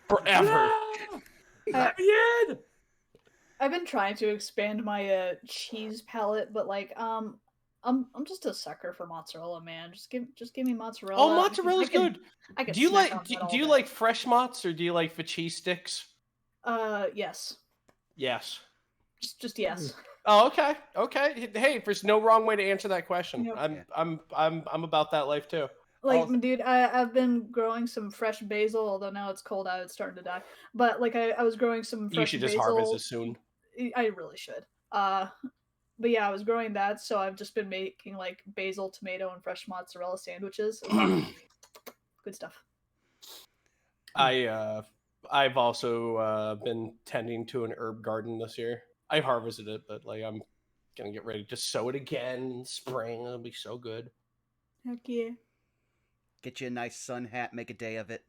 Forever. Let me in! I've been trying to expand my cheese palette, but like I'm just a sucker for mozzarella, man. Just give me mozzarella. Oh, mozzarella's good. I can Do you snack like on that all do you day. like fresh mozz or do you like the cheese sticks? Yes. Yes. Just yes. Oh, okay. Okay. Hey, there's no wrong way to answer that question. Yep. I'm about that life too. Like, dude, I've been growing some fresh basil, although now it's cold out, it's starting to die. But like, I was growing some fresh You should just basil. harvest it soon. I really should. But yeah, I was growing that, so I've just been making like basil, tomato, and fresh mozzarella sandwiches. Good stuff. I've also been tending to an herb garden this year. I harvested it, but like I'm gonna get ready to sow it again in spring. It'll be so good. Heck yeah. Get you a nice sun hat, make a day of it.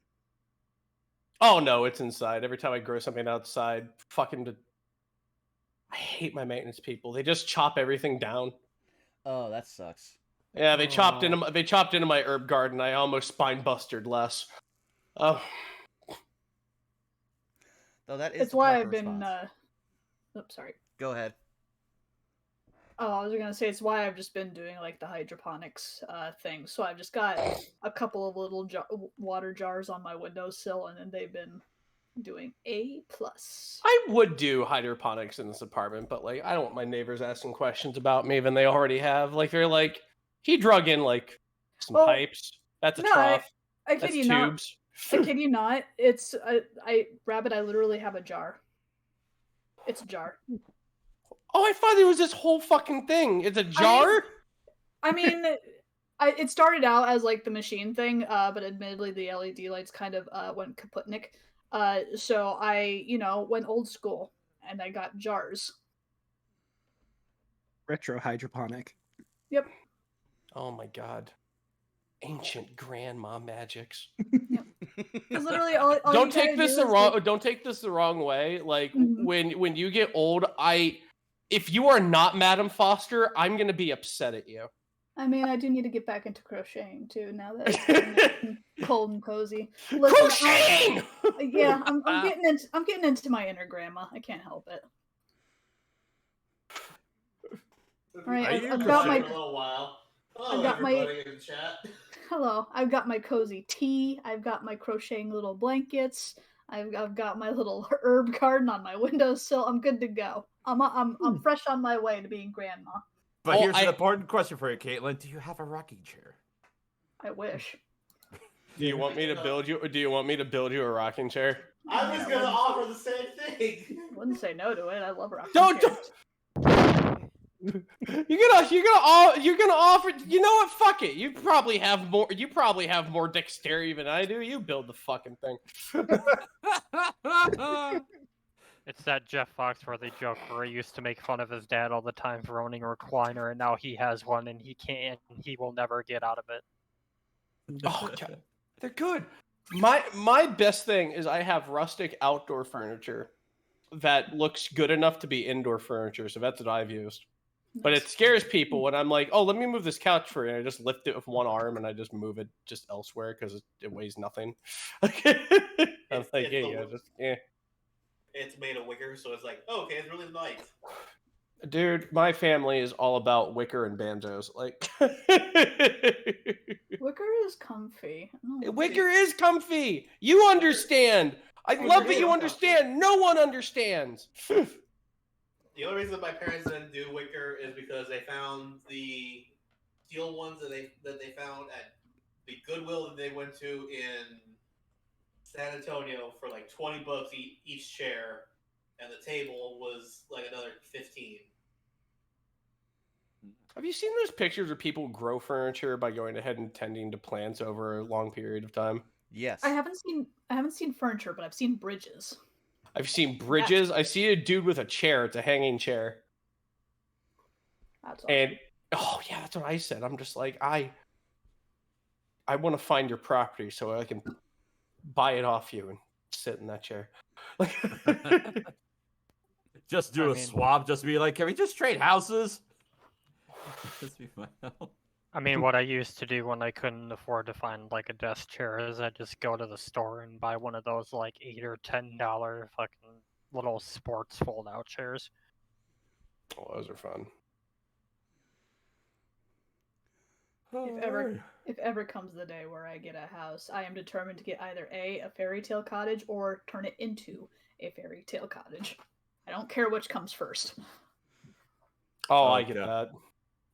Oh no, it's inside. Every time I grow something outside, I hate my maintenance people. They just chop everything down. Oh, that sucks. Yeah, they chopped into my herb garden. I almost spine busted less. Oh. Though that is It's why I've been oops, sorry. Go ahead. Oh, I was gonna say it's why I've just been doing like the hydroponics thing. So I've just got a couple of little water jars on my windowsill, and then they've been doing A+. I would do hydroponics in this apartment, but like I don't want my neighbors asking questions about me when they already have. Like they're like, he drug in like some pipes. That's a trough. I kid That's you tubes. not. I kid you not. It's Rabbit. I literally have a jar. It's a jar. Oh, I thought it was this whole fucking thing. It's a jar? I mean, it started out as like the machine thing, but admittedly the LED lights kind of went kaputnik. So I, went old school and I got jars. Retro hydroponic. Yep. Oh my god. Ancient grandma magics. Yep. Literally all don't take this the wrong way. Like when you get old, if you are not Madame Foster, I'm gonna be upset at you. I mean, I do need to get back into crocheting too. Now that it's cold and cozy. Listen, crocheting. Yeah, I'm getting into my inner grandma. I can't help it. All right, I've got my. A little while. Hello, I've got everybody in the chat. Hello, I've got my cozy tea. I've got my crocheting little blankets. I've got my little herb garden on my windowsill. I'm good to go. I'm fresh on my way to being grandma. But here's an important question for you, Caitlin. Do you have a rocking chair? I wish. Do you want me to build you? Do you want me to build you a rocking chair? I was gonna offer the same thing. Wouldn't say no to it. I love rocking chairs. You're gonna offer. You know what? Fuck it. You probably have more dexterity than I do. You build the fucking thing. It's that Jeff Foxworthy joke where he used to make fun of his dad all the time for owning a recliner, and now he has one, and he will never get out of it. Oh, God. They're good. My best thing is I have rustic outdoor furniture that looks good enough to be indoor furniture, so that's what I've used. But it scares people when I'm like, oh, let me move this couch for you. And I just lift it with one arm and I just move it just elsewhere because it weighs nothing. I'm like, It's made of wicker, so it's like, oh, okay, it's really light. Dude, my family is all about wicker and banjos. Like, wicker is comfy. Wicker is comfy. You understand. I love that you understand. No one understands. The only reason my parents didn't do wicker is because they found the steel ones that they found at the Goodwill that they went to in San Antonio for like $20 each chair, and the table was like another 15. Have you seen those pictures where people grow furniture by going ahead and tending to plants over a long period of time? Yes. I haven't seen furniture, but I've seen bridges. I've seen bridges. I see a dude with a chair. It's a hanging chair. That's awesome. Oh yeah, that's what I said. I'm just like, I want to find your property so I can buy it off you and sit in that chair. Just do a swap. Just be like, can we just trade houses? Just be fine. I mean, what I used to do when I couldn't afford to find like a desk chair is I just go to the store and buy one of those like $8 or $10 fucking little sports fold-out chairs. Oh, those are fun. If ever comes the day where I get a house, I am determined to get either a fairy tale cottage or turn it into a fairy tale cottage. I don't care which comes first. Oh, I get that.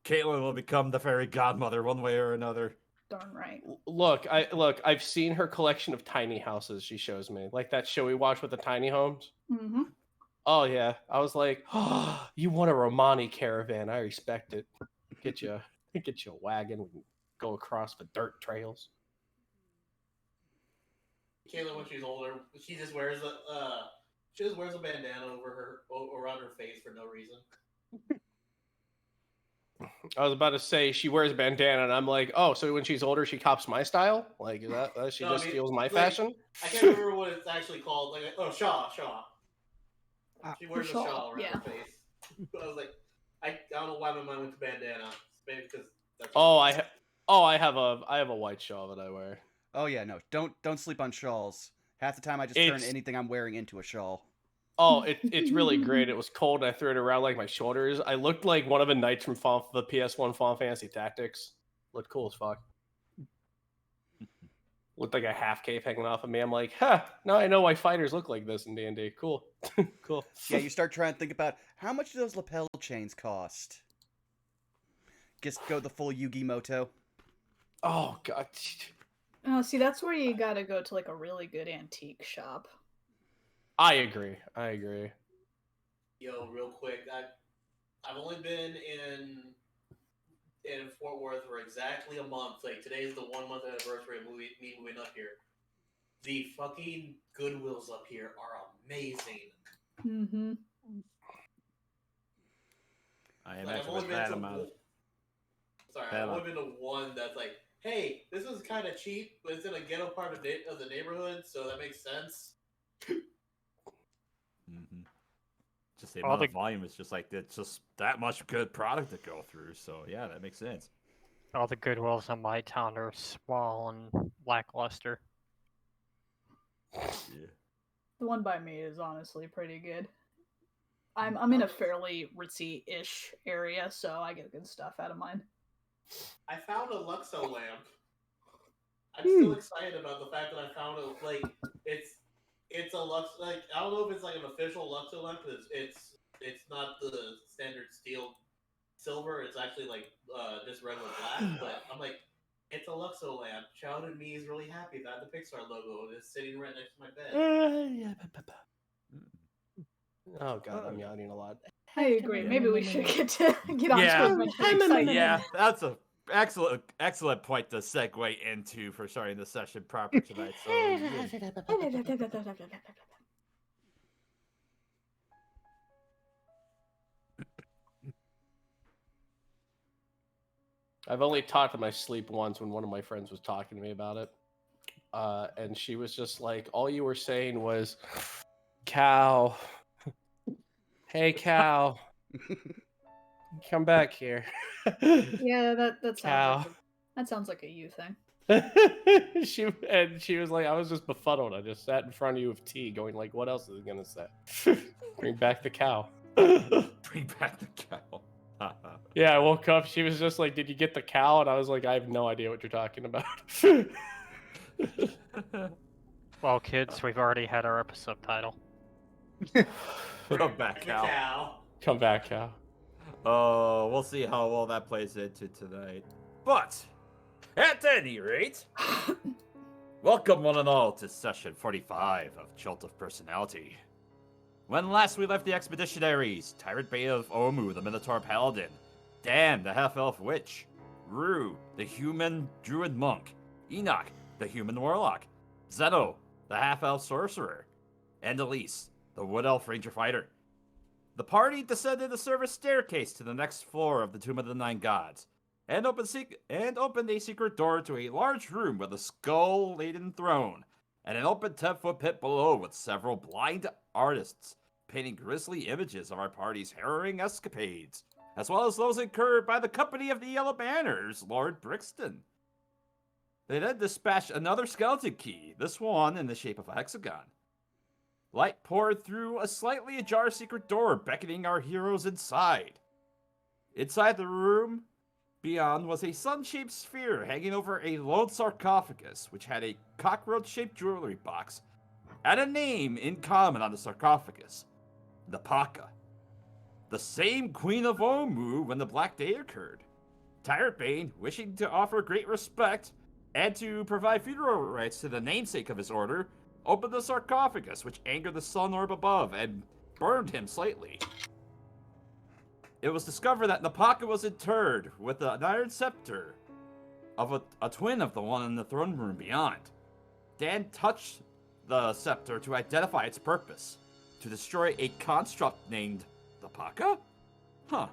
Caitlin will become the fairy godmother one way or another. Darn right. Look, I've seen her collection of tiny houses she shows me. Like that show we watched with the tiny homes. Mm-hmm. Oh yeah. I was like, oh, you want a Romani caravan. I respect it. Get you a wagon and go across the dirt trails. Kayla, when she's older, she just wears a bandana around her face for no reason. I was about to say she wears a bandana, and I'm like, oh, so when she's older, she cops my style? Like, is that she No, I just mean, steals my like, fashion? I can't remember what it's actually called. Like, shawl. She wears a shawl, shawl around yeah. her face. I was like, I don't know why my mind went to bandana. Maybe because that's. I have a white shawl that I wear. Oh yeah, no, don't sleep on shawls. Half the time I just turn anything I'm wearing into a shawl. Oh, it's really great. It was cold, and I threw it around like my shoulders. I looked like one of the knights from the PS1 Final Fantasy Tactics. Looked cool as fuck. Looked like a half cape hanging off of me. I'm like, now I know why fighters look like this in D&D. Cool. Cool. Yeah, you start trying to think about how much do those lapel chains cost? Just go the full Yugi Moto. Oh, God. See, that's where you gotta go to like a really good antique shop. I agree. Yo, real quick, I've only been in Fort Worth for exactly a month. Like today's the 1 month anniversary of me moving up here. The fucking Goodwills up here are amazing. Mm-hmm. I imagine with that amount of... I've only been to one that's like, hey, this is kind of cheap, but it's in a ghetto part of the neighborhood, so that makes sense. Mm-hmm. Just the amount of volume is just like, it's just that much good product to go through. So yeah, that makes sense. All the Goodwills in my town are small and lackluster. Yeah. The one by me is honestly pretty good. I'm in a fairly ritzy-ish area, so I get good stuff out of mine. I found a Luxo lamp. I'm still excited about the fact that I found it. Like it's a Lux. Like I don't know if it's like an official Luxo lamp because it's not the standard steel silver. It's actually like just red with black. But I'm like, it's a Luxo lamp. Child and me is really happy that the Pixar logo is sitting right next to my bed. Oh God, I'm yawning a lot. I agree. Maybe we should get on to Yeah, that's a excellent point to segue into for starting the session proper tonight. So, I've only talked in my sleep once when one of my friends was talking to me about it. And she was just like, all you were saying was, cow. Hey, cow. Come back here. Yeah, that cow. sounds like a you thing. she was like, I was just befuddled. I just sat in front of you with tea going like, what else is it gonna say? Bring back the cow. Bring back the cow. Yeah, I woke up. She was just like, did you get the cow? And I was like, I have no idea what you're talking about. Well, kids, we've already had our episode title. Come back, cow. Come back, cow. Oh, we'll see how well that plays into tonight. But, at any rate, welcome one and all to session 45 of Chult of Personality. When last we left the expeditionaries, Tyrant Bay of Omu, the Minotaur Paladin, Dan, the half-elf witch, Rue, the human druid monk, Enoch, the human warlock, Zeno, the half-elf sorcerer, and Elise, the wood elf ranger fighter. The party descended the service staircase to the next floor of the Tomb of the Nine Gods, and opened a secret door to a large room with a skull-laden throne, and an open 10-foot pit below with several blind artists painting grisly images of our party's harrowing escapades. as well as those incurred by the Company of the Yellow Banners, Lord Brixton. They then dispatched another skeleton key, this one in the shape of a hexagon. Light poured through a slightly ajar secret door, beckoning our heroes inside. Inside the room beyond was a sun-shaped sphere hanging over a lone sarcophagus, which had a cockroach-shaped jewelry box and a name in common on the sarcophagus, Napaka. The same Queen of Omu when the Black Day occurred. Tyrant Bane, wishing to offer great respect and to provide funeral rites to the namesake of his order, opened the sarcophagus, which angered the sun orb above and burned him slightly. It was discovered that Napaka was interred with an iron scepter of a twin of the one in the throne room beyond. Dan touched the scepter to identify its purpose, to destroy a construct named Napaka? Huh.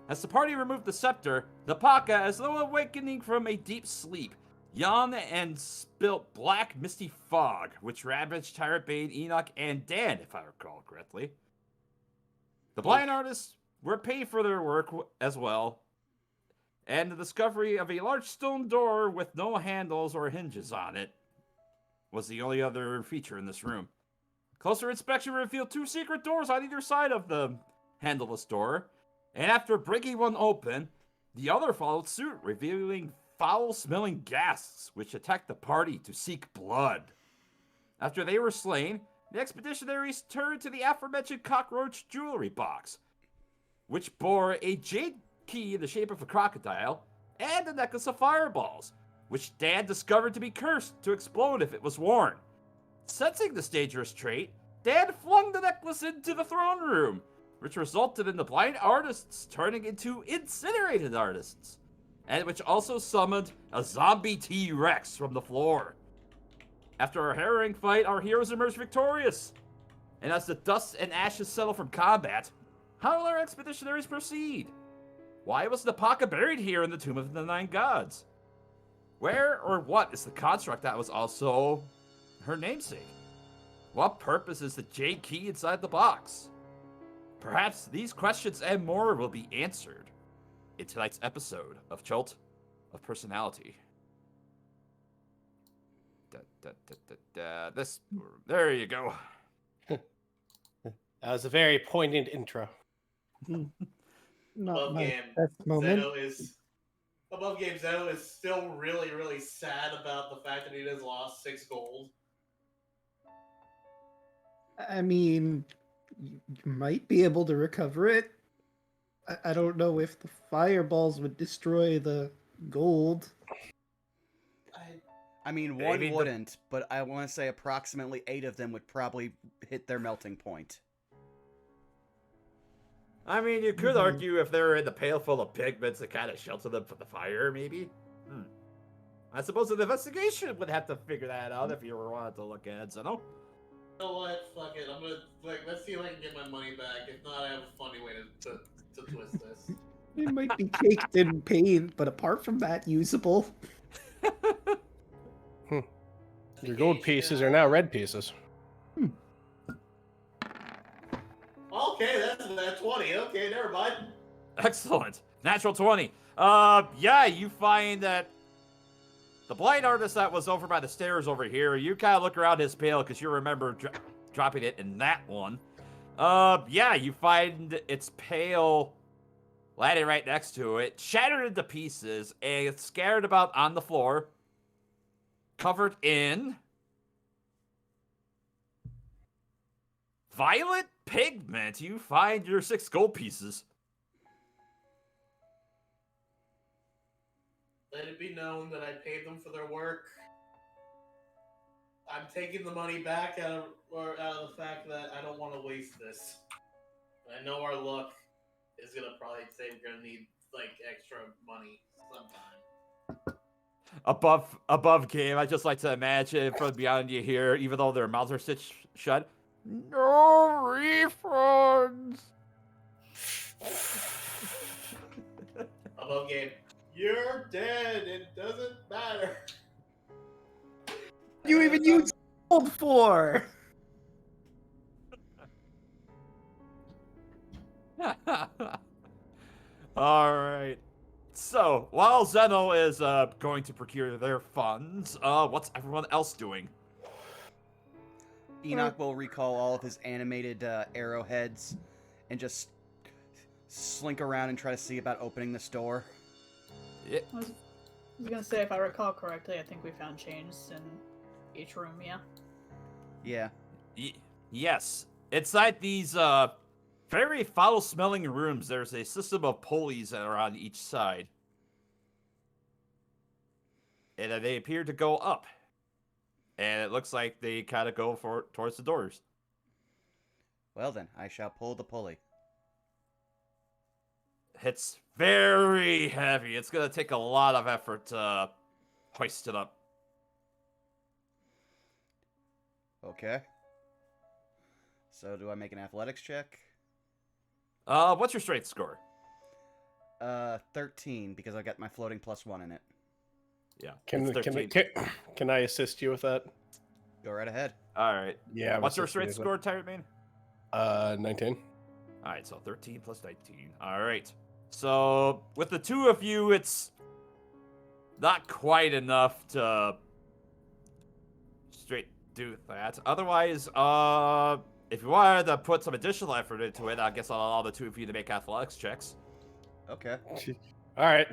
As the party removed the scepter, Napaka, as though awakening from a deep sleep, yawned and spilt black misty fog, which ravaged Tyrant Bane, Enoch, and Dan, if I recall correctly. The blind artists were paid for their work as well, and the discovery of a large stone door with no handles or hinges on it was the only other feature in this room. Closer inspection revealed 2 secret doors on either side of the handleless door, and after breaking one open, the other followed suit, revealing foul-smelling ghasts which attacked the party to seek blood. After they were slain, the expeditionaries turned to the aforementioned cockroach jewelry box, which bore a jade key in the shape of a crocodile and a necklace of fireballs, which Dan discovered to be cursed to explode if it was worn. Sensing this dangerous trait, Dan flung the necklace into the throne room, which resulted in the blind artists turning into incinerated artists, and which also summoned a zombie T-Rex from the floor. After a harrowing fight, our heroes emerged victorious, and as the dust and ashes settle from combat, how will our expeditionaries proceed? Why was Napaka buried here in the Tomb of the 9 Gods? Where or what is the construct that was also her namesake? What purpose is the jade key inside the box? Perhaps these questions and more will be answered in tonight's episode of Chult of Personality. There you go. That was a very poignant intro. Not Above my game, best moment. Zeno is still really, really sad about the fact that he has lost 6 gold. I mean, you might be able to recover it. I don't know if the fireballs would destroy the gold. I mean, Maybe one the- wouldn't, but I want to say approximately 8 of them would probably hit their melting point. I mean, you could argue if they were in the pail full of pigments to kind of shelter them from the fire, maybe. I suppose an investigation would have to figure that out if you were wanting to look at it, Zeno. You know what? Fuck it. I'm gonna let's see if I can get my money back. If not, I have a funny way to twist this. It might be caked in paint, but apart from that, usable. Your gold pieces are now red pieces. Okay, that's that 20. Okay, never mind. Excellent. Natural 20. Yeah, you find that the blind artist that was over by the stairs over here, you kind of look around his pail because you remember dropping it in that one. Yeah, you find its pail landing right next to it, shattered into pieces, and it's scattered about on the floor, covered in violet pigment. You find your 6 gold pieces. Let it be known that I paid them for their work. I'm taking the money back out of the fact that I don't want to waste this. I know our luck is gonna probably say we're gonna need like extra money sometime. Above game, I just like to imagine from beyond you here, even though their mouths are stitched shut. No refunds. Above game. You're dead. It doesn't matter. You even used gold for. All right. So while Zeno is going to procure their funds, what's everyone else doing? Enoch will recall all of his animated arrowheads and just slink around and try to see about opening this door. Yeah. I was gonna say, if I recall correctly, I think we found chains in each room, yeah? Yeah. Yes. Inside these very foul-smelling rooms, there's a system of pulleys that are on each side. And they appear to go up. And it looks like they kind of go towards the doors. Well then, I shall pull the pulley. It's very heavy. It's going to take a lot of effort to hoist it up. Okay. So do I make an athletics check? What's your strength score? 13, because I got my floating +1 in it. Yeah. Can I assist you with that? Go right ahead. All right. Yeah. What's your strength score, Tyrant Man? 19. All right, so 13 plus 19. All right. So with the two of you, it's not quite enough to straight do that. Otherwise, if you wanted to put some additional effort into it, I guess I'll allow the two of you to make athletics checks. Okay. All right.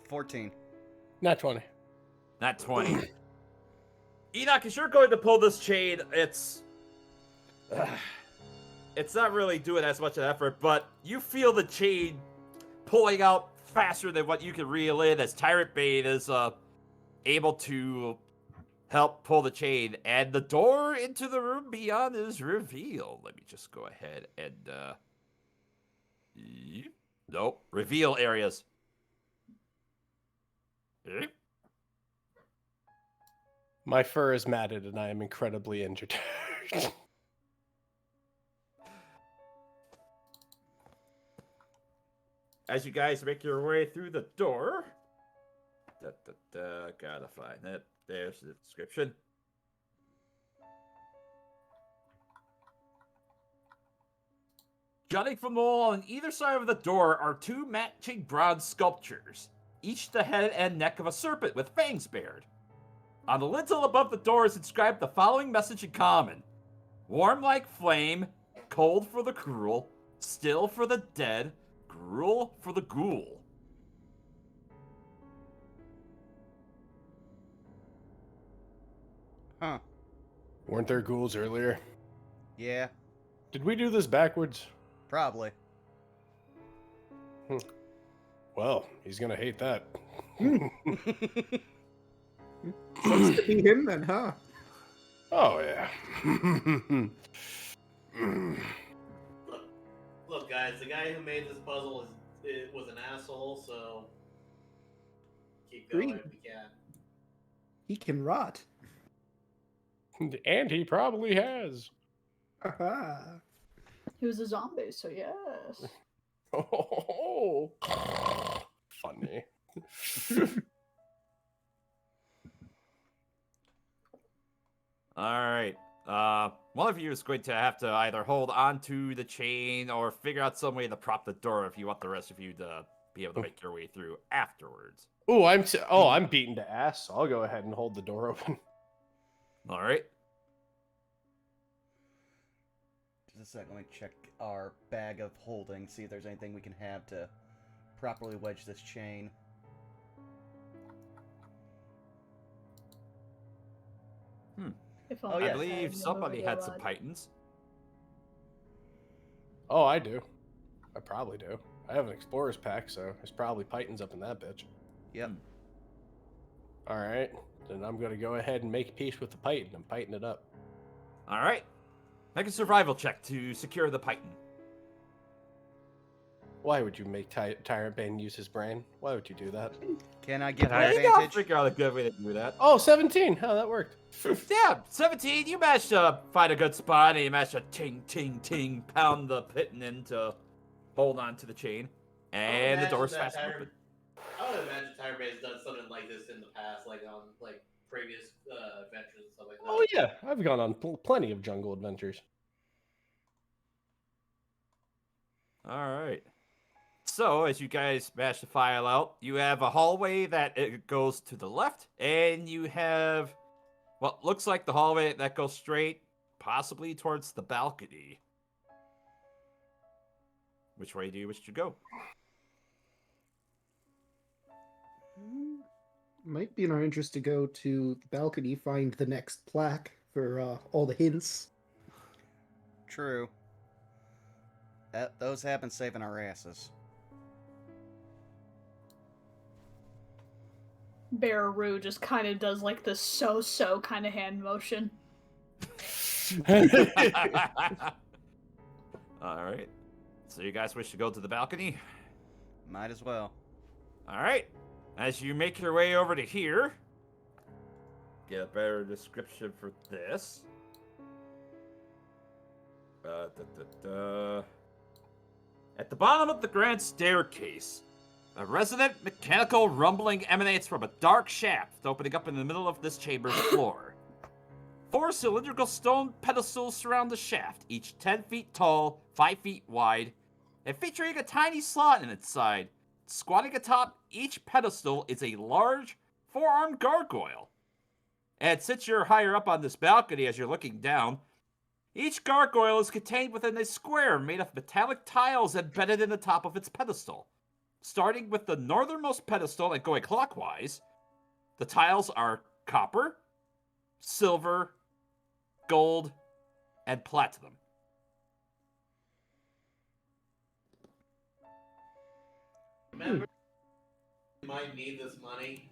14. Not 20. Not 20. Enoch, as you're going to pull this chain, it's not really doing as much an effort, but you feel the chain pulling out faster than what you can reel in as Tyrant Bane is able to help pull the chain, and the door into the room beyond is revealed. Let me just go ahead and nope, reveal areas. My fur is matted and I am incredibly injured. As you guys make your way through the door, gotta find it. There's the description. Jutting from the wall on either side of the door are two matching bronze sculptures, each the head and neck of a serpent with fangs bared. On the lintel above the door is inscribed the following message in common: warm like flame, cold for the cruel, still for the dead, gruel for the ghoul. Huh. Weren't there ghouls earlier? Yeah, Did we do this backwards? probably. Well, he's gonna hate that. Sucks to be him then, huh? Oh yeah. Look, guys, the guy who made this puzzle was an asshole, so keep going Agreed. if we can. He can rot. And he probably has. Haha. He was a zombie, so yes. Oh, funny. All right. One of you is going to have to either hold on to the chain or figure out some way to prop the door if you want the rest of you to be able to make your way through afterwards. Ooh, I'm beaten to ass, so I'll go ahead and hold the door open. All right. Just a second, let me check our bag of holding, see if there's anything we can have to properly wedge this chain. If Oh, only I yeah. believe the somebody movie had some rod. pythons. Oh, I do. I probably do. I have an explorer's pack, so there's probably pythons up in that bitch. Yep. All right, then I'm gonna go ahead and make peace with the python and python it up. All right. Make a survival check to secure the python. Why would you make Tyrant Bane use his brain? Why would you do that? Can I get Can an I- You gotta advantage? figure out a good way to do that. Oh, 17. How that worked. Yeah, 17. You managed to find a good spot, and you managed to ting, ting, ting, pound the python in to hold on to the chain, and the door's fast open. I would imagine Tire Bay's done something like this in the past, like on like previous adventures and stuff like that. Oh yeah, I've gone on plenty of jungle adventures. All right. So, as you guys smash the file out, you have a hallway that it goes to the left, and you have what looks like the hallway that goes straight, possibly towards the balcony. Which way do you wish to go? Might be in our interest to go to the balcony, find the next plaque for all the hints. True. Those have been saving our asses. Bear just kind of does like this so kind of hand motion. All right. So you guys wish to go to the balcony? Might as well. All right. As you make your way over to here, get a better description for this. At the bottom of the grand staircase, a resonant mechanical rumbling emanates from a dark shaft opening up in the middle of this chamber's floor. 4 cylindrical stone pedestals surround the shaft, each 10 feet tall, 5 feet wide, and featuring a tiny slot in its side. Squatting atop each pedestal is a large, 4-armed gargoyle. And since you're higher up on this balcony as you're looking down, each gargoyle is contained within a square made of metallic tiles embedded in the top of its pedestal. Starting with the northernmost pedestal and going clockwise, the tiles are copper, silver, gold, and platinum. Remember, you might need this money.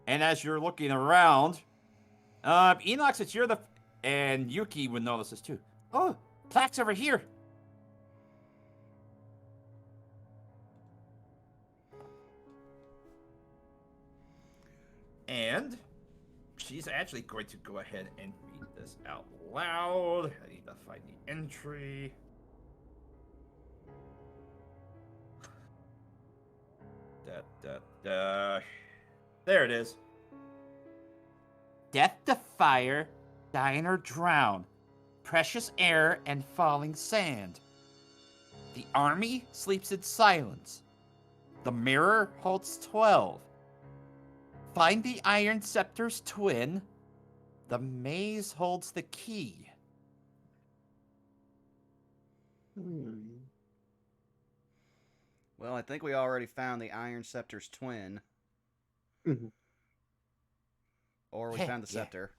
And as you're looking around, Enoch, since you're the... And Yuki would notice this too. Oh, plaques over here. And she's actually going to go ahead and read this out loud. I need to find the entry. There it is. Death to fire, dine or drown, precious air and falling sand. The army sleeps in silence. The mirror holds 12. Find the iron scepter's twin. The maze holds the key. Well, I think we already found the Iron Scepter's twin. Mm-hmm. Or we found the scepter.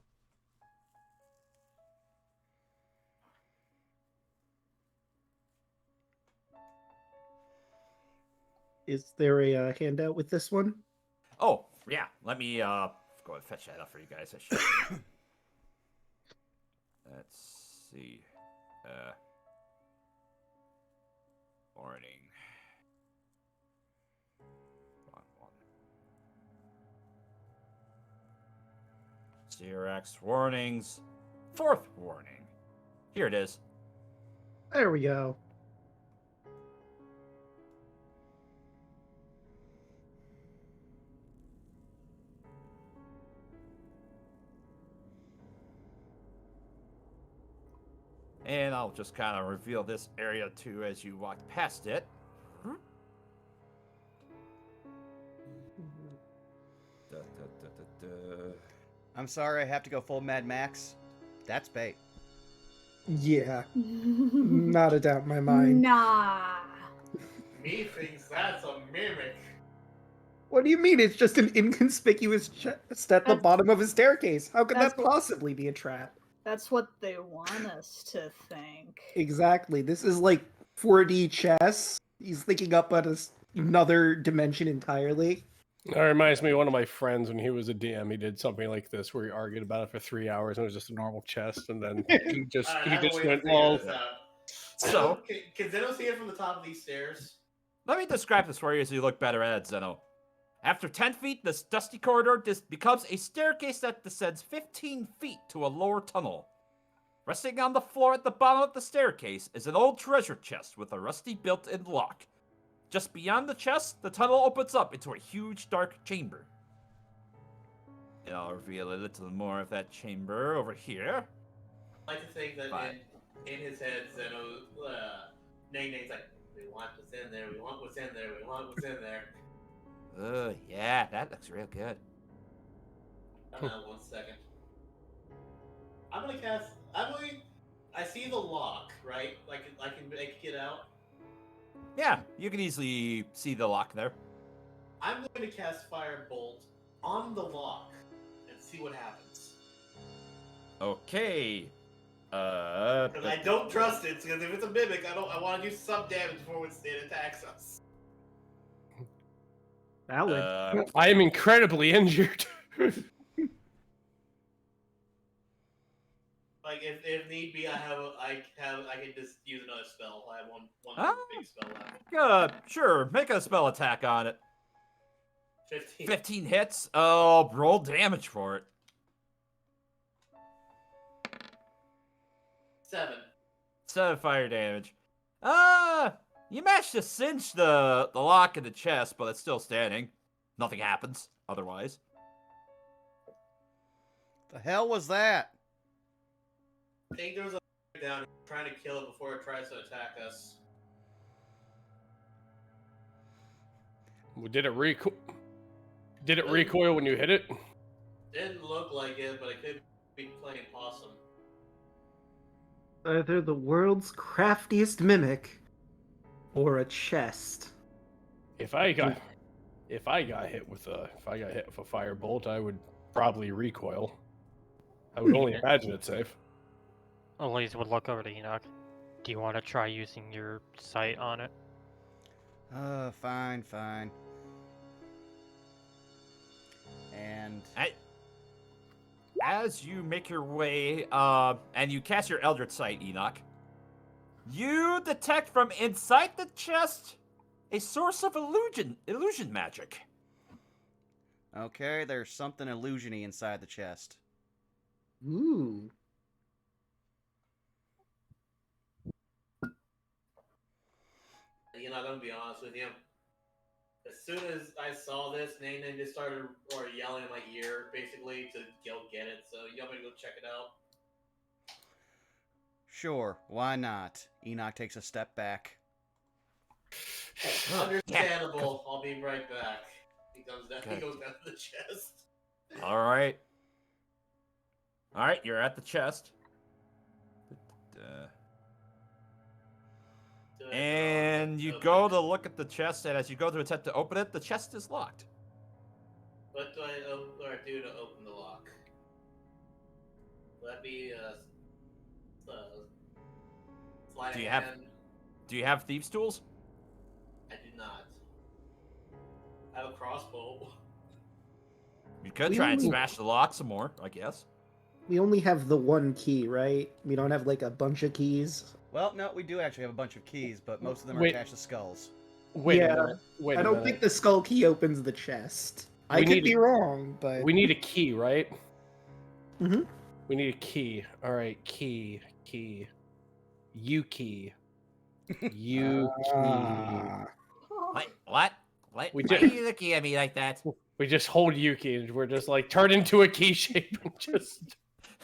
Is there a handout with this one? Oh, yeah. Let me go and fetch that up for you guys. Let's see. Warning. Xerox warnings. 4th warning. Here it is. There we go. And I'll just kind of reveal this area too as you walk past it. I'm sorry, I have to go full Mad Max. That's bait. Yeah, not a doubt in my mind. Nah. Me thinks that's a mimic. What do you mean? It's just an inconspicuous chest at the bottom of a staircase. How could that's that possibly be a trap? That's what they want us to think. Exactly. This is like 4D chess. He's thinking up on another dimension entirely. That reminds me of one of my friends when he was a DM. He did something like this where he argued about it for 3 hours and it was just a normal chest, and then he just went, well. So can Zeno see it from the top of these stairs? Let me describe this for you as you look better at it, Zeno. After 10 feet, this dusty corridor becomes a staircase that descends 15 feet to a lower tunnel. Resting on the floor at the bottom of the staircase is an old treasure chest with a rusty built-in lock. Just beyond the chest, the tunnel opens up into a huge dark chamber. And I'll reveal a little more of that chamber over here. I like to think that in his head, Zeno Nate like, we want what's in there, we want what's in there, we want what's in there. Yeah, that looks real good. Hold on 1 second. I'm gonna cast. I see the lock, right? Like I can make it out. Yeah, you can easily see the lock there. I'm going to cast Firebolt on the lock and see what happens. Okay. Because I don't trust it. Because if it's a mimic, I want to do some damage before it attacks us. Valid. I am incredibly injured. Like if need be, I can just use another spell. I have one big spell left. Sure, make a spell attack on it. 15. 15 hits. Oh, roll damage for it. 7. 7 fire damage. You managed to cinch the lock in the chest, but it's still standing. Nothing happens otherwise. The hell was that? I think there was a down trying to kill it before it tries to attack us. Did it recoil? Did it recoil when you hit it? Didn't look like it, but it could be playing possum. Either the world's craftiest mimic or a chest. If I got hit with a firebolt, I would probably recoil. I would only imagine it's safe. Elise would look over to Enoch. Do you want to try using your sight on it? Fine. And As you make your way, and you cast your Eldritch Sight, Enoch, you detect from inside the chest a source of illusion magic. okay, there's something illusion-y inside the chest. Ooh. You know, I'm gonna be honest with you. As soon as I saw this, Nane just started yelling in my ear, basically, to go get it. So you want me to go check it out? Sure, why not? Enoch takes a step back. Understandable. I'll be right back. He goes down. He goes down to the chest. All right, you're at the chest. And you go to look at the chest, and as you go to attempt to open it, the chest is locked. What do I do to open the lock? Let me slide Do you have thieves' tools? I do not. I have a crossbow. You could try and smash the lock some more, I guess. We only have the one key, right? We don't have like a bunch of keys. Well, no, we do actually have a bunch of keys, but most of them are Wait. attached to skulls. Wait a Yeah, minute. Wait I a don't minute. think the skull key opens the chest. I We could need be wrong, but We need a key, right? Mhm. We need a key. All right, key. You key. You key. Ah. What? We Why did- are you looking at me like that? We just hold Yuki and we're just like turn into a key shape and just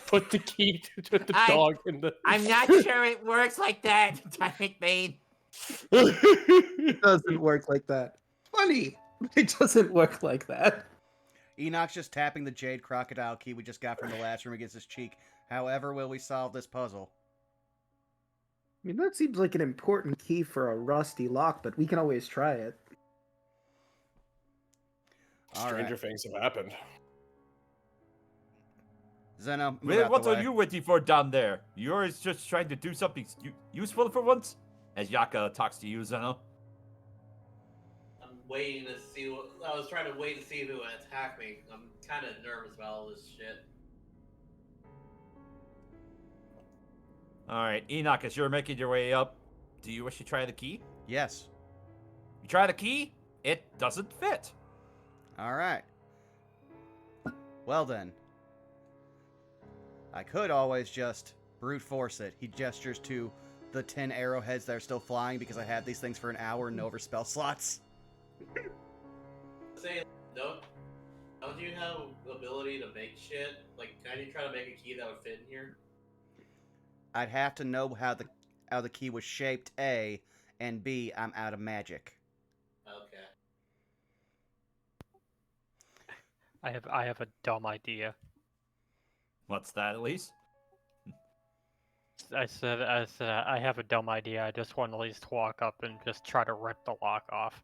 put the key to the dog in the. I'm not sure it works like that, McBain. It doesn't work like that. Funny. It doesn't work like that. Enoch's just tapping the jade crocodile key we just got from the last room against his cheek. However will we solve this puzzle? I mean, that seems like an important key for a rusty lock, but we can always try it. Stranger Alright. things have happened. Zeno, move Really, out what the way. are you waiting for down there? You're just trying to do something useful for once? As Yaka talks to you, Zeno. I'm waiting to see what. I was trying to wait to see who would attack me. I'm kind of nervous about all this shit. Alright, Enoch, as you're making your way up, do you wish to try the key? Yes. You try the key, it doesn't fit. Alright. Well then. I could always just brute force it. He gestures to the 10 arrowheads that are still flying because I had these things for an hour and no overspell slots. Say, don't you have the ability to make shit? Like, can you try to make a key that would fit in here? I'd have to know how the key was shaped, A, and B, I'm out of magic. Okay. I have a dumb idea. What's that, at least? I said I have a dumb idea. I just want to at least walk up and just try to rip the lock off.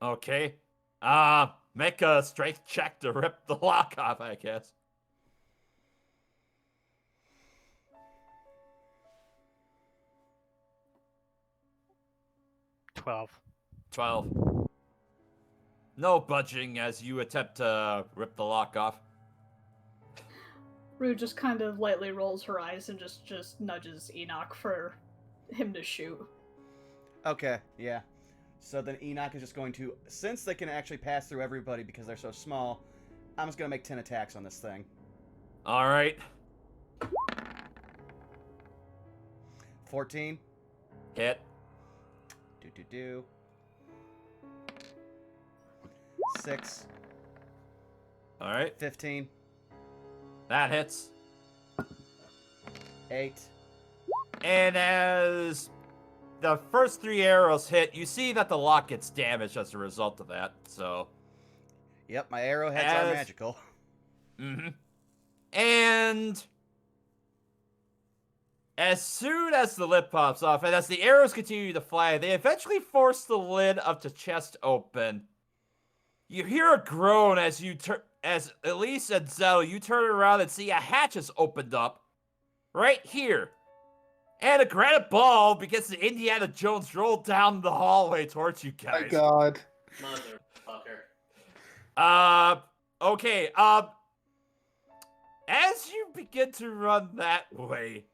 Okay. Make a strength check to rip the lock off, I guess. 12. 12. No budging as you attempt to rip the lock off. Rue just kind of lightly rolls her eyes and just nudges Enoch for him to shoot. Okay, yeah. So then Enoch is just going to, since they can actually pass through everybody because they're so small, I'm just going to make 10 attacks on this thing. All right. 14. Hit. Do. 6. All right. 15. That hits. 8. And as the first 3 arrows hit, you see that the lock gets damaged as a result of that. So. Yep, my arrowheads are magical. Mm-hmm. And as soon as the lid pops off, and as the arrows continue to fly, they eventually force the lid of the chest open. You hear a groan as as Elise and Zell, you turn around and see a hatch has opened up right here. And a granite ball begins to Indiana Jones roll down the hallway towards you guys. My God. Motherfucker. Okay, as you begin to run that way,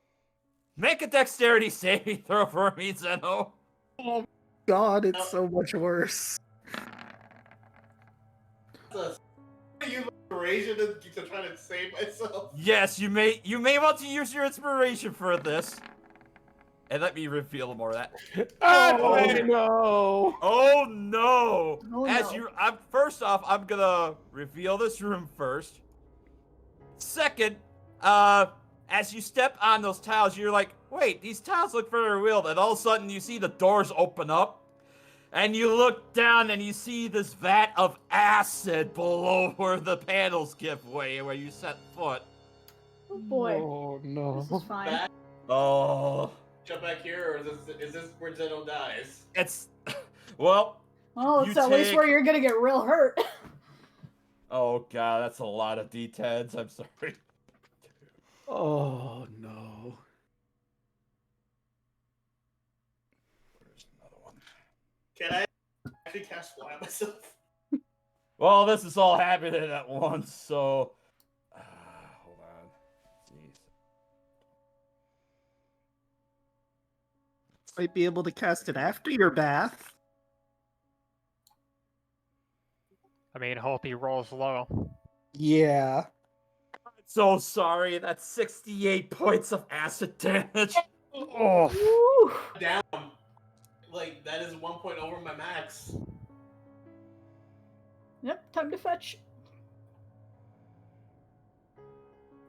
make a dexterity saving throw for me, Zeno. Oh God, it's so much worse. I use inspiration to try to save myself. Yes, you may want to use your inspiration for this. And let me reveal more of that. Oh no! Oh no! Oh, As no. first off, I'm gonna reveal this room first. Second, as you step on those tiles, you're like, wait, these tiles look very real. And all of a sudden, you see the doors open up, and you look down and you see this vat of acid below where the panels give way, where you set foot. Oh boy, Oh no. this is fine. Back, Oh, jump back here, or is this where Zeno dies? it's well. Well, it's You at least take- where you're gonna get real hurt. Oh god, that's a lot of D10s. I'm sorry. Oh no. There's another one. Can I actually cast fly on myself? Well, this is all happening at once, so hold on. Jeez. Might be able to cast it after your bath. I mean, hope he rolls low. Yeah. So sorry. That's 68 points of acid damage. Oh, Woo! Down. Like, that is 1 point over my max. Yep, time to fetch.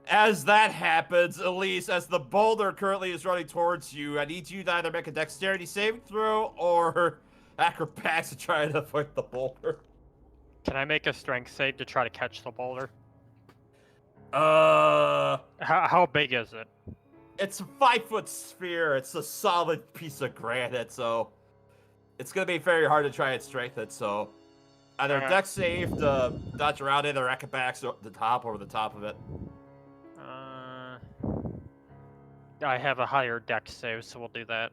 As that happens, Elise, as the boulder currently is running towards you, I need you to either make a dexterity saving throw or acrobatics to try to avoid the boulder. can I make a strength save to try to catch the boulder? How big is it? It's a 5-foot sphere. It's a solid piece of granite, so it's gonna be very hard to try and strengthen it. So either dex save to dodge around it, or acrobatics over the top of it. I have a higher dex save, so we'll do that.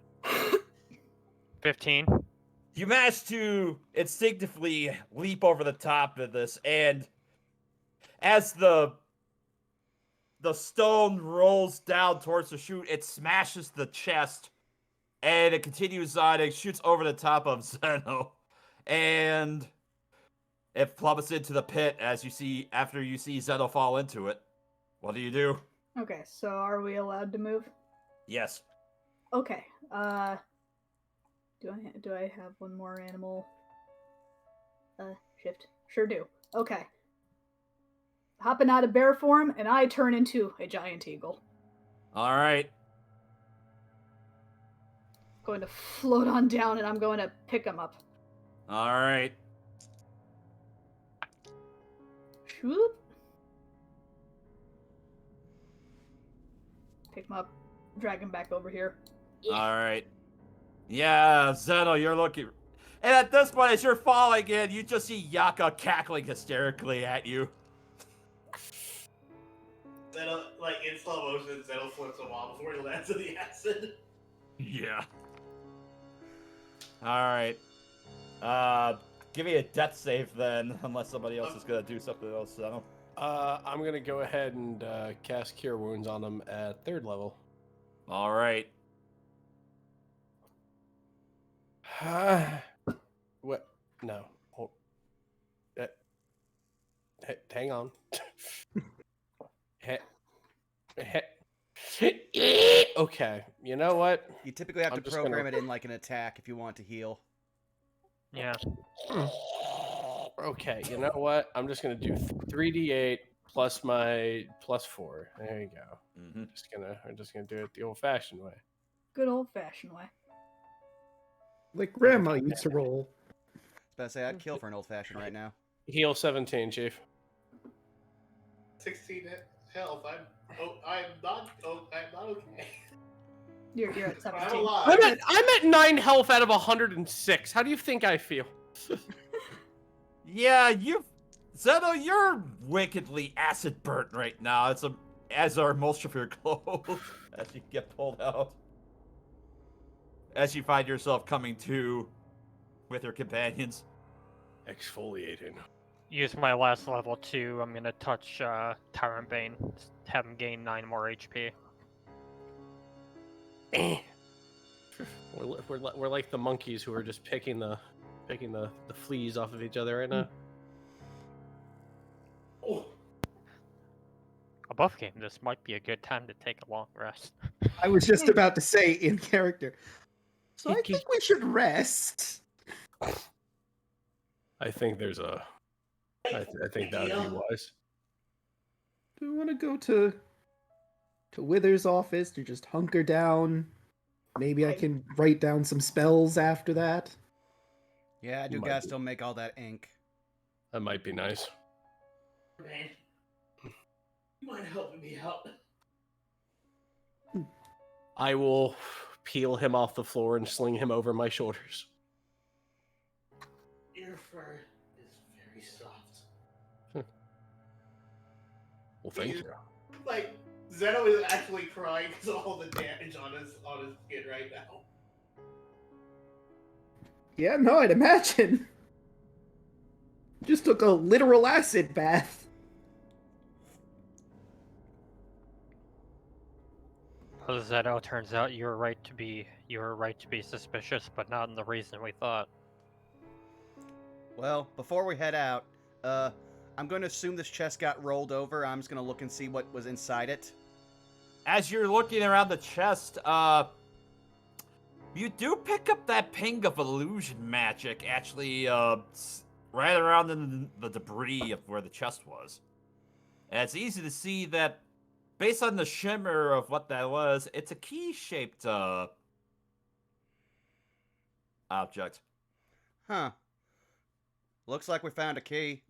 15. You manage to instinctively leap over the top of this, and as the stone rolls down towards the chute, it smashes the chest, and it continues on. It shoots over the top of Zeno, and it plummets into the pit after you see Zeno fall into it. What do you do? Okay, so are we allowed to move? Yes. Okay. Do I have one more animal? Shift. Sure do. Okay. Hopping out of bear form, and I turn into a giant eagle. All right. going to float on down, and I'm going to pick him up. All right. Shoop. Pick him up, drag him back over here. All right. Yeah, Zeno, you're looking. And at this point, as you're falling in, you just see Yaka cackling hysterically at you. Zeno, like in slow motion, Zeno flips him off before he lands in the acid. Yeah. All right. Give me a death save then, unless somebody else is gonna do something else. Zeno. I'm gonna go ahead and cast Cure Wounds on him at 3rd level. All right. What? No. Hold. Hang on. Okay. You know what? You typically have I'm to just program gonna- it in like an attack if you want to heal. Yeah. Okay. You know what? I'm just gonna do 3d8 plus my +4. There you go. Mm-hmm. I'm just gonna do it the old-fashioned way. Good old-fashioned way. Like Grandma used to roll. I was about to say, I'd kill for an old-fashioned right now. Heal 17, Chief. 16 health. I'm not okay. You're at I'm 17. alive. I'm at 9 health out of 106. How do you think I feel? Yeah, Zeno, you're wickedly acid burnt right now. As are most of your clothes as you get pulled out. As you find yourself coming to with your companions. Exfoliating. Use my last level 2. I'm gonna touch Tyrant Bane. Have him gain 9 more HP. We're like the monkeys who are just picking the fleas off of each other right now. Oh, A buff game, this might be a good time to take a long rest. I was just about to say in character. So I think we should rest. I think there's a. I think that would be wise. Do we want to go to Wither's office to just hunker down? Maybe I can write down some spells after that. Yeah, I do Might gotta be. still make all that ink. That might be nice. man. You mind helping me out? I will peel him off the floor and sling him over my shoulders. Your fur is very soft. Well, thank you. Like, Zeno is actually crying because of all the damage on his skin right now. Yeah, no, I'd imagine. Just took a literal acid bath. Well, Zeno, turns out you were right to be suspicious, but not in the reason we thought. Well, before we head out, I'm going to assume this chest got rolled over. I'm just going to look and see what was inside it. As you're looking around the chest, you do pick up that ping of illusion magic, actually, right around in the debris of where the chest was. And it's easy to see that, based on the shimmer of what that was, it's a key-shaped, object. Huh. Looks like we found a key.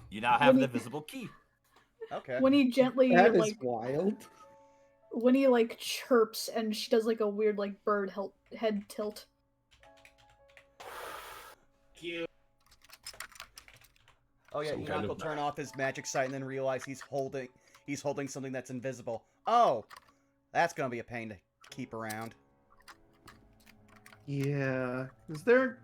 You now have When an he- invisible key. Okay. When he gently That is like wild. when he like chirps and she does like a weird like bird head tilt. Cute. Oh yeah, Some Enoch kind will of- turn off his magic sight and then realize he's holding something that's invisible. Oh, that's gonna be a pain to keep around. Yeah. Is there...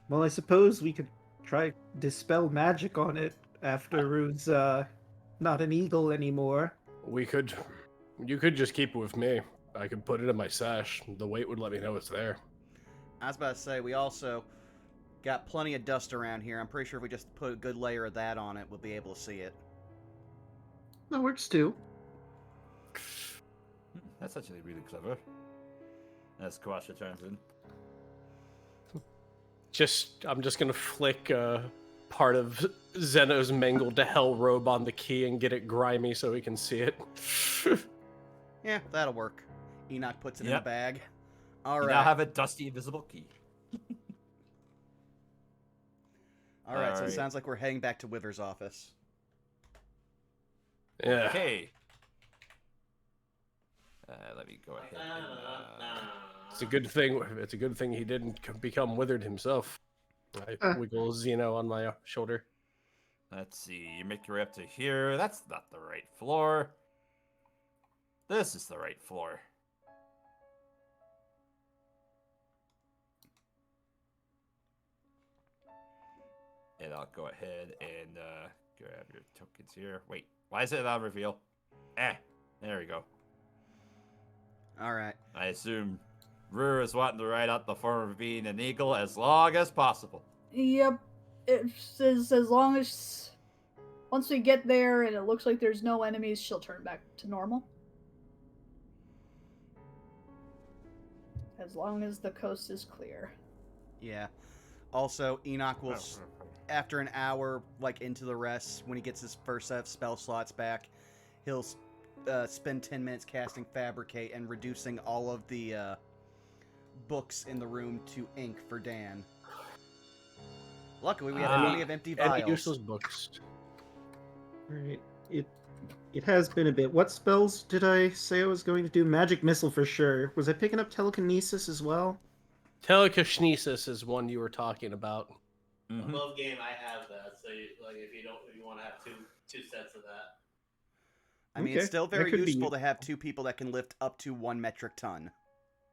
Well, I suppose we could try dispel magic on it after Rude's not an eagle anymore. You could just keep it with me. I could put it in my sash. The weight would let me know it's there. I was about to say, we also got plenty of dust around here. I'm pretty sure if we just put a good layer of that on it, we'll be able to see it. That works too. That's actually really clever. As Kawasha turns in. I'm just gonna flick part of Zeno's mangled to hell robe on the key and get it grimy so we can see it. Yeah, that'll work. Enoch puts it in the Yep. bag. All You right. now have a dusty invisible key. All right, so it Alright. sounds like we're heading back to Wiver's office. Yeah. Okay. Let me go ahead and... It's a good thing. It's a good thing he didn't become withered himself. I wiggle Xeno on my shoulder. Let's see. You make your way up to here. That's not the right floor. This is the right floor. And I'll go ahead and grab your tokens here. Wait, why is it on reveal? There we go. All right. I assume Rur is wanting to ride out the form of being an eagle as long as possible. Yep. It says as long as once we get there and it looks like there's no enemies, she'll turn back to normal. As long as the coast is clear. Yeah. Also, Enoch will, after an hour, like into the rest, when he gets his first set of spell slots back, he'll spend 10 minutes casting Fabricate and reducing all of the books in the room to ink for Dan. Luckily, we have plenty of empty Any vials. useless books. Alright. It has been a bit. What spells did I say I was going to do? Magic Missile for sure. Was I picking up Telekinesis as well? Telekinesis is one you were talking about. Mhm. Above game, I have that. So, if you want to have two sets of that. I mean, Okay, it's still that very could be useful to have two people that can lift up to 1 metric ton.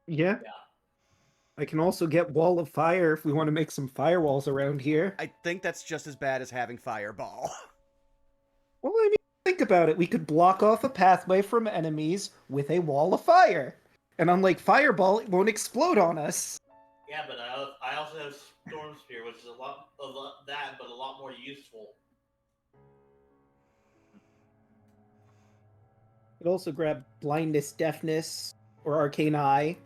Yeah. Yeah. I can also get Wall of Fire if we want to make some firewalls around here. I think that's just as bad as having Fireball. Well, I mean, think about it. We could block off a pathway from enemies with a Wall of Fire. And unlike Fireball, it won't explode on us. Yeah, but I also have Storm Spear, which is a lot that, but a lot more useful. Could also grab Blindness, Deafness, or Arcane Eye.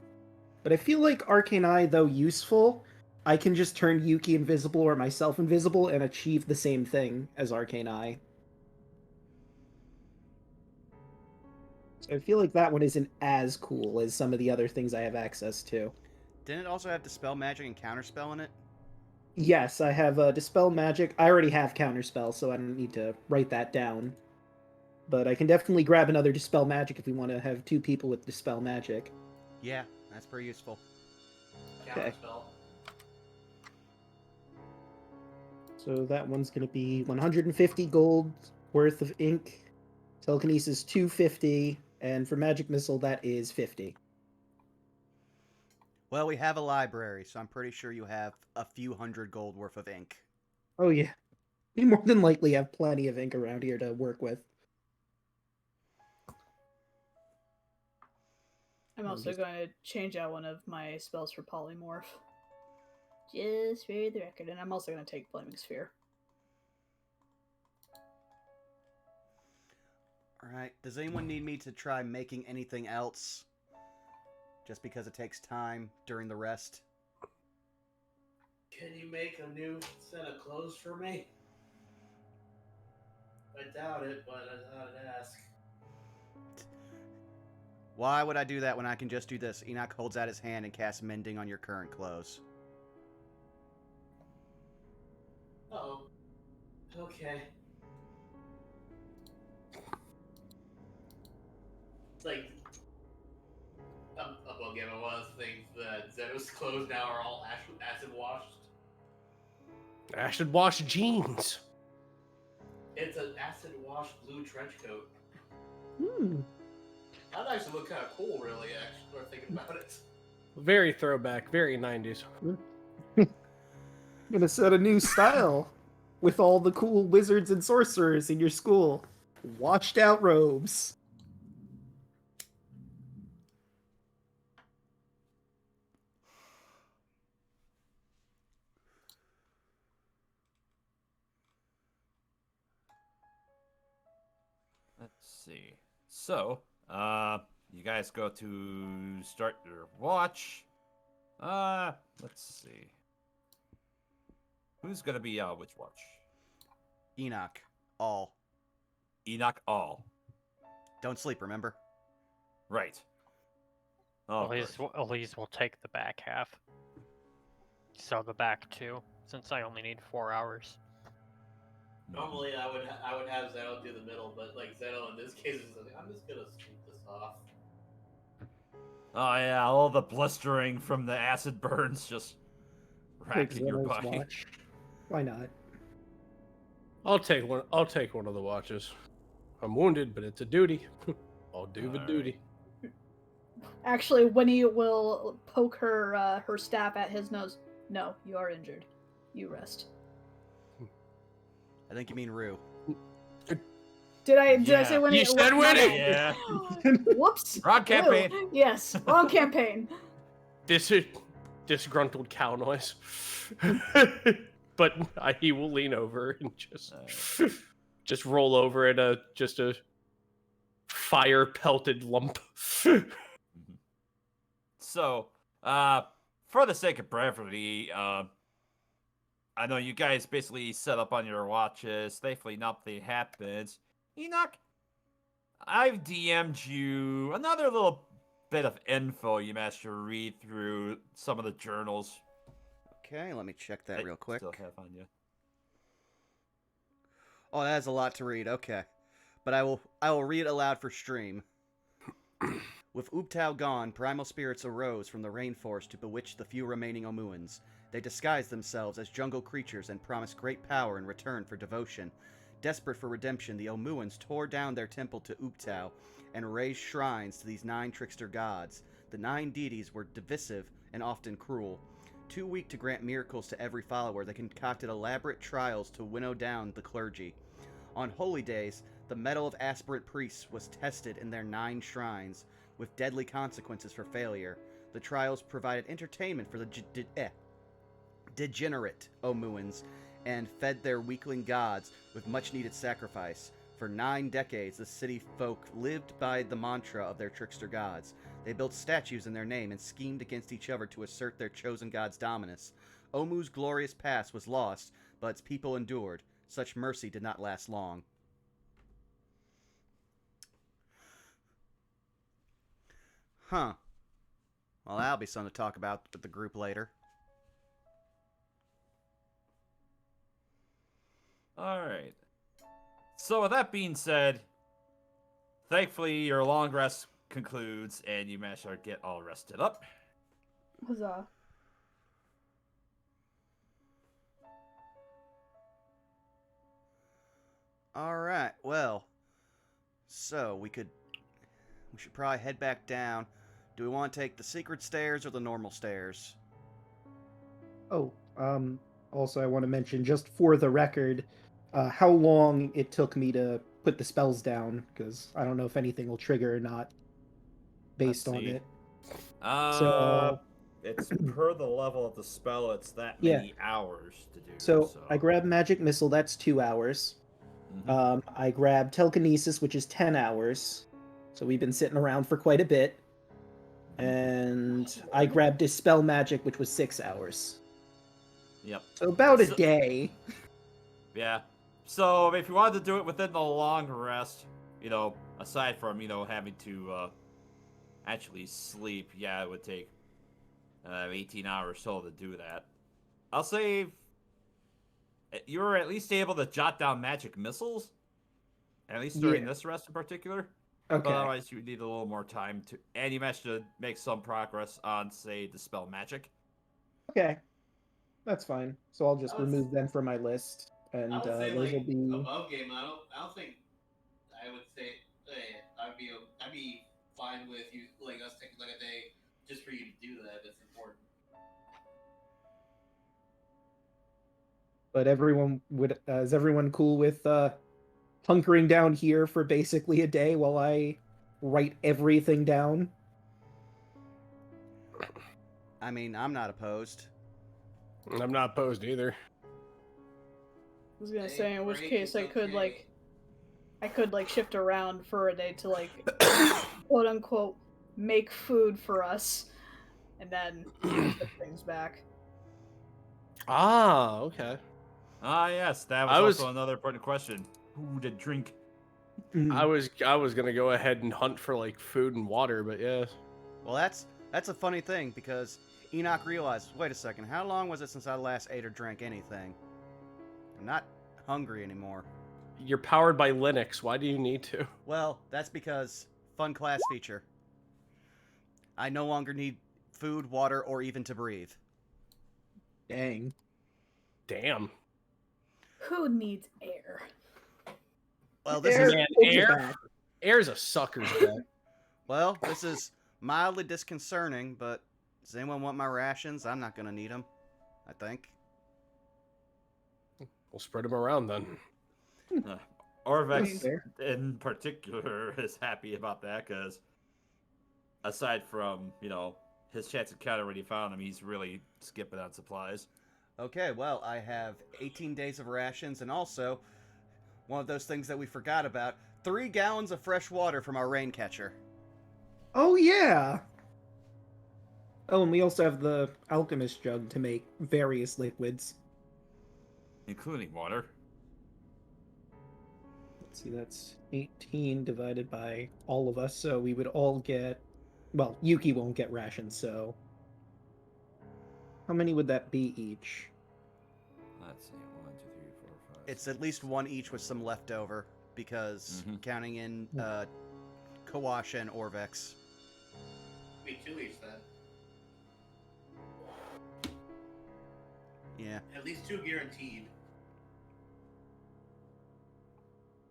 But I feel like Arcane Eye, though useful, I can just turn Yuki invisible or myself invisible and achieve the same thing as Arcane Eye. So I feel like that one isn't as cool as some of the other things I have access to. Didn't it also have Dispel Magic and Counterspell in it? Yes, I have Dispel Magic. I already have Counterspell, so I don't need to write that down. But I can definitely grab another Dispel Magic if we want to have two people with Dispel Magic. Yeah, that's pretty useful. Okay. Counterspell. So that one's going to be 150 gold worth of ink. Telekinesis 250, and for Magic Missile that is 50. Well, we have a library, so I'm pretty sure you have a few hundred gold worth of ink. Oh yeah. We more than likely have plenty of ink around here to work with. I'm also going to change out one of my spells for polymorph. Just for the record. And I'm also going to take Flaming Sphere. Alright, does anyone need me to try making anything else? Just because it takes time during the rest? Can you make a new set of clothes for me? I doubt it, but I thought I'd ask. Why would I do that when I can just do this? Enoch holds out his hand and casts Mending on your current clothes. Uh-oh. Okay. It's like above game, one of the things that Zeno's clothes now are all acid washed. Acid wash jeans. It's an acid washed blue trench coat. Hmm. That actually look kind of cool, really. Actually, or thinking about it. Very throwback, very 90s. I'm gonna set a new style with all the cool wizards and sorcerers in your school. Washed out robes. Let's see. So, you guys go to start your watch. Let's see. Who's gonna be which watch? Enoch. All. Enoch all. Don't sleep, remember? Right. Oh, of course. Elise will take the back half. So the back 2, since I only need 4 hours. Normally, I would have Zeno do the middle, but like Zeno in this case is like, I'm just gonna sweep this off. Oh yeah, all the blistering from the acid burns just Take racking your Zeno's body. watch. Why not? I'll take one. I'll take one of the watches. I'm wounded, but it's a duty. I'll do the All duty. Actually, Winnie will poke her her staff at his nose. No, you are injured. You rest. I think you mean Rue. Did I Yeah. say Winnie? You said My Winnie! bad. Yeah. Whoops. Wrong campaign. Ew. Yes, wrong campaign. This is disgruntled cow noise. But he will lean over and just roll over in a fire pelted lump. So, for the sake of brevity, I know you guys basically set up on your watches. Thankfully, nothing happens. Enoch, I've DM'd you another little bit of info you managed to read through some of the journals. Okay, let me check that real quick. Still have on you. Oh, that is a lot to read. Okay, but I will read it aloud for stream. With Ubtao gone, primal spirits arose from the rainforest to bewitch the few remaining Omuans. They disguised themselves as jungle creatures and promised great power in return for devotion. Desperate for redemption, the Omuans tore down their temple to Ubtao and raised shrines to these 9 trickster gods. The 9 deities were divisive and often cruel. Too weak to grant miracles to every follower, they concocted elaborate trials to winnow down the clergy. On holy days, the mettle of aspirant priests was tested in their 9 shrines, with deadly consequences for failure. The trials provided entertainment for the degenerate Omuans and fed their weakling gods with much-needed sacrifice. For 9 decades, the city folk lived by the mantra of their trickster gods. They built statues in their name and schemed against each other to assert their chosen god's dominance. Omu's glorious past was lost, but its people endured. Such mercy did not last long. Huh. Well, that'll be something to talk about with the group later. Alright. So with that being said, thankfully your long rest concludes and you manage to get all rested up. Huzzah. Alright, well. So, we should probably head back down. Do we want to take the secret stairs or the normal stairs? Oh, also I want to mention, just for the record, how long it took me to put the spells down, because I don't know if anything will trigger or not based Let's on see. it. It's per the level of the spell, it's that Yeah. many hours to do. So I grabbed Magic Missile, that's 2 hours. Mhm. I grabbed Telekinesis, which is 10 hours. So we've been sitting around for quite a bit. And I grabbed Dispel Magic, which was 6 hours. Yep. So about a day. Yeah. So if you wanted to do it within the long rest, aside from, having to actually sleep, yeah, it would take 18 hours or so to do that. I'll say you were at least able to jot down magic missiles, at least during this rest in particular. Okay. But otherwise, you would need a little more time to, and you managed to make some progress on, say, Dispel Magic. Okay. That's fine. So I'll just remove them from my list. And I would say those will be above game. I don't think I would say I'd be fine with you us taking like a day just for you to do that. That's important. But is everyone cool with hunkering down here for basically a day while I write everything down? I mean, I'm not opposed. I'm not opposed either. I was gonna say, in which case I could shift around for a day to quote unquote make food for us, and then put things back. Ah, okay. Ah, yes, that was also another important question. Who to drink? I was gonna go ahead and hunt for food and water, but yeah. Well, That's a funny thing, because Enoch realized, wait a second, how long was it since I last ate or drank anything? I'm not hungry anymore. You're powered by Linux. Why do you need to? Well, that's because fun class feature. I no longer need food, water, or even to breathe. Dang. Damn. Who needs air? Well, this Air, is Man, hold you air? back. Air's a sucker's bet. well, this is mildly disconcerting, but does anyone want my rations? I'm not gonna need them, I think. We'll spread them around then. Orvex Fair. in particular is happy about that because aside from, his chance encounter when he found him, he's really skipping on supplies. Okay, well, I have 18 days of rations, and also, one of those things that we forgot about, 3 gallons of fresh water from our rain catcher. Oh, yeah! Oh, and we also have the alchemist jug to make various liquids. Including water. Let's see, that's 18 divided by all of us, so we would all get... Well, Yuki won't get rations, so... How many would that be each? Let's see. 1, 2, 3, 4, 5. It's at least 1 each with some leftover, because counting in Kawash and Orvex. Be 2 each then. Yeah. At least 2 guaranteed.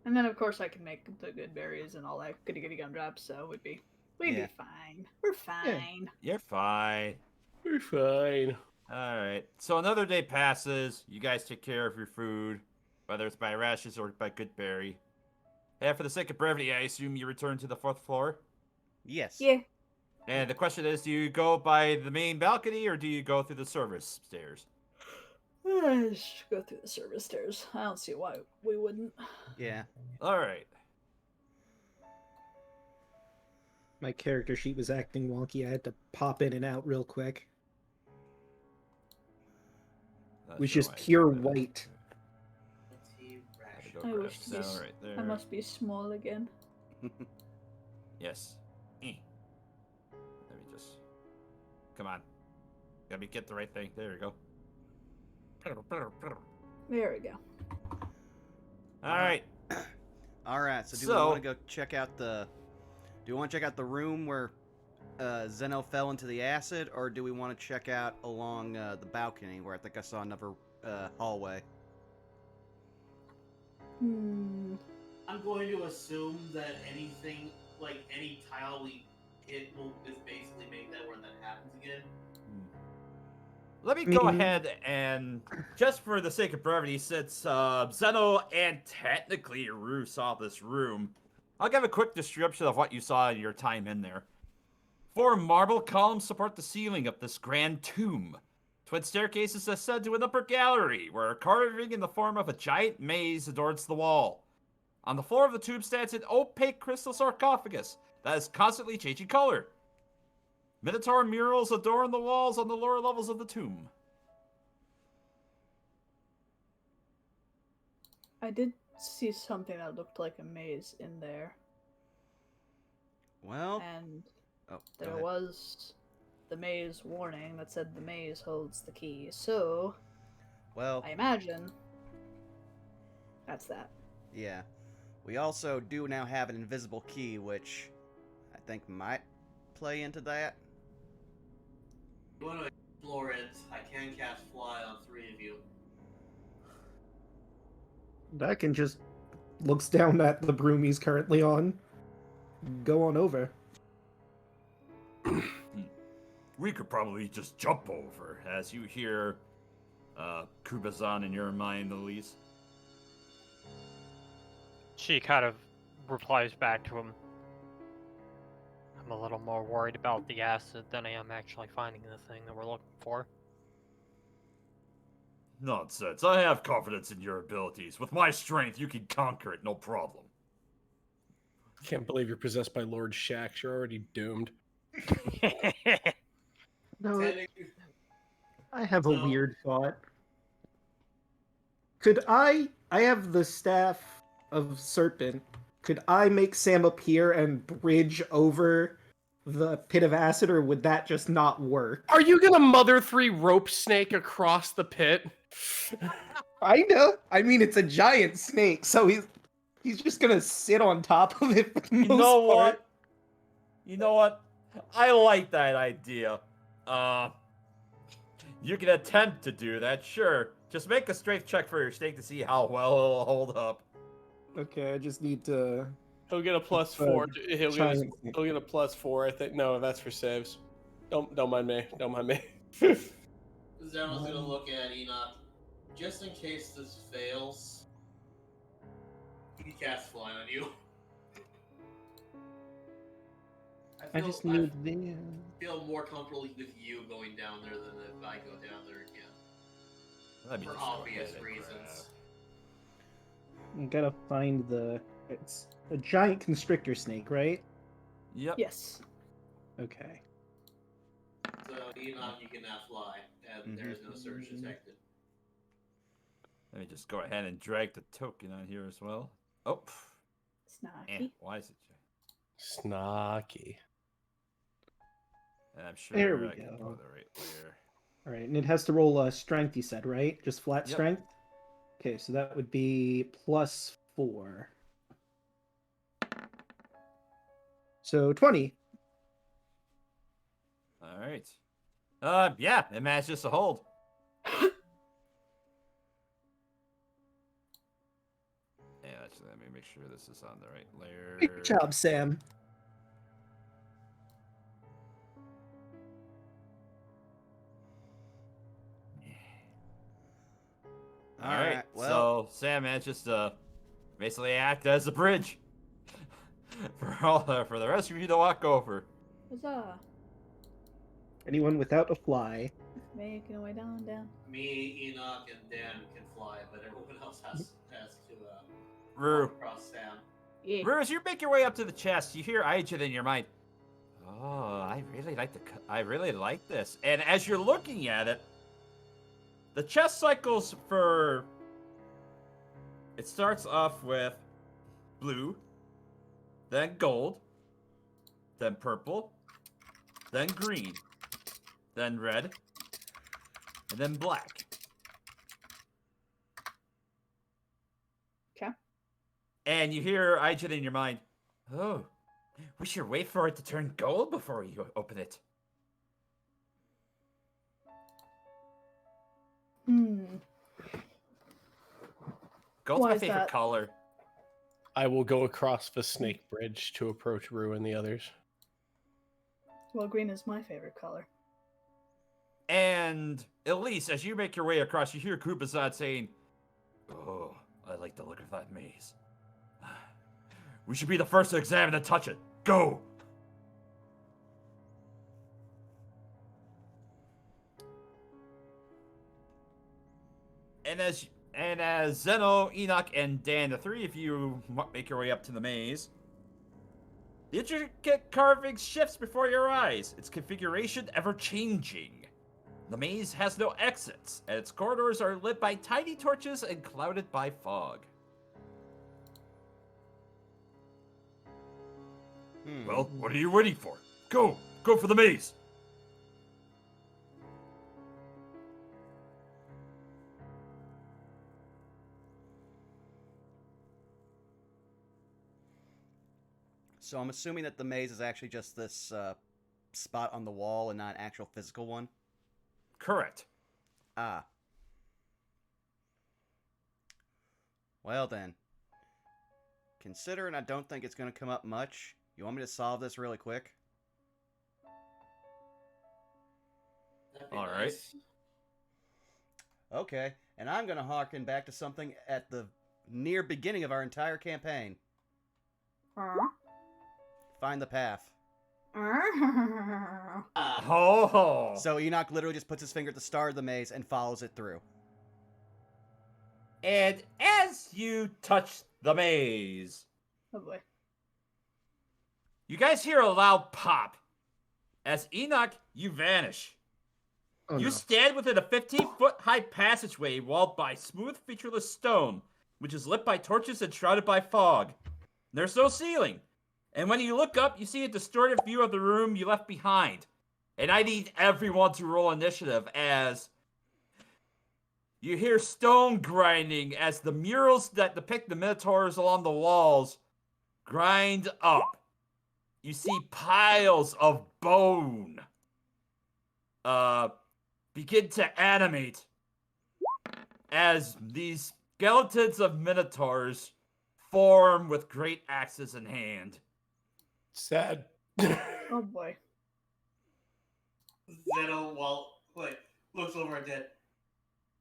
And then of course I can make the good berries and all that goody goody gumdrops, so we'd be Yeah. fine. We're fine. You're fine. We're fine. Alright. So another day passes. You guys take care of your food, whether it's by rations or by good berry. And for the sake of brevity, I assume you return to the 4th floor? Yes. Yeah. And the question is, do you go by the main balcony or do you go through the service stairs? Just go through the service stairs. I don't see why we wouldn't. Yeah. Alright. My character sheet was acting wonky. I had to pop in and out real quick. It was just pure white. I wish to be right there. I must be small again. Yes. Let me just... Come on. Let me get the right thing. There we go. There we go. Alright. Alright, so do we want to go check out the... Do we want to check out the room where Zeno fell into the acid, or do we want to check out along the balcony where I think I saw another hallway? Hmm. I'm going to assume that anything, like any tile we hit, will just basically make that where that happens again. Let me go ahead and, just for the sake of brevity, since Zeno and technically Rue saw this room, I'll give a quick description of what you saw in your time in there. 4 marble columns support the ceiling of this grand tomb. Twin staircases ascend to an upper gallery, where a carving in the form of a giant maze adorns the wall. On the floor of the tomb stands an opaque crystal sarcophagus that is constantly changing color. Minotaur murals adorn the walls on the lower levels of the tomb. I did see something that looked like a maze in there. Well... And Oh, there was the maze warning that said the maze holds the key. So, well, I imagine that's that. yeah. We also do now have an invisible key, which I think might play into that. If you want to explore it, I can cast Fly on 3 of you. That can just looks down at the broom he's currently on. Go on over. We could probably just jump over, as you hear Kubazan in your mind, Elise. She kind of replies back to him. I'm a little more worried about the acid than I am actually finding the thing that we're looking for. Nonsense. I have confidence in your abilities. With my strength, you can conquer it, no problem. Can't believe you're possessed by Lord Shax. You're already doomed. No, Technically, I have a weird thought. Could I have the staff of serpent. Could I make Sam appear and bridge over the pit of acid, or would that just not work? Are you gonna Mother 3 rope snake across the pit? Kinda. I mean, it's a giant snake, so he's just gonna sit on top of it for the You most know part. what? You know what? I like that idea. You can attempt to do that, sure. Just make a strength check for your snake to see how well it'll hold up. Okay, I just need to. He'll get a plus Uh, 4. He'll giant get snake. a plus 4. I think. No, that's for saves. Don't mind me. Don't mind me. Zeno's gonna look at Enoch. Just in case this fails, he can cast fly on you. I just need the. feel more comfortable with you going down there than if I go down there again. Let me For just go obvious ahead and reasons. I gotta find the. It's a giant constrictor snake, right? Yep. Yes. Okay. So Enoch, you cannot fly, and there's no surge detected. Let me just go ahead and drag the token on here as well. Oh. Snacky. Why is it? Snacky. And I'm sure There we I can go. go the right there. All right, and it has to roll a strength. You said, right? Just flat Yep. strength. Okay, so that would be +4. So 20. All right. Yeah, it manages to hold. Yeah, actually, let me make sure this is on the right layer. Good job, Sam. All right. Well, So Sam manages to basically act as a bridge for the rest of you to walk over. Huzzah. Anyone without a fly. Making our way down. Me, Enoch, and Dan can fly, but everyone else has to Rue. walk across Sam. Yeah. Rue, as you make your way up to the chest, you hear Aijin in your mind. Oh, I really like this. And as you're looking at it, the chest cycles for. It starts off with blue, then gold, then purple, then green, then red, and then black. Okay. And you hear Aijin in your mind. Oh, we should wait for it to turn gold before you open it. Gold's Why my is favorite that? color. I will go across the snake bridge to approach Rue and the others. Well, green is my favorite color. And Elise, as you make your way across, you hear Kubazad saying, "Oh, I like the look of that maze. We should be the first to examine and touch it. Go!" And as Zeno, Enoch, and Dan, the three of you make your way up to the maze, the intricate carving shifts before your eyes, its configuration ever-changing. The maze has no exits, and its corridors are lit by tiny torches and clouded by fog. Well, what are you waiting for? Go! Go for the maze! So I'm assuming that the maze is actually just this spot on the wall and not an actual physical one? Correct. Ah. Well then. Considering I don't think it's going to come up much, you want me to solve this really quick? That'd be All right. nice. Okay, and I'm going to harken back to something at the near beginning of our entire campaign. Find the path. Oh! So Enoch literally just puts his finger at the start of the maze and follows it through. And as you touch the maze, Oh boy. you guys hear a loud pop. As Enoch, you vanish. Oh, You no. stand within a 15-foot high passageway walled by smooth, featureless stone, which is lit by torches and shrouded by fog. There's no ceiling, And when you look up, you see a distorted view of the room you left behind. And I need everyone to roll initiative as you hear stone grinding as the murals that depict the minotaurs along the walls grind up. You see piles of bone begin to animate as these skeletons of minotaurs form with great axes in hand. Sad. Oh boy. Zeno, looks over at Dad.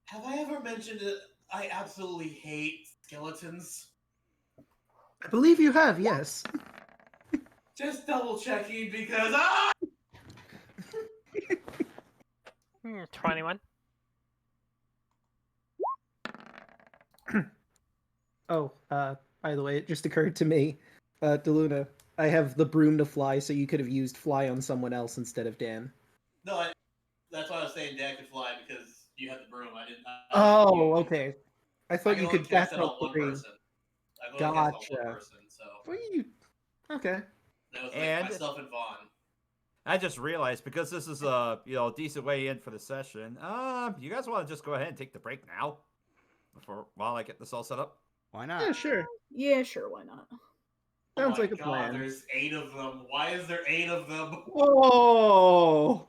Have I ever mentioned that I absolutely hate skeletons? I believe you have, yes. Just double checking because 21. Oh, by the way, it just occurred to me, DeLuna, I have the broom to fly, so you could have used fly on someone else instead of Dan. no, that's why I was saying Dad could fly because you had the broom. I didn't. Oh, okay. I I thought can you only could cast back it on up one three. person. I can only cast it on one Gotcha. person, so Well, you... Okay. that was And- myself and Vaughn. I just realized because this is a decent way in for the session. You guys want to just go ahead and take the break now, while I get this all set up? Why not? Yeah, sure. Yeah, sure, why not? Sounds Oh my like a God, plan. There's 8 of them. Why is there 8 of them? Oh!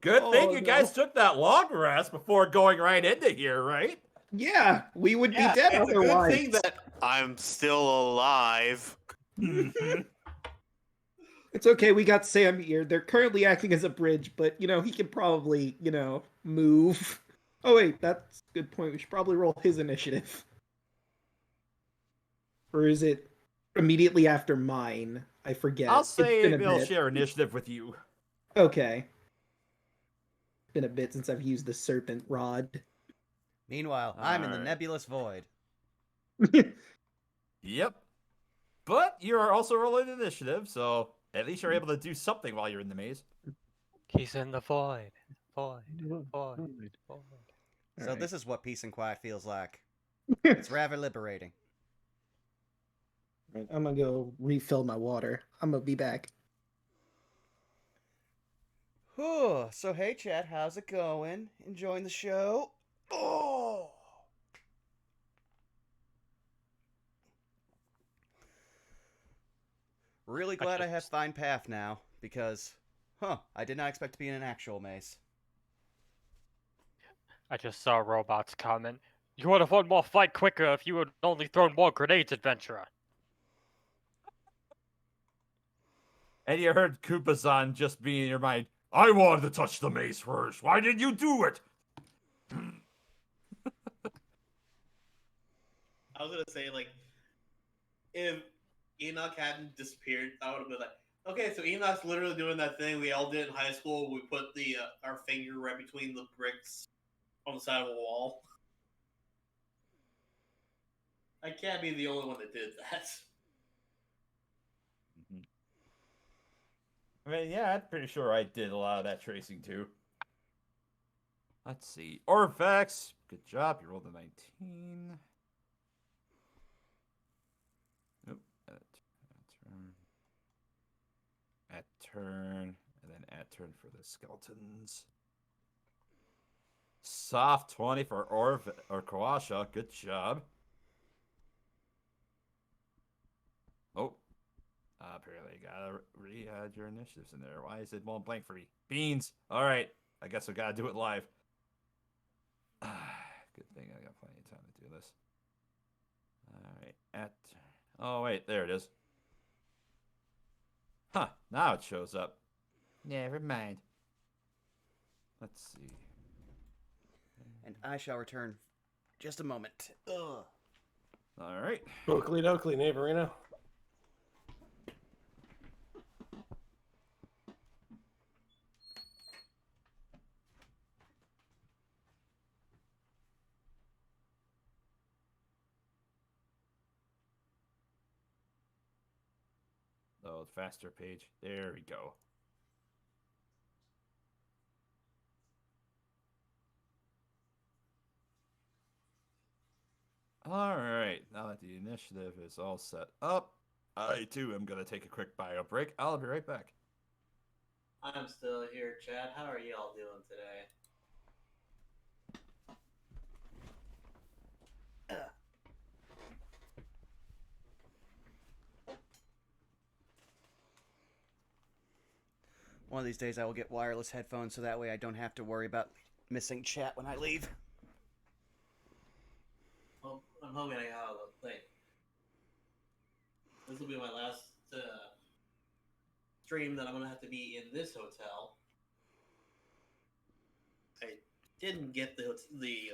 Good thing Oh, you no. guys took that long rest before going right into here, right? Yeah, we would Yeah, be dead it's otherwise. a good thing that I'm still alive. It's okay, we got Sam here. They're currently acting as a bridge, but, he can probably, move. Oh, wait, that's a good point. We should probably roll his initiative. Or is it immediately after mine? I forget. I'll It's say been a we'll bit. share initiative with you. Okay. Been a bit since I've used the serpent rod. Meanwhile, I'm in the Alright. nebulous void. Yep. But you're also rolling initiative, so at least you're able to do something while you're in the maze. He's in the void. Void. Void. Void. So Alright. this is what peace and quiet feels like. It's rather liberating. Right, I'm gonna go refill my water. I'm gonna be back. Whew. So hey chat, how's it going? Enjoying the show? Oh! Really glad I have Fine Path now, because, I did not expect to be in an actual maze. I just saw robots comment. You would have won more fight quicker if you had only thrown more grenades, adventurer. And you heard Koopa-san just be in your mind, I wanted to touch the maze first. Why did you do it? I was gonna say, if Enoch hadn't disappeared, I would have been like, okay, so Enoch's literally doing that thing we all did in high school. We put our finger right between the bricks on the side of a wall. I can't be the only one that did that. I mean, yeah, I'm pretty sure I did a lot of that tracing too. Let's see. Orvax, good job. You rolled a 19. Nope. At turn. And then at turn for the skeletons. Soft 20 for Kawasha. Good job. Oh. Apparently, you gotta re-add your initiatives in there. Why is it won't blank for me? Beans. All right. I guess we gotta do it live. Good thing I got plenty of time to do this. All right. Oh wait, there it is. Huh? Now it shows up. Never mind. Let's see. And I shall return just a moment. Ugh. All right. Oakley dokley, neighborino. Oh, faster page. There we go. All right. Now that the initiative is all set up, I too am gonna take a quick bio break. I'll be right back. I'm still here, Chad. How are y'all doing today? One of these days I will get wireless headphones so that way I don't have to worry about missing chat when I leave. Well, I'm hoping I have a thing. This will be my last stream that I'm gonna have to be in this hotel. I didn't get the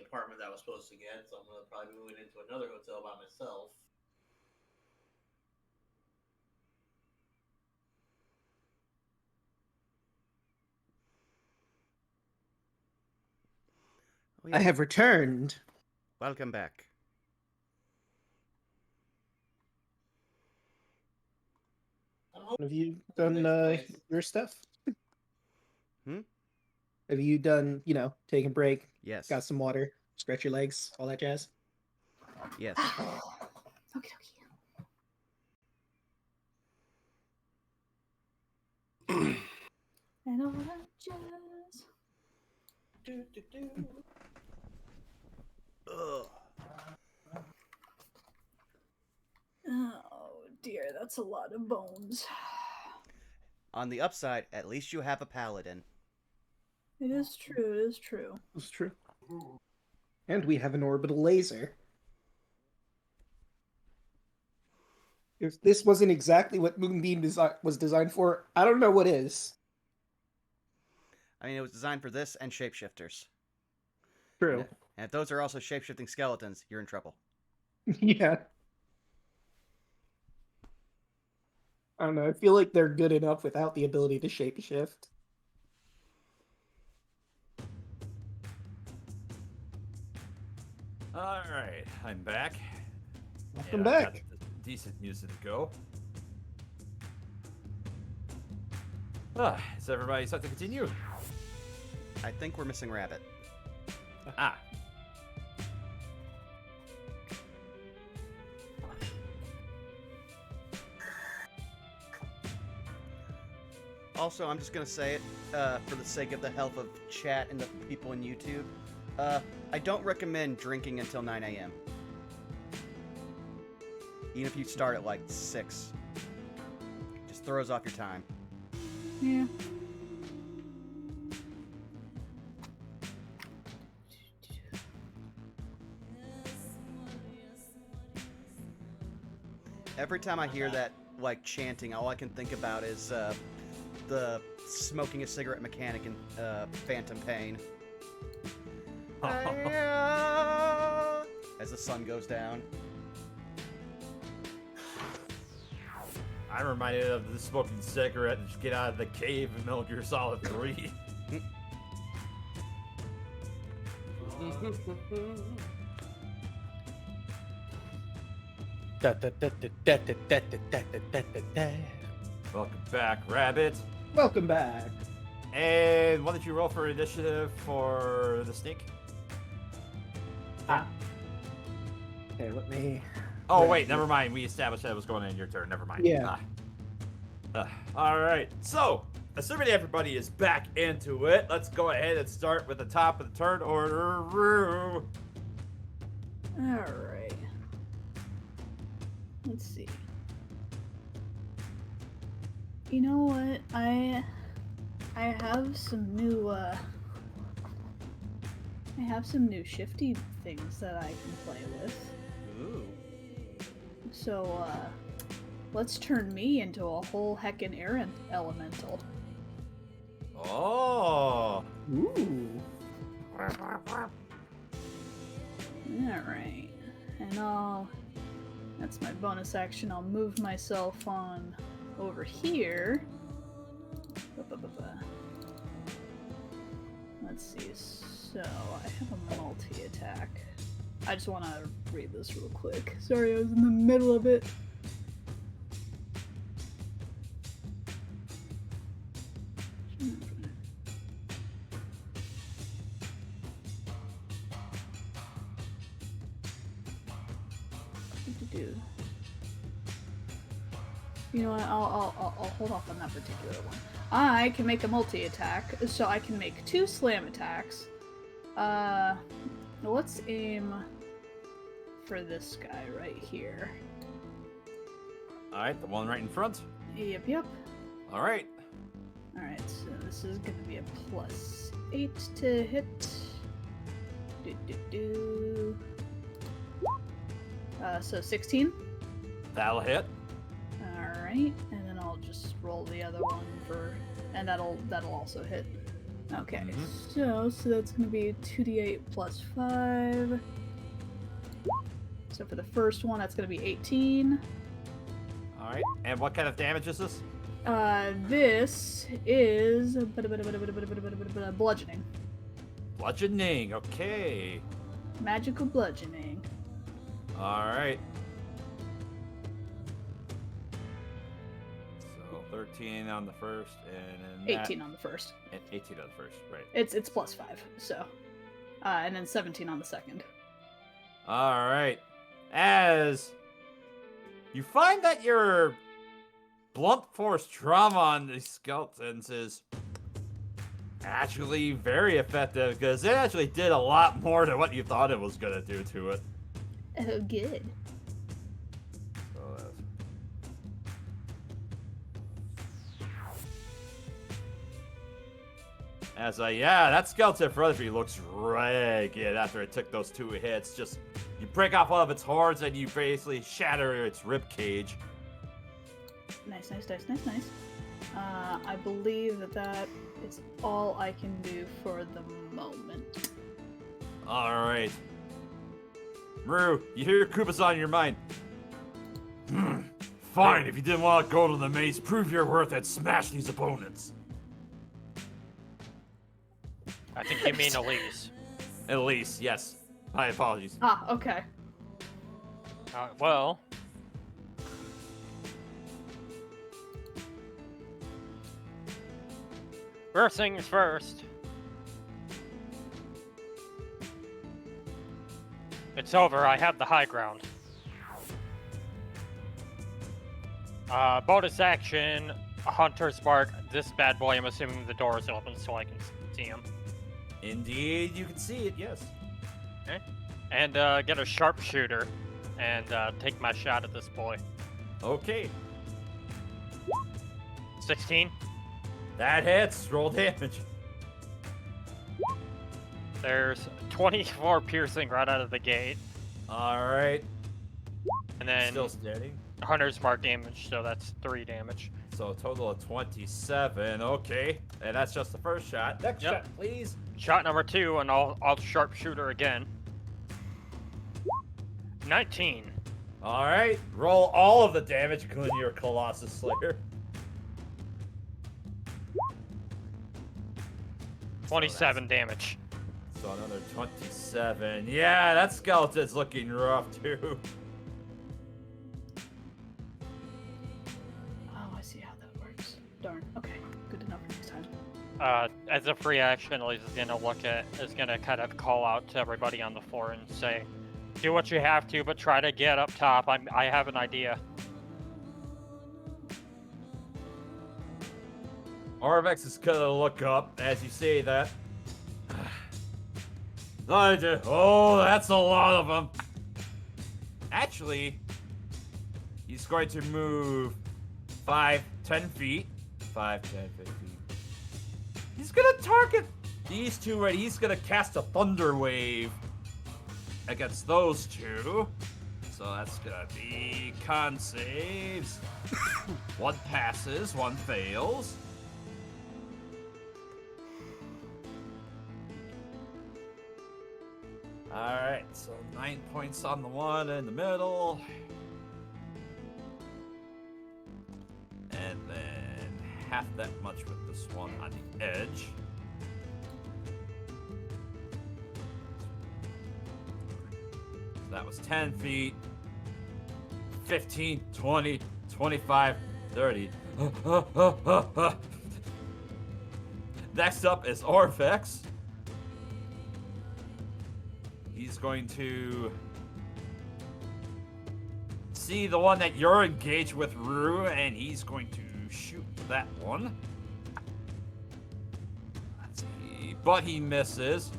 apartment that I was supposed to get, so I'm gonna probably be moving into another hotel by myself. Oh, I yeah. have returned. Welcome back. I'm hoping Have you the done next place. your stuff? Hmm? Have you done, take a break, Yes. got some water, stretch your legs, all that jazz? Yes. Okay. And all that jazz. Ugh. Oh dear, that's a lot of bones. On the upside, at least you have a paladin. It is true, it is true. That's true. And we have an orbital laser. If this wasn't exactly what Moonbeam was designed for, I don't know what is. I mean, it was designed for this and shapeshifters. True. And if those are also shapeshifting skeletons, you're in trouble. Yeah. I don't know. I feel like they're good enough without the ability to shapeshift. All right, I'm back. Welcome I back. got decent music to go. Is everybody set to continue? I think we're missing Rabbit. Ah. Also, I'm just going to say it for the sake of the health of chat and the people in YouTube. I don't recommend drinking until 9 a.m. Even if you start at like 6. Just throws off your time. Yeah. Every time I hear that, like, chanting, all I can think about is the smoking a cigarette mechanic in Phantom Pain. As the sun goes down. I'm reminded of the smoking cigarette and just get out of the cave in Metal Gear Solid 3. Welcome back, Rabbit. Welcome back. And why don't you roll for initiative for the snake? Okay, let me... Oh, wait, never mind. We established that it was going in your turn. Never mind. Yeah. All right. So, assuming everybody is back into it, let's go ahead and start with the top of the turn order. Alright. Let's see. You know what? I have some new shifty things that I can play with. Ooh. So let's turn me into a whole heckin' air elemental. Oh. Ooh. Alright. And that's my bonus action. I'll move myself on over here. Let's see. So I have a multi-attack. I just want to read this real quick. Sorry, I was in the middle of it. You know what? I'll hold off on that particular one. I can make a multi-attack, so I can make 2 slam attacks. Let's aim for this guy right here. All right, the one right in front. Yep. All right. Alright, so this is gonna be a +8 to hit. So 16. That'll hit. Alright, and then I'll just roll the other one for, and that'll also hit. Okay, so that's gonna be 2d8 plus 5. So for the first one, that's gonna be 18. All right. And what kind of damage is this? This is bludgeoning. Bludgeoning. Okay. Magical bludgeoning. All right. So 13 on the first, and then 18 on the first. And 18 on the first, right? It's plus 5, so, and then 17 on the second. All right. As you find that your blunt force trauma on these skeletons is actually very effective, because it actually did a lot more than what you thought it was gonna do to it. Oh, good. So that's... yeah, that skeleton for other you looks ragged after it took those 2 hits. Just, you break off one of its horns and you basically shatter its rib cage. Nice. I believe that is all I can do for the moment. Alright. Rue, you hear Koopa's on your mind. Fine, if you didn't want to go to the maze, prove your worth and smash these opponents. I think you mean Elise. Elise, yes. My apologies. Ah, okay. Well... First things first. It's over, I have the high ground. Bonus action, Hunter's Mark. This bad boy, I'm assuming the door is open so I can see him. Indeed, you can see it, yes. Okay. And get a sharpshooter and take my shot at this boy. Okay. 16. That hits. Roll damage. There's 24 piercing right out of the gate. Alright. And then Still steady. Hunter's Mark damage, so that's 3 damage. So a total of 27. Okay. And that's just the first shot. Next Yep. shot, please. Shot number 2, and I'll sharpshooter again. 19. Alright. Roll all of the damage, including your Colossus Slayer. 27 damage. So another 27. Yeah, that skeleton's looking rough, too. Oh, I see how that works. Darn. Okay, good enough for next time. As a free action, Elise is gonna kind of call out to everybody on the floor and say, do what you have to, but try to get up top. I have an idea. Arvex is gonna look up as you say that. Oh, that's a lot of them. Actually, he's going to move 5, 10 feet. 5, 10, 15. He's gonna target these two, and he's gonna cast a thunder wave against those two. So that's gonna be con saves. One passes, one fails. Alright, so 9 points on the one in the middle. And then half that much with this one on the edge. So that was 10 feet. 15, 20, 25, 30. Next up is Orvex. He's going to see the one that you're engaged with, Rue, and he's going to shoot that one. Let's see. But he misses.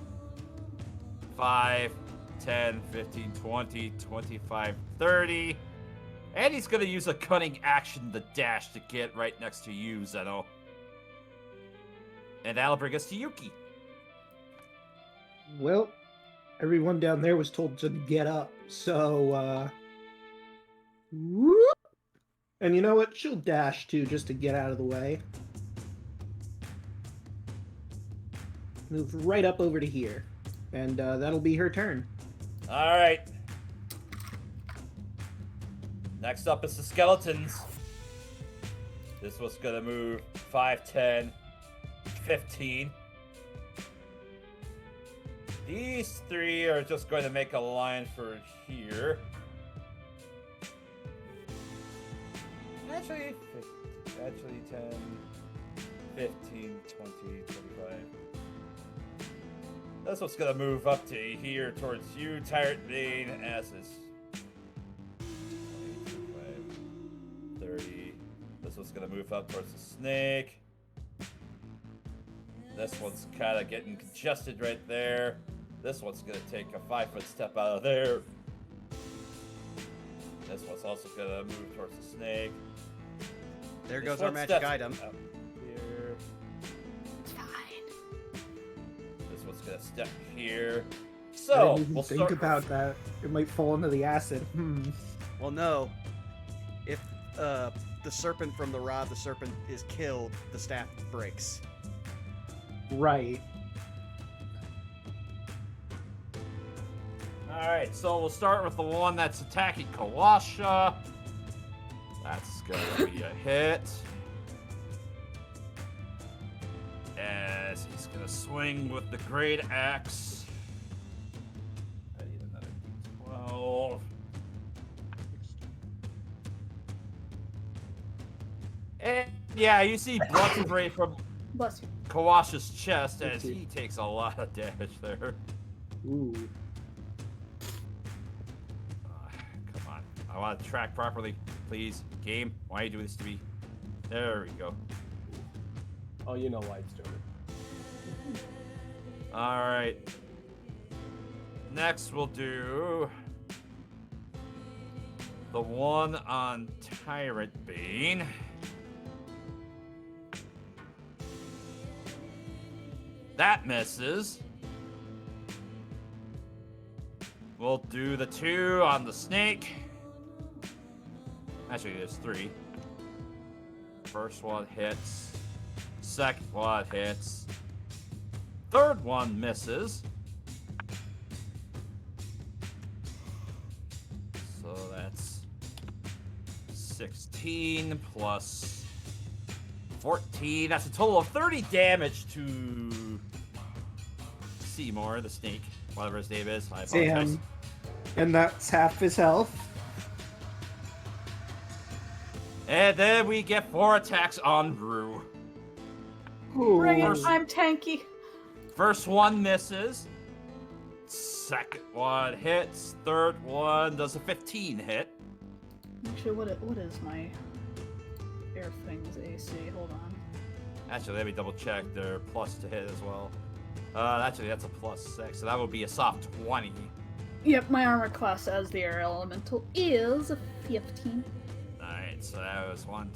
5, 10, 15, 20, 25, 30. And he's going to use a cunning action to dash to get right next to you, Zeno. And that'll bring us to Yuki. Well, everyone down there was told to get up, so, whoop. And you know what? She'll dash, too, just to get out of the way. Move right up over to here. And, that'll be her turn. Alright. Next up is the skeletons. This one's gonna move 5, 10, 15. These three are just going to make a line for here. Actually 10, 15, 20, 25. This one's gonna move up to here towards you, Tyrant Bane, as is 20, 25, 30. This one's gonna move up towards the snake. This one's kind of getting congested right there. This one's gonna take a 5-foot step out of there. This one's also gonna move towards the snake. There This goes our one magic steps item. up here. It's fine. This one's gonna step here. I So didn't even we'll think start. about that. It might fall into the acid. Well, no. If the serpent from the rod, the serpent is killed, the staff breaks. Right. Alright, so we'll start with the one that's attacking Kawasha. That's gonna be a hit. As he's gonna swing with the great axe. I need another D12. And yeah, you see blood spray from Bless you. Kawasha's chest as he takes a lot of damage there. Ooh. Come on. I want to track properly. Please. Game, why are you doing this to me? There we go. Oh, you know why it's doing it. Alright. Next we'll do the one on Tyrant Bane. That misses. We'll do the 2 on the snake. Actually, there's 3. First one hits. Second one hits. Third one misses. So that's 16 plus 14. That's a total of 30 damage to Seymour, the snake, whatever his name is. I apologize. Damn. And that's half his health. And then we get 4 attacks on Rue. Bring it. First- I'm tanky. First one misses. Second one hits. Third one does a 15 hit. Actually, what is my air thing's AC? Hold on. Actually, let me double check their plus to hit as well. Actually, that's a plus 6, so that would be a soft 20. Yep, my armor class as the air elemental is 15. Alright, so that was 1,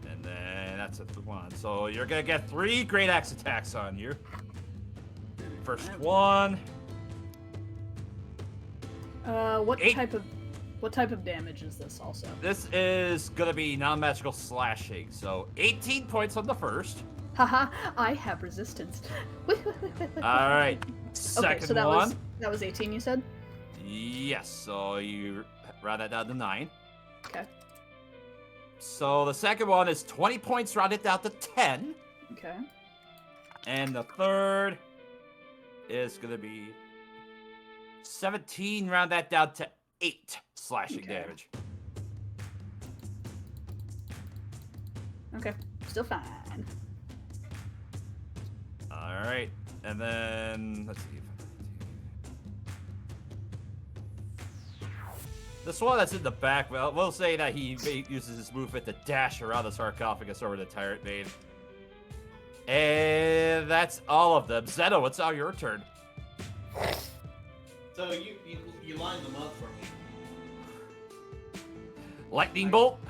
2, and then that's a 1. So you're gonna get 3 great axe attacks on you. First one. What 8. type of damage is this also? This is gonna be non-magical slashing, so 18 points on the first. Haha, I have resistance. Alright, second Okay, so that one. was 18, you said? Yes, so you round that down to 9. Okay. So the second one is 20 points rounded down to 10. Okay. And the third is going to be 17, round that down to 8 slashing Okay. damage. Okay. Still fine. Alright, and then let's see. This one that's in the back, well, we'll say that he uses his movement to dash around the sarcophagus over the Tyrant Maid. And that's all of them. Zeno, it's now your turn. So you line them up for me. Lightning bolt.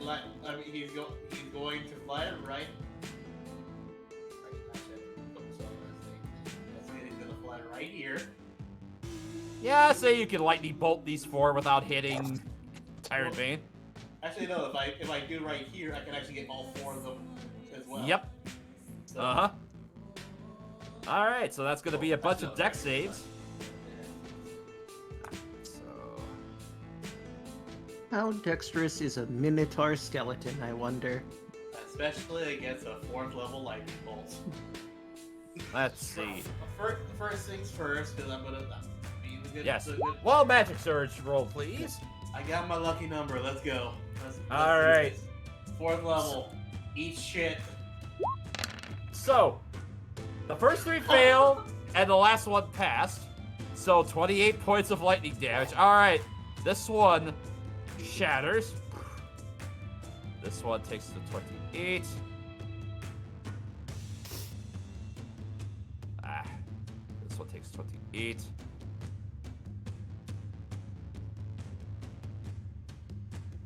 I mean, he's going to fly it, right? He's gonna fly right here. Yeah, say you can lightning bolt these 4 without hitting Tyrant Maid. Actually, no. If I do right here, I can actually get all 4 of them as well. Yep. So, All right, so that's gonna be a bunch of deck saves. So How dexterous is a Minotaur skeleton, I wonder? especially against a 4th level lightning bolt. let's see. First things first, because I'm gonna be the good. Yes. the good- Well, Magic Surge roll, please. I got my lucky number. Let's go. Let's All do right. this. 4th level. Eat shit. So, the first 3 failed, and the last one passed. So, 28 points of lightning damage. All right, this one shatters. This one takes the 28. This one takes 28.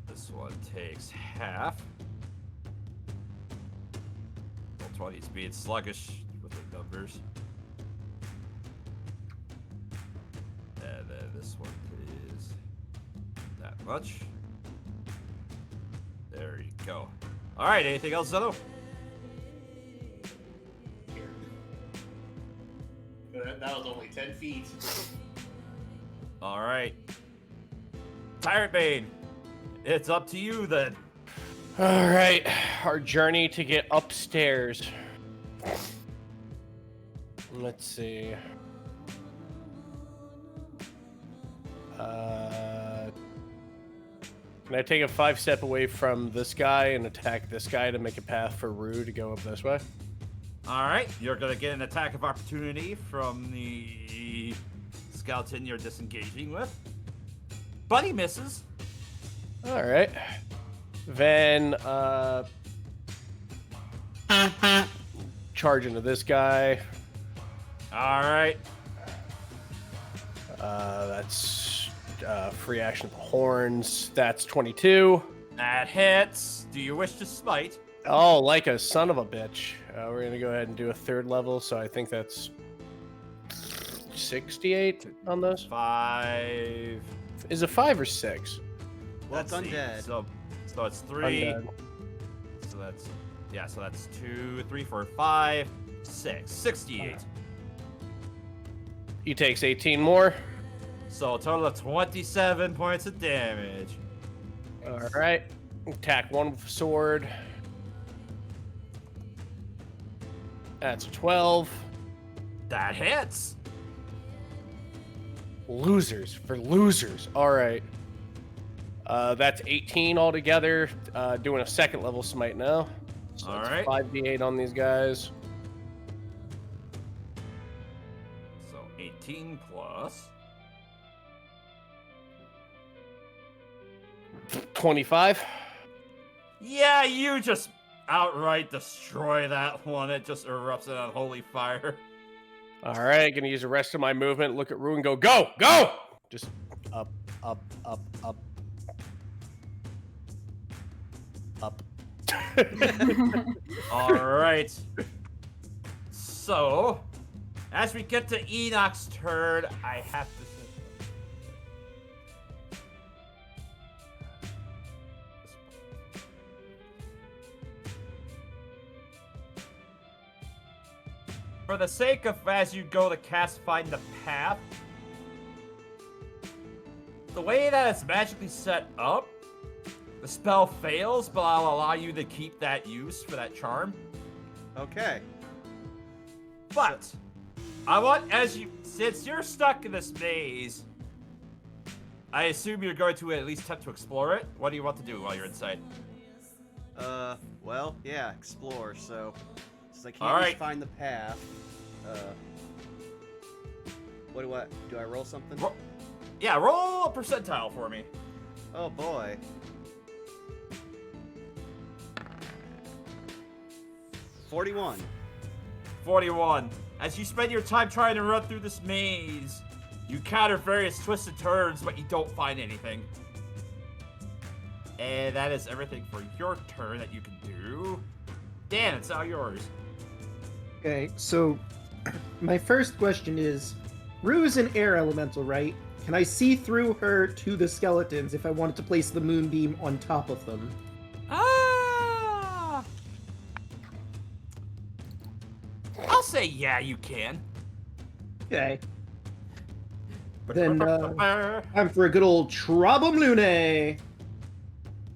This one takes half. 20's being sluggish with the numbers. And then this one is that much. There you go. All right, anything else, Zeno? That was only 10 feet. All right. Tyrant Bane, it's up to you then. All right, our journey to get upstairs. Let's see. Can I take a 5-step away from this guy and attack this guy to make a path for Rue to go up this way? All right, you're gonna get an attack of opportunity from the skeleton you're disengaging with. But he misses. All right. Then, charge into this guy. All right. That's free action with the horns. That's 22. That hits. Do you wish to smite? Oh, like a son of a bitch. We're gonna go ahead and do a 3rd level, so I think that's 68 on those. 5. Is it 5 or 6? Well, it's Let's see. undead. So it's 3. Undead. So that's 2, 3, 4, 5, 6. 68. He takes 18 more. So a total of 27 points of damage. All right. Attack 1 with sword. That's 12. That hits. Losers for losers. All right. That's 18 altogether. Doing a 2nd level smite now. So All that's right. 5d8 on these guys. So 18 plus 25. Yeah, you just outright destroy that one. It just erupts in unholy fire. All right, gonna use the rest of my movement. Look at Rue and go, go, go! Just up, up, up, up, up. All right. So, as we get to Enoch's turn, I have to. For the sake of as you go to cast Find the Path, the way that it's magically set up, the spell fails, but I'll allow you to keep that use for that charm. Okay. But I want, since you're stuck in this maze, I assume you're going to at least attempt to explore it. What do you want to do while you're inside? Well, yeah, explore. So, since I can't All just right. find the path, what do I roll something? Yeah, roll a percentile for me. Oh boy. $41. 41. As you spend your time trying to run through this maze, you encounter various twists and turns, but you don't find anything. And that is everything for your turn that you can do. Dan, it's all yours. Okay, so my first question is, Rue is an air elemental, right? Can I see through her to the skeletons if I wanted to place the moonbeam on top of them? Ah! I'll say yeah, you can. Okay. Then, time for a good old Trabum Lune!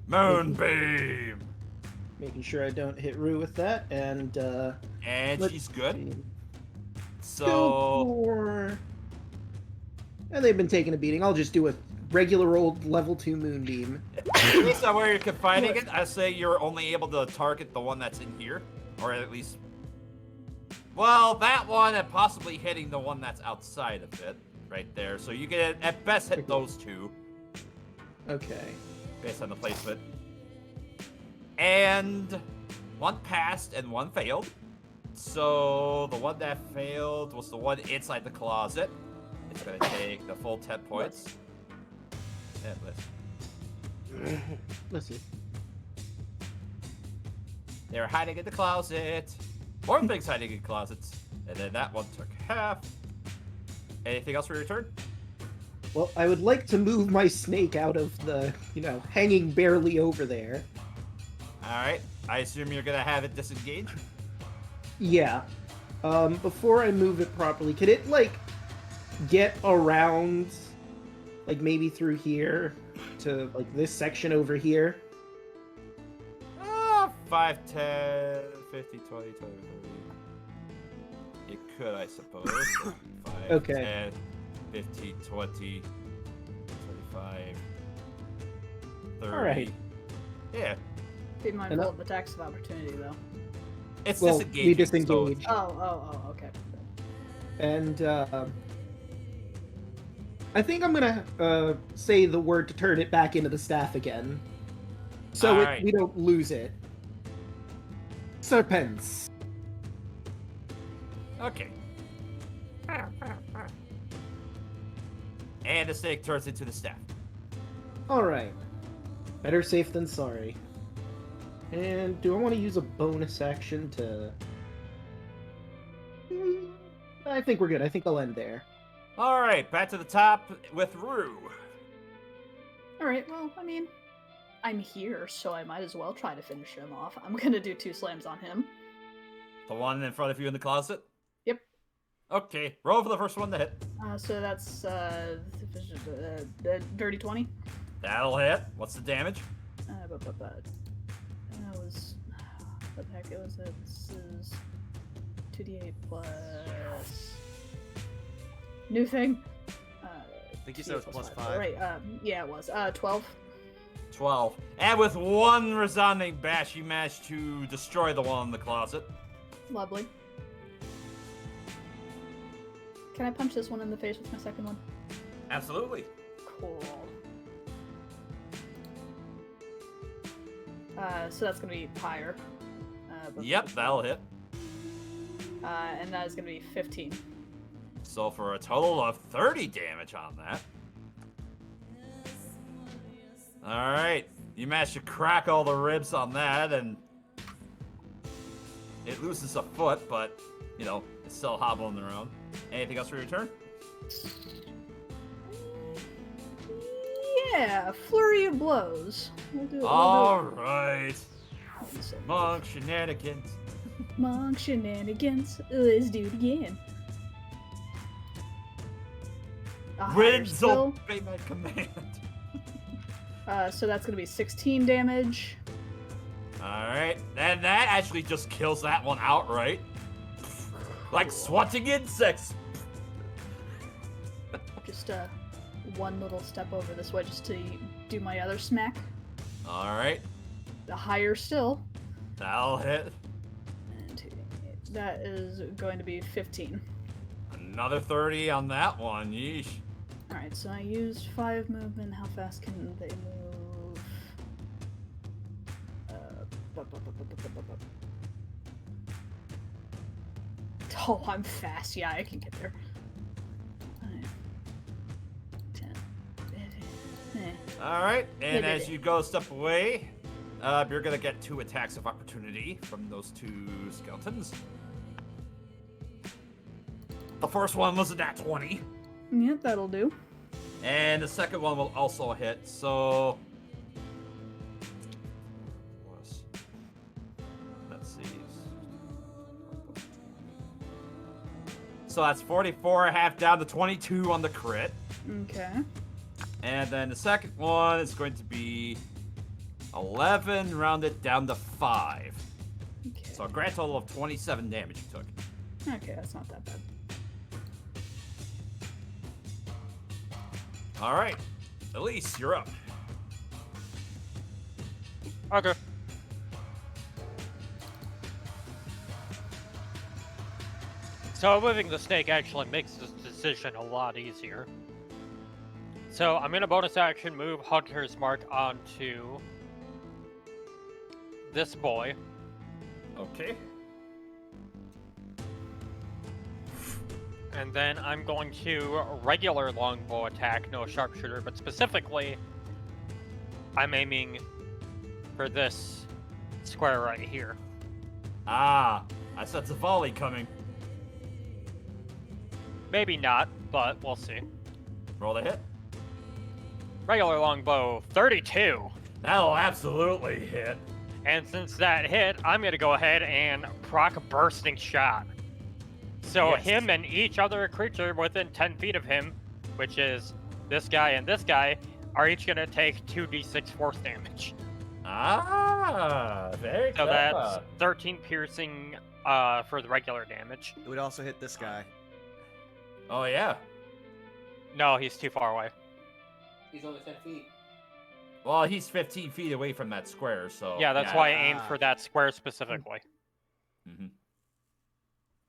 Moonbeam! Making sure I don't hit Rue with that, and, And let's she's good. see. So... Go for... And they've been taking a beating. I'll just do a regular old level 2 moonbeam. Based on where you're confining it, I say you're only able to target the one that's in here. Or at least... Well, that one and possibly hitting the one that's outside of it. Right there. So you can at best hit those two. Okay. Based on the placement. And one passed and one failed. So the one that failed was the one inside the closet. It's going to take the full 10 points. Yeah, bless. Let's see. They were hiding in the closet. More things hiding in closets. And then that one took half. Anything else for your turn? Well, I would like to move my snake out of the, hanging barely over there. Alright. I assume you're going to have it disengage? Yeah. Before I move it properly, can it, get around, maybe through here to, this section over here? 5, 10, 50, 20, 30. It could, I suppose. 5, Okay. 10, 15, 20, 25, 30. Alright. Yeah. Be mindful of attacks of opportunity, though. It's Well, disengaging. we disengage. Oh, okay. And, I think I'm gonna, say the word to turn it back into the staff again. So Alright. we don't lose it. Serpents. Okay. And the snake turns into the staff. Alright. Better safe than sorry. And do I want to use a bonus action to... I think we're good. I think I'll end there. Alright, back to the top with Rue. Alright, well, I mean, I'm here, so I might as well try to finish him off. I'm gonna do 2 slams on him. The one in front of you in the closet? Yep. Okay, roll for the first one to hit. So that's, dirty 20. That'll hit. What's the damage? That was... What the heck it was? This is 2d8 plus... New thing? I think you said it was plus 5. Right, yeah, it was. 12. 12. And with one resounding bash, you managed to destroy the one in the closet. Lovely. Can I punch this one in the face with my second one? Absolutely. Cool. So that's gonna be higher. Yep, that'll hit. And that is gonna be 15. So for a total of 30 damage on that. Alright. You managed to crack all the ribs on that, and it loses a foot, but, it's still hobbling around. Anything else for your turn? Yeah, flurry of blows. Alright. Monk shenanigans. Monk shenanigans. Let's do it again. Winds obey my command. So that's gonna be 16 damage. Alright. And that actually just kills that one outright. Like swatting insects. Just one little step over this way just to do my other smack. Alright. The higher still. That'll hit. And that is going to be 15. Another 30 on that one. Yeesh. Alright, so I used 5 movement. How fast can they move? Oh, I'm fast. Yeah, I can get there. 5, 10, 15. All right, and as you go a step away, you're gonna get 2 attacks of opportunity from those 2 skeletons. The first one was a nat 20. Yep, that'll do. And the second one will also hit, so... Let's see. So that's 44, half down to 22 on the crit. Okay. And then the second one is going to be 11, rounded down to 5. Okay. So a grand total of 27 damage you took. Okay, that's not that bad. All right, Elise, you're up. Okay. So moving the snake actually makes this decision a lot easier. So I'm gonna bonus action move Hunter's Mark onto this boy. Okay. And then I'm going to regular longbow attack, no sharpshooter, but specifically, I'm aiming for this square right here. Ah, I sense a volley coming. Maybe not, but we'll see. Roll the hit. Regular longbow, 32. That'll absolutely hit. And since that hit, I'm going to go ahead and proc a bursting shot. So Yes. him and each other creature within 10 feet of him, which is this guy and this guy, are each going to take 2d6 force damage. Ah, very So clever. that's 13 piercing for the regular damage. It would also hit this guy. Oh, yeah. No, he's too far away. He's only 10 feet. Well, he's 15 feet away from that square, so... Yeah, that's why I aimed for that square specifically. Mm-hmm.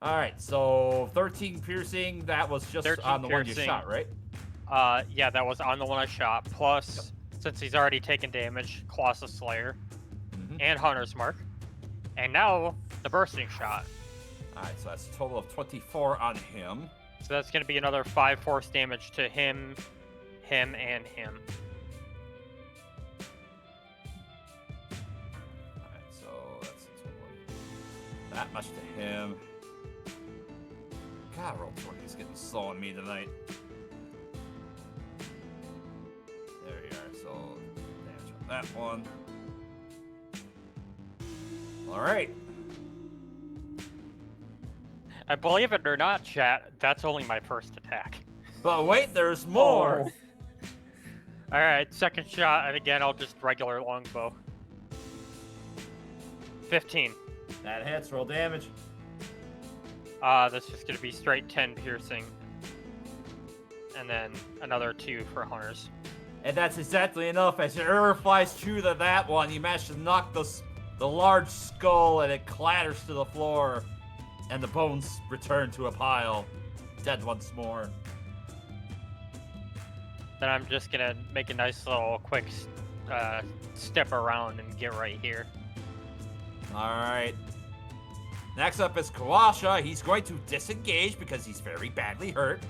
All right, so 13 piercing, that was just 13 on the one you piercing. shot, right? Yeah, that was on the one I shot. Plus, since he's already taken damage, Colossus Slayer Mm-hmm. and Hunter's Mark. And now, the bursting shot. All right, so that's a total of 24 on him. So that's going to be another 5 force damage to him, him, and him. All right, so that's a total of that much to him. God, roll 20 is getting slow on me tonight. There you are, so damage on that one. All right. And believe it or not, chat, that's only my first attack. But wait, there's more! Alright, second shot, and again, I'll just regular longbow. 15. That hits, roll damage. That's just gonna be straight 10 piercing. And then another 2 for hunters. And that's exactly enough. As your arrow flies through that one, you manage to knock the large skull and it clatters to the floor. And the bones return to a pile, dead once more. Then I'm just gonna make a nice little quick step around and get right here. Alright. Next up is Kawasha. He's going to disengage because he's very badly hurt.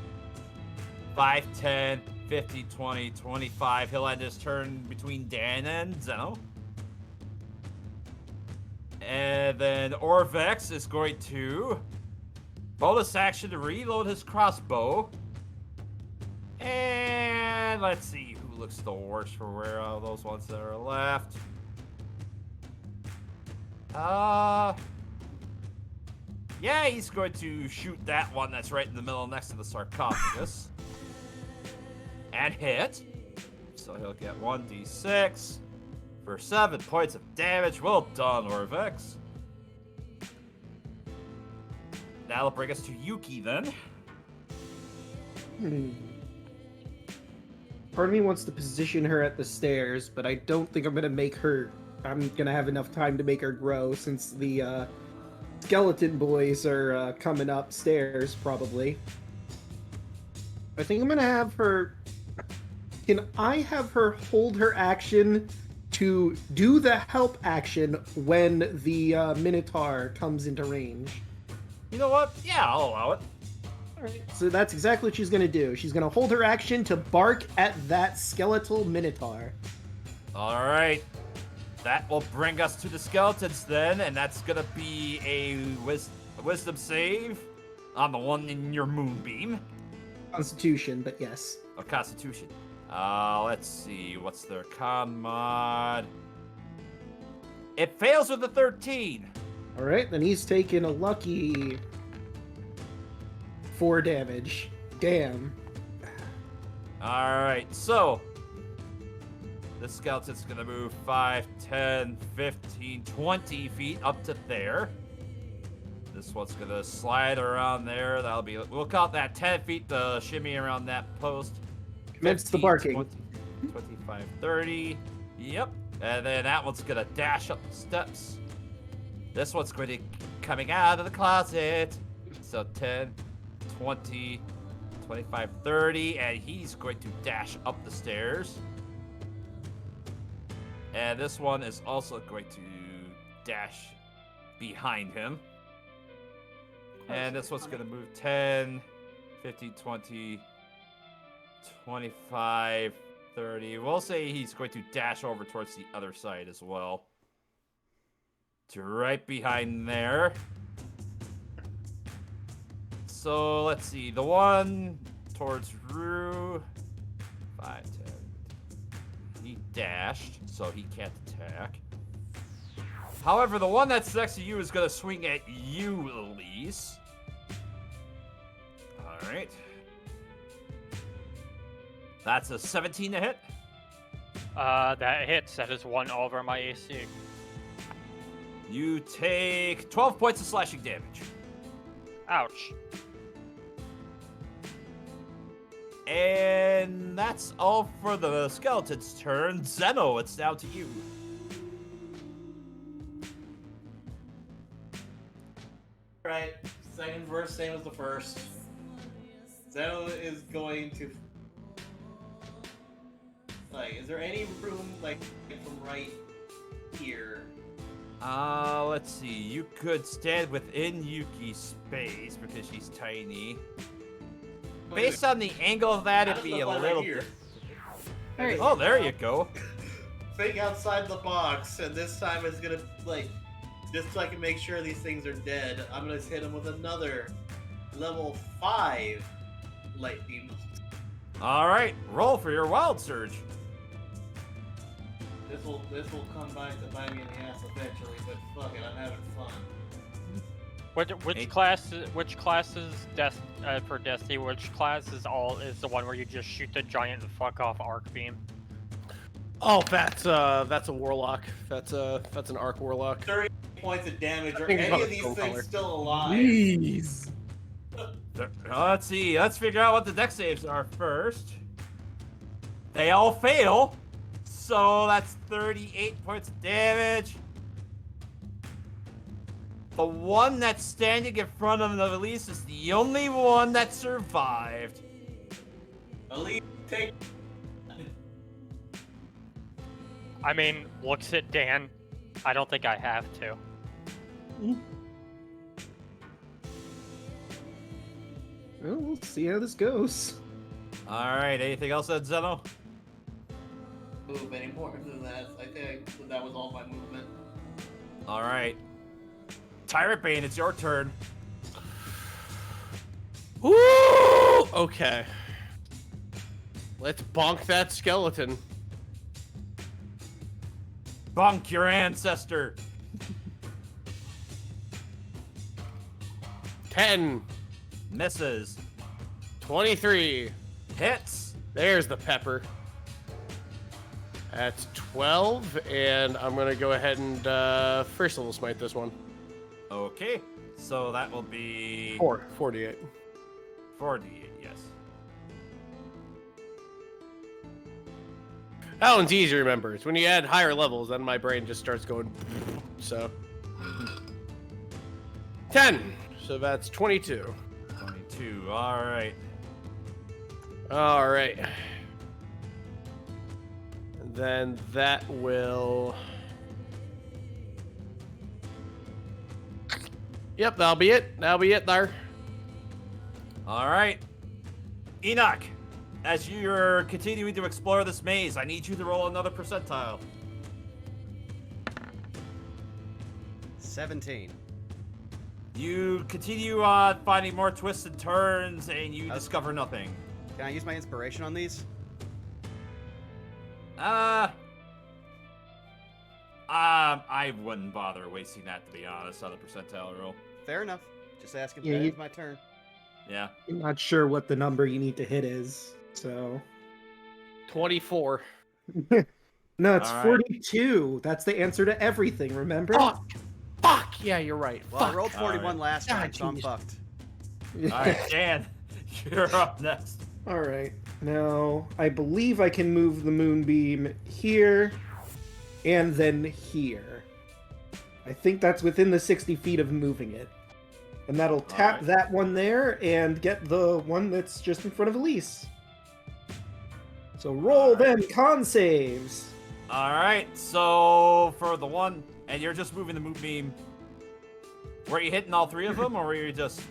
5, 10, 50, 20, 25. He'll end his turn between Dan and Zeno. And then Orvex is going to bonus action to reload his crossbow. And let's see who looks the worst for where all those ones that are left. Yeah, he's going to shoot that one that's right in the middle next to the sarcophagus. And hit. So he'll get 1d6 for 7 points of damage. Well done, Orvex. That'll bring us to Yuki then. Part of me wants to position her at the stairs, but I don't think I'm gonna have enough time to make her grow since the skeleton boys are coming upstairs probably. I think I'm gonna have her. Can I have her hold her action to do the help action when the Minotaur comes into range? You know what? Yeah, I'll allow it. Alright. So that's exactly what she's gonna do. She's gonna hold her action to bark at that skeletal Minotaur. All right. That will bring us to the skeletons then, and that's gonna be a wisdom save on the one in your moonbeam. Constitution, but yes. Or Constitution. Let's see. What's their con mod? It fails with a 13. Alright, then he's taking a lucky 4 damage. Damn. Alright, so this skeleton's gonna move 5, 10, 15, 20 feet up to there. This one's gonna slide around there. That'll be, we'll count that 10 feet to shimmy around that post. Commence the 15, barking. 20, 25, 30. Yep. And then that one's gonna dash up the steps. This one's going to coming out of the closet. So 10, 20, 25, 30, and he's going to dash up the stairs. And this one is also going to dash behind him. And this one's going to move 10, 15, 20, 25, 30. We'll say he's going to dash over towards the other side as well. To right behind there. So let's see. The one towards Rue. 5, 10. He dashed, so he can't attack. However, the one that's next to you is going to swing at you, Elise. Alright. That's a 17 to hit. That hits. That is 1 over my AC. You take 12 points of slashing damage. Ouch. And that's all for the skeleton's turn. Zeno, it's down to you. Right, second verse, same as the first. Zeno is going to... Like, is there any room, like, from right here? Let's see. You could stand within Yuki's space because she's tiny. Based on the angle of that, it'd be a little bit. Oh, there you go. Think outside the box, and this time it's gonna, like, just so I can make sure these things are dead, I'm gonna hit them with another level 5 lightning. Alright, roll for your wild surge. This will come back to bite me in the ass eventually, but fuck it, I'm having fun. Which class is for Destiny? Which class is the one where you just shoot the giant and fuck off arc beam? Oh, that's a warlock. That's an arc warlock. 30 points of damage. Are think any about of these stone things color. still alive? Jeez. Let's see. Let's figure out what the dex saves are first. They all fail. So that's 38 points of damage. The one that's standing in front of Elise is the only one that survived. Elise, take. I mean, looks at Dan. I don't think I have to. Well, we'll see how this goes. Alright, anything else on Zeno? Move any more than that. I think that was all my movement. Alright. Tyrant Bane, it's your turn. Woo! Okay. Let's bonk that skeleton. Bunk your ancestor. 10, Misses. 23. Hits. There's the pepper. That's 12, and I'm gonna go ahead and first level smite this one. Okay. So that will be 48. 48, yes. That one's easy to remember. It's when you add higher levels, then my brain just starts going. So 10. So that's 22. 22. Alright. All right. And then that will. Yep, that'll be it. That'll be it there. All right. Enoch, as you're continuing to explore this maze, I need you to roll another percentile. 17. You continue on finding more twists and turns, and you discover nothing. Can I use my inspiration on these? I wouldn't bother wasting that, to be honest, on the percentile roll. Fair enough. Just asking. Yeah, It's my turn. Yeah. I'm not sure what the number you need to hit is, so. 24. No, it's All right. 42. That's the answer to everything, remember? Fuck! Yeah, you're right. Well, I Fuck. rolled 41 Alright. last time, so I'm jeez. fucked. All right, Dan, you're up next. All right. Now, I believe I can move the moonbeam here and then here. I think that's within the 60 feet of moving it. And that'll tap Alright. that one there and get the one that's just in front of Elise. So roll them con saves. All right, so for the one, and you're just moving the moonbeam. Were you hitting all three of them, or were you just?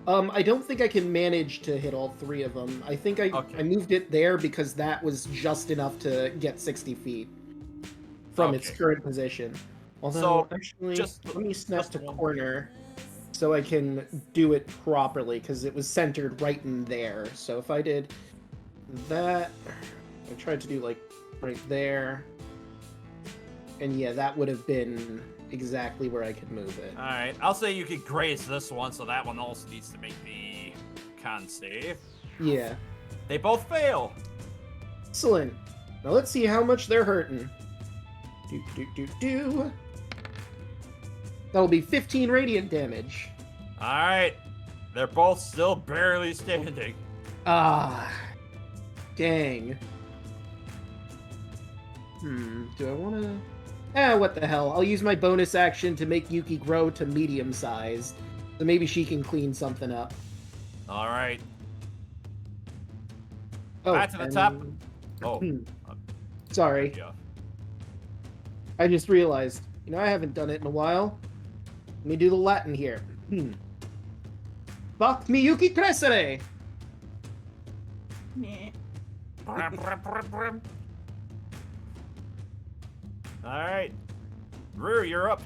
I don't think I can manage to hit all three of them. I think I moved it there because that was just enough to get 60 feet from its Okay. current position. Although, So, actually, just- let me snap just to one. corner so I can do it properly because it was centered right in there. So if I did that, I tried to do like right there, and yeah, that would have been exactly where I could move it. All right, I'll say you could graze this one, so that one also needs to make the con save. Yeah. They both fail. Excellent. Now let's see how much they're hurting. Do. That'll be 15 radiant damage. All right, they're both still barely standing. Ah. Dang. Do I want to... what the hell. I'll use my bonus action to make Yuki grow to medium-sized. So maybe she can clean something up. All right. Oh, Back to the and- top. Oh, Sorry. yeah. I just realized. I haven't done it in a while. Let me do the Latin here. Fuck me Yuki crescere! Meh. All right, Rue, you're up.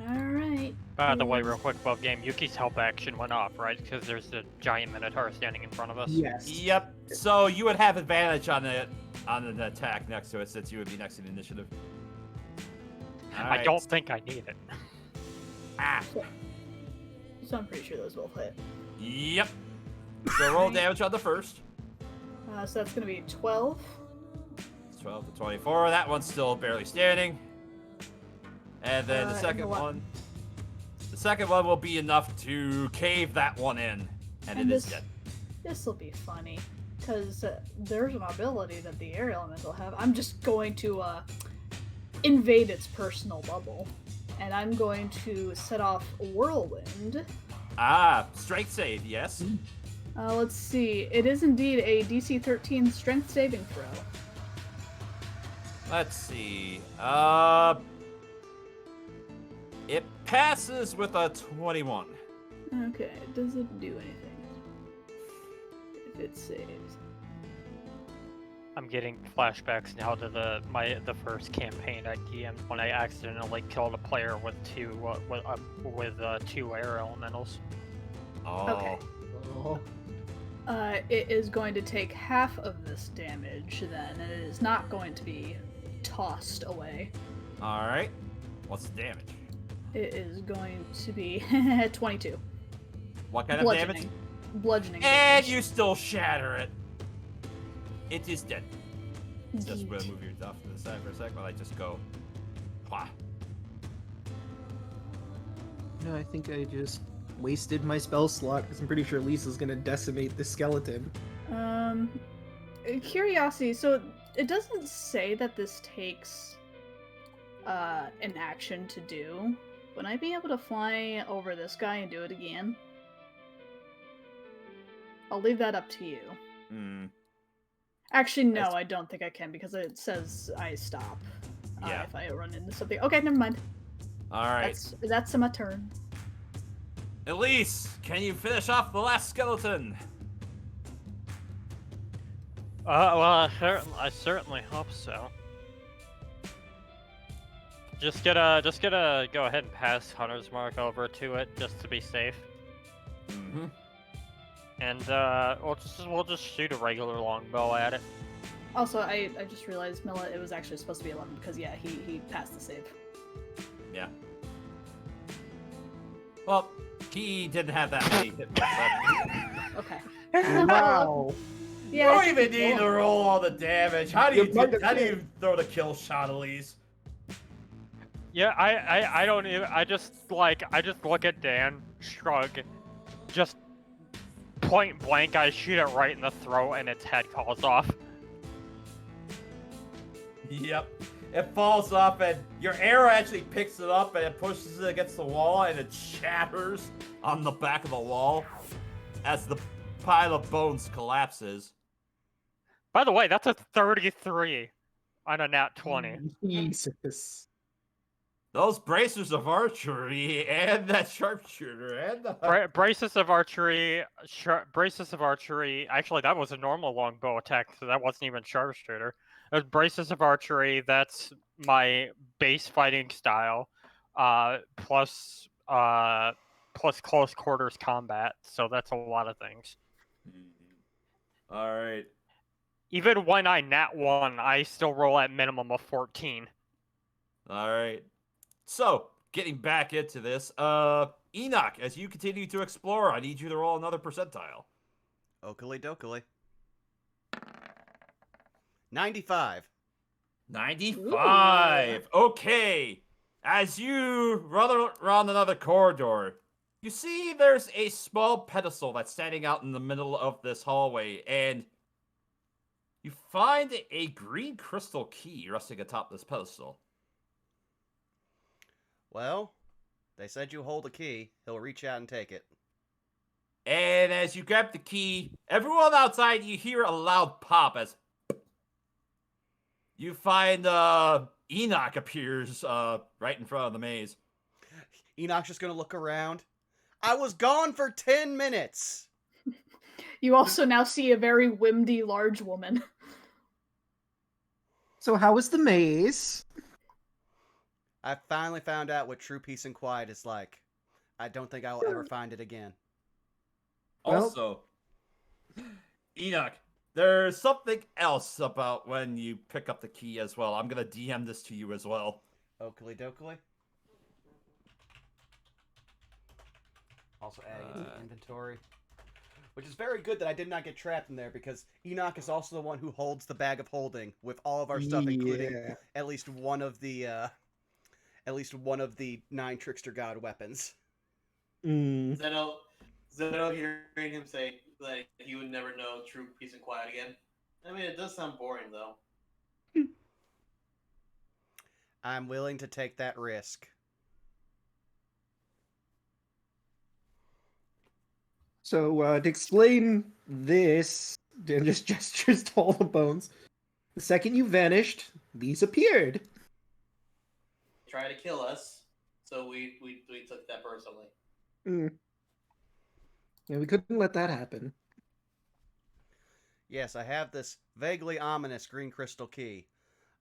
Alright. By the way, real quick above game, Yuki's help action went off, right? Because there's the giant minotaur standing in front of us. Yes. Yep. So you would have advantage on the attack next to it, since you would be next to the initiative. All I right. don't think I need it. Ah. So I'm pretty sure those both hit. Yep. So roll damage on the first. So that's gonna be 12. 12 to 24. That one's still barely standing. And then the And second the what? one. The second one will be enough to cave that one in, and it is this- dead. This'll be funny, because there's an ability that the air element will have. I'm just going to invade its personal bubble, and I'm going to set off Whirlwind. Ah, strength save, yes. Let's see. It is indeed a DC 13 strength saving throw. Let's see. It passes with a 21. Okay, does it do anything? If it saves. I'm getting flashbacks now to the first campaign I DM'd when I accidentally killed a player with two air elementals. Oh. Okay. Oh. It is going to take half of this damage then, and it is not going to be tossed away. All right. What's the damage? It is going to be 22. What kind of damage? Bludgeoning And damage. you still shatter it. It is dead. Just gonna move your stuff to the side for a sec while I just go. Wah. No, I think I just wasted my spell slot because I'm pretty sure Lisa's gonna decimate the skeleton. Curiosity. So it doesn't say that this takes an action to do. Would I be able to fly over this guy and do it again? I'll leave that up to you. Hmm. Actually, no, That's- I don't think I can because it says I stop Yeah. if I run into something. Okay, never mind. All right. That's my turn. Elise, can you finish off the last skeleton? Well, I certainly hope so. Just gonna go ahead and pass Hunter's Mark over to it, just to be safe. Mm-hmm. And we'll just shoot a regular longbow at it. Also, I just realized, Milla, it was actually supposed to be 11 because, yeah, he passed the save. Yeah. Well, he didn't have that many hit points. Okay. Wow. You Yeah, don't even need to roll all the damage. How do You might you have throw the kill shot, Elise? Yeah, I don't even. I just look at Dan, shrug, just point blank. I shoot it right in the throat, and its head falls off. Yep. It falls up, and your arrow actually picks it up, and it pushes it against the wall, and it shatters on the back of the wall as the pile of bones collapses. By the way, that's a 33 on a nat 20. Jesus. Those bracers of archery and that sharpshooter and the... Braces of archery. Actually, that was a normal longbow attack, so that wasn't even sharpshooter. It was braces of archery. That's my base fighting style, plus close quarters combat. So that's a lot of things. All right. Even when I nat 1, I still roll at minimum of 14. All right. So, getting back into this, Enoch, as you continue to explore, I need you to roll another percentile. Oakley dokily. 95. 95. Okay. As you run around another corridor, you see there's a small pedestal that's standing out in the middle of this hallway, and you find a green crystal key resting atop this pedestal. Well, they said you hold a key. He'll reach out and take it. And as you grab the key, everyone outside, you hear a loud pop as you find Enoch appears right in front of the maze. Enoch's just gonna look around. I was gone for 10 minutes! You also now see a very whimdy large woman. So how was the maze? I finally found out what true peace and quiet is like. I don't think I'll ever find it again. Well- Also, Enoch, there's something else about when you pick up the key as well. I'm going to DM this to you as well. Oakley dokily. Also adding it to the inventory. Which is very good that I did not get trapped in there, because Enoch is also the one who holds the bag of holding with all of our stuff, including Yeah. at least one of the 9 trickster god weapons. Mm. Zeno hearing him say like he would never know true peace and quiet again. I mean, it does sound boring though. I'm willing to take that risk. So, to explain this, Dan just gestures to all the bones. The second you vanished, these appeared. Try to kill us, so we took that personally. Mm. Yeah, we couldn't let that happen. Yes, I have this vaguely ominous green crystal key.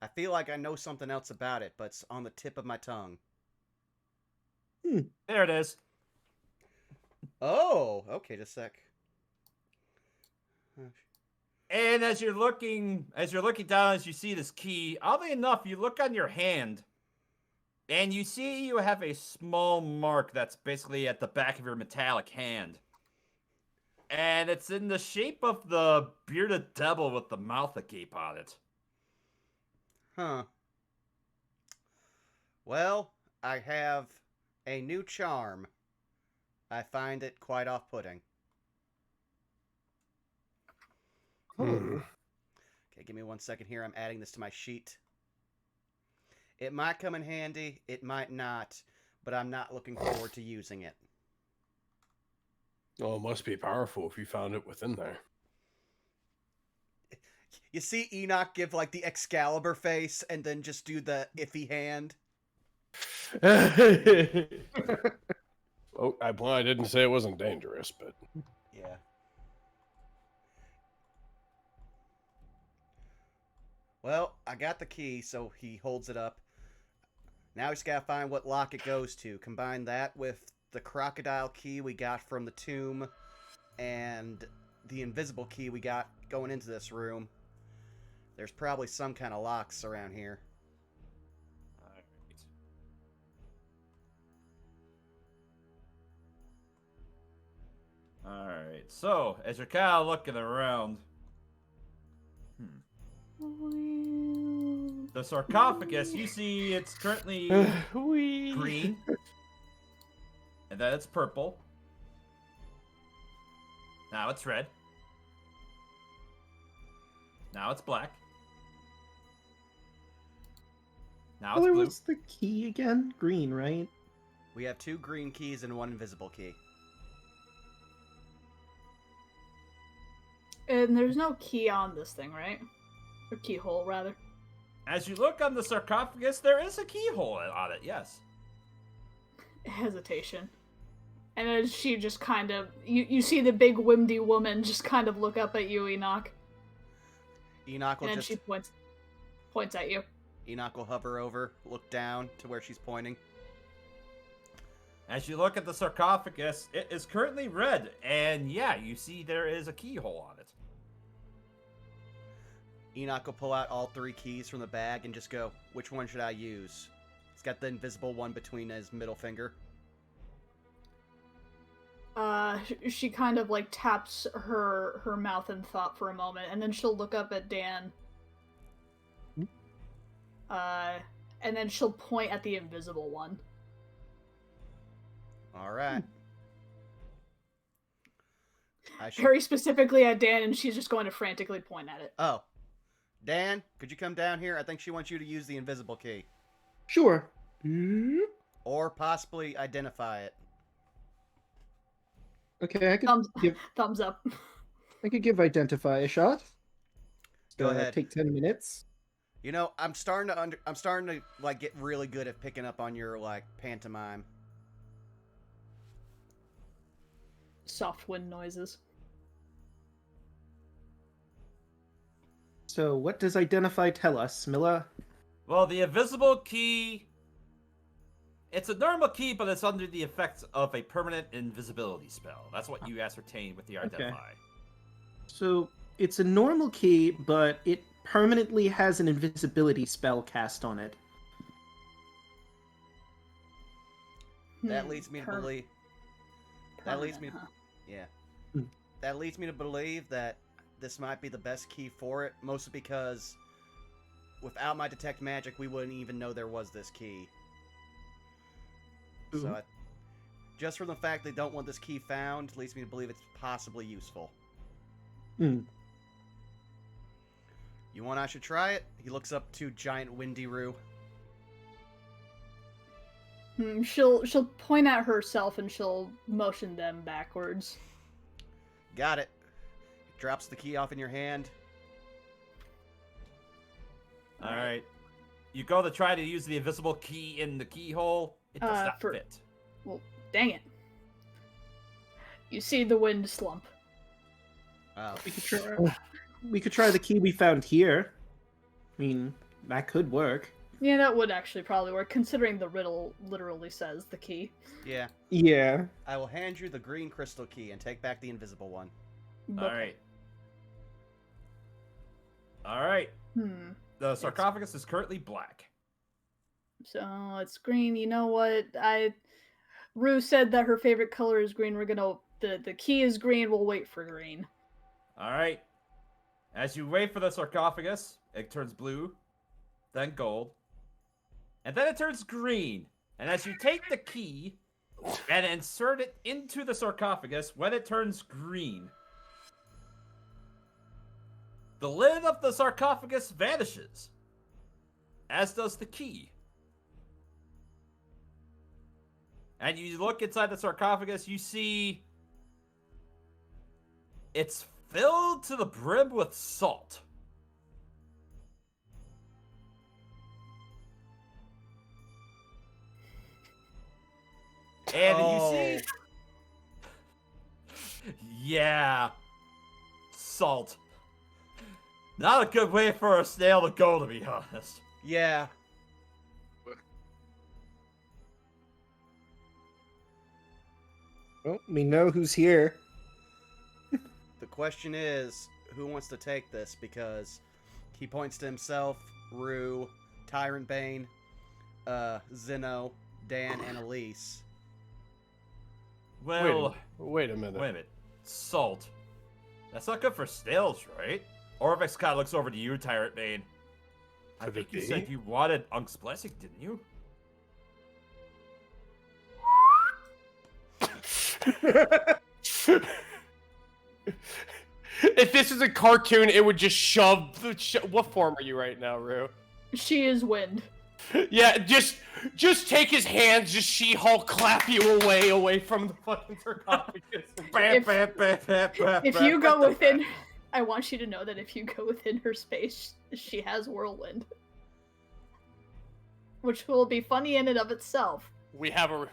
I feel like I know something else about it, but it's on the tip of my tongue. There it is. Oh, okay, just a sec. And as you're looking down, as you see this key, oddly enough, you look on your hand, and you see you have a small mark that's basically at the back of your metallic hand. And it's in the shape of the bearded devil with the mouth agape on it. Huh. Well, I have a new charm. I find it quite off-putting. Hmm. Okay, give me 1 second here. I'm adding this to my sheet. It might come in handy, it might not, but I'm not looking forward to using it. Oh, it must be powerful if you found it within there. You see Enoch give like the Excalibur face and then just do the iffy hand. Oh, I didn't say it wasn't dangerous, but Yeah. Well, I got the key, so he holds it up. Now we just gotta find what lock it goes to. Combine that with the crocodile key we got from the tomb and the invisible key we got going into this room. There's probably some kind of locks around here. Alright, so as you're kind of looking around, the sarcophagus, you see it's currently green, and then it's purple. Now it's red. Now it's black. Now it's Color blue. was the key again? Green, right? We have 2 green keys and 1 invisible key. And there's no key on this thing, right? Or keyhole, rather. As you look on the sarcophagus, there is a keyhole on it, yes. Hesitation. And then she just kind of... You see the big windy woman just kind of look up at you, Enoch. Enoch will And then just... she points at you. Enoch will hover over, look down to where she's pointing. As you look at the sarcophagus, it is currently red, and yeah, you see there is a keyhole on it. Enoch will pull out all 3 keys from the bag and just go, which one should I use? He's got the invisible one between his middle finger. She kind of like taps her mouth in thought for a moment, and then she'll look up at Dan. And then she'll point at the invisible one. Alright. Very specifically at Dan, and she's just going to frantically point at it. Oh. Dan, could you come down here? I think she wants you to use the invisible key. Sure. Or possibly identify it. Okay, I could give Thumbs up. I could give identify a shot. Go ahead. Take 10 minutes. You know, I'm starting to like get really good at picking up on your like pantomime. Soft wind noises. So, what does identify tell us, Milla? Well, the invisible key... It's a normal key, but it's under the effects of a permanent invisibility spell. That's what you ascertain with the identify. So, it's a normal key, but it permanently has an invisibility spell cast on it. That leads me to believe... That leads me... Huh? Yeah. Hmm. That leads me to believe that this might be the best key for it, mostly because without my detect magic, we wouldn't even know there was this key. Ooh. So, just from the fact they don't want this key found, leads me to believe it's possibly useful. Hmm. You want I should try it? He looks up to giant Windy Roo. She'll point at herself and she'll motion them backwards. Got it. Drops the key off in your hand. Alright. You go to try to use the invisible key in the keyhole. It does not fit. Well, dang it. You see the wind slump. Oh. We could try the key we found here. I mean, that could work. Yeah, that would actually probably work, considering the riddle literally says the key. Yeah. Yeah. I will hand you the green crystal key and take back the invisible one. Alright. Alright. The sarcophagus is currently black. So it's green. You know what? Rue said that her favorite color is green. We're gonna... The key is green. We'll wait for green. Alright. As you wait for the sarcophagus, it turns blue, then gold, and then it turns green. And as you take the key and insert it into the sarcophagus, when it turns green, the lid of the sarcophagus vanishes, as does the key. And you look inside the sarcophagus, you see it's filled to the brim with salt. And you see... Yeah. Salt. Not a good way for a snail to go, to be honest. Yeah. Well, we know who's here. The question is, who wants to take this? Because he points to himself, Rue, Tyrant Bane, Zeno, Dan, and Elise. Well, wait a minute. Wait a minute. Salt. That's not good for snails, right? Orvex kind of looks over to you, Tyrant Bane. I Could think it you be? said you wanted Unk's blessing, didn't you? If this is a cartoon, it would just shove. What form are you right now, Rue? She is wind. Yeah, just take his hands, just She-Hulk clap you away from the fucking sarcophagus. If you go within, I want you to know that if you go within her space, she has whirlwind, which will be funny in and of itself. We have a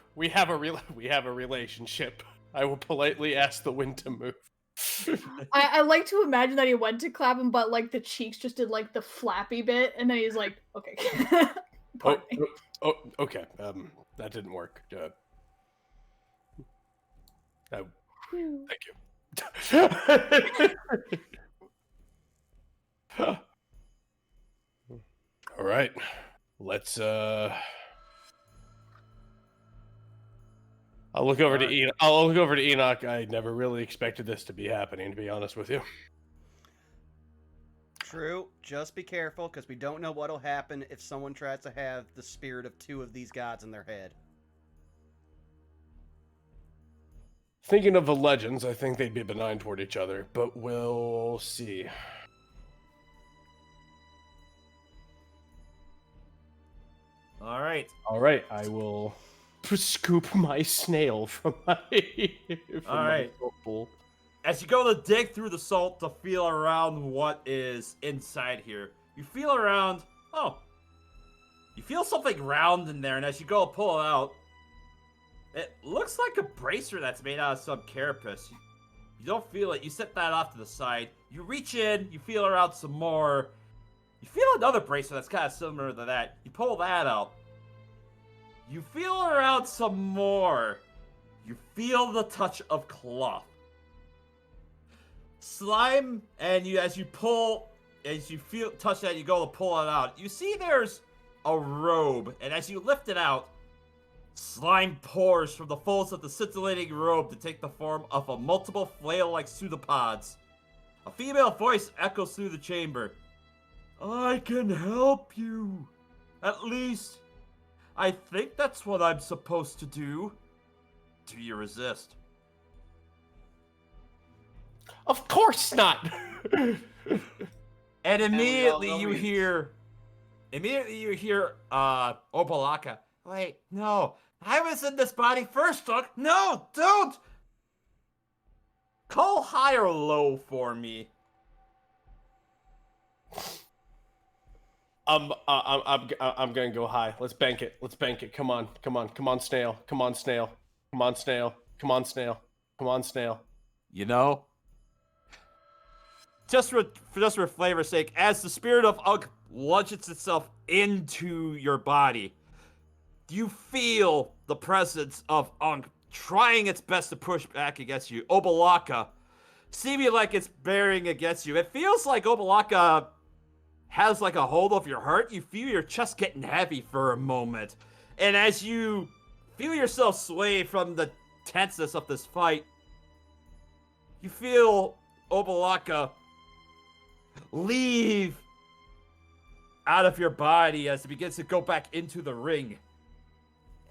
relationship. I will politely ask the wind to move. I like to imagine that he went to clap him, but like the cheeks just did like the flappy bit, and then he's like, okay. Pardon me. Okay. That didn't work. Thank you. All right. Let's I'll look over to Enoch. I'll look over to Enoch. I never really expected this to be happening, to be honest with you. True. Just be careful, because we don't know what'll happen if someone tries to have the spirit of two of these gods in their head. Thinking of the legends, I think they'd be benign toward each other, but we'll see. All right. I will scoop my snail from my. All right. Bowl. As you go to dig through the salt to feel around what is inside here, you feel around. Oh, you feel something round in there, and as you go to pull it out, it looks like a bracer that's made out of some carapace. You don't feel it. You set that off to the side. You reach in. You feel around some more. You feel another bracer that's kind of similar to that. You pull that out. You feel around some more. You feel the touch of cloth. Slime, and as you touch that, you go to pull it out. You see there's a robe, and as you lift it out, slime pours from the folds of the scintillating robe to take the form of a multiple flail-like pseudopods. A female voice echoes through the chamber. I can help you. At least, I think that's what I'm supposed to do. Do you resist? Of course not. And immediately no you means. hear Obalaka. Wait, no. I was in this body first, Doug. No, don't. Call high or low for me. I'm gonna go high. Let's bank it. Come on, snail. Come on, snail. You know, just for flavor's sake, as the spirit of Ugg launches itself into your body, you feel the presence of Ugg trying its best to push back against you. Obalaka, seeming like it's bearing against you. It feels like Obalaka has like a hold of your heart. You feel your chest getting heavy for a moment. And as you feel yourself sway from the tenseness of this fight, you feel Obalaka leave out of your body as it begins to go back into the ring.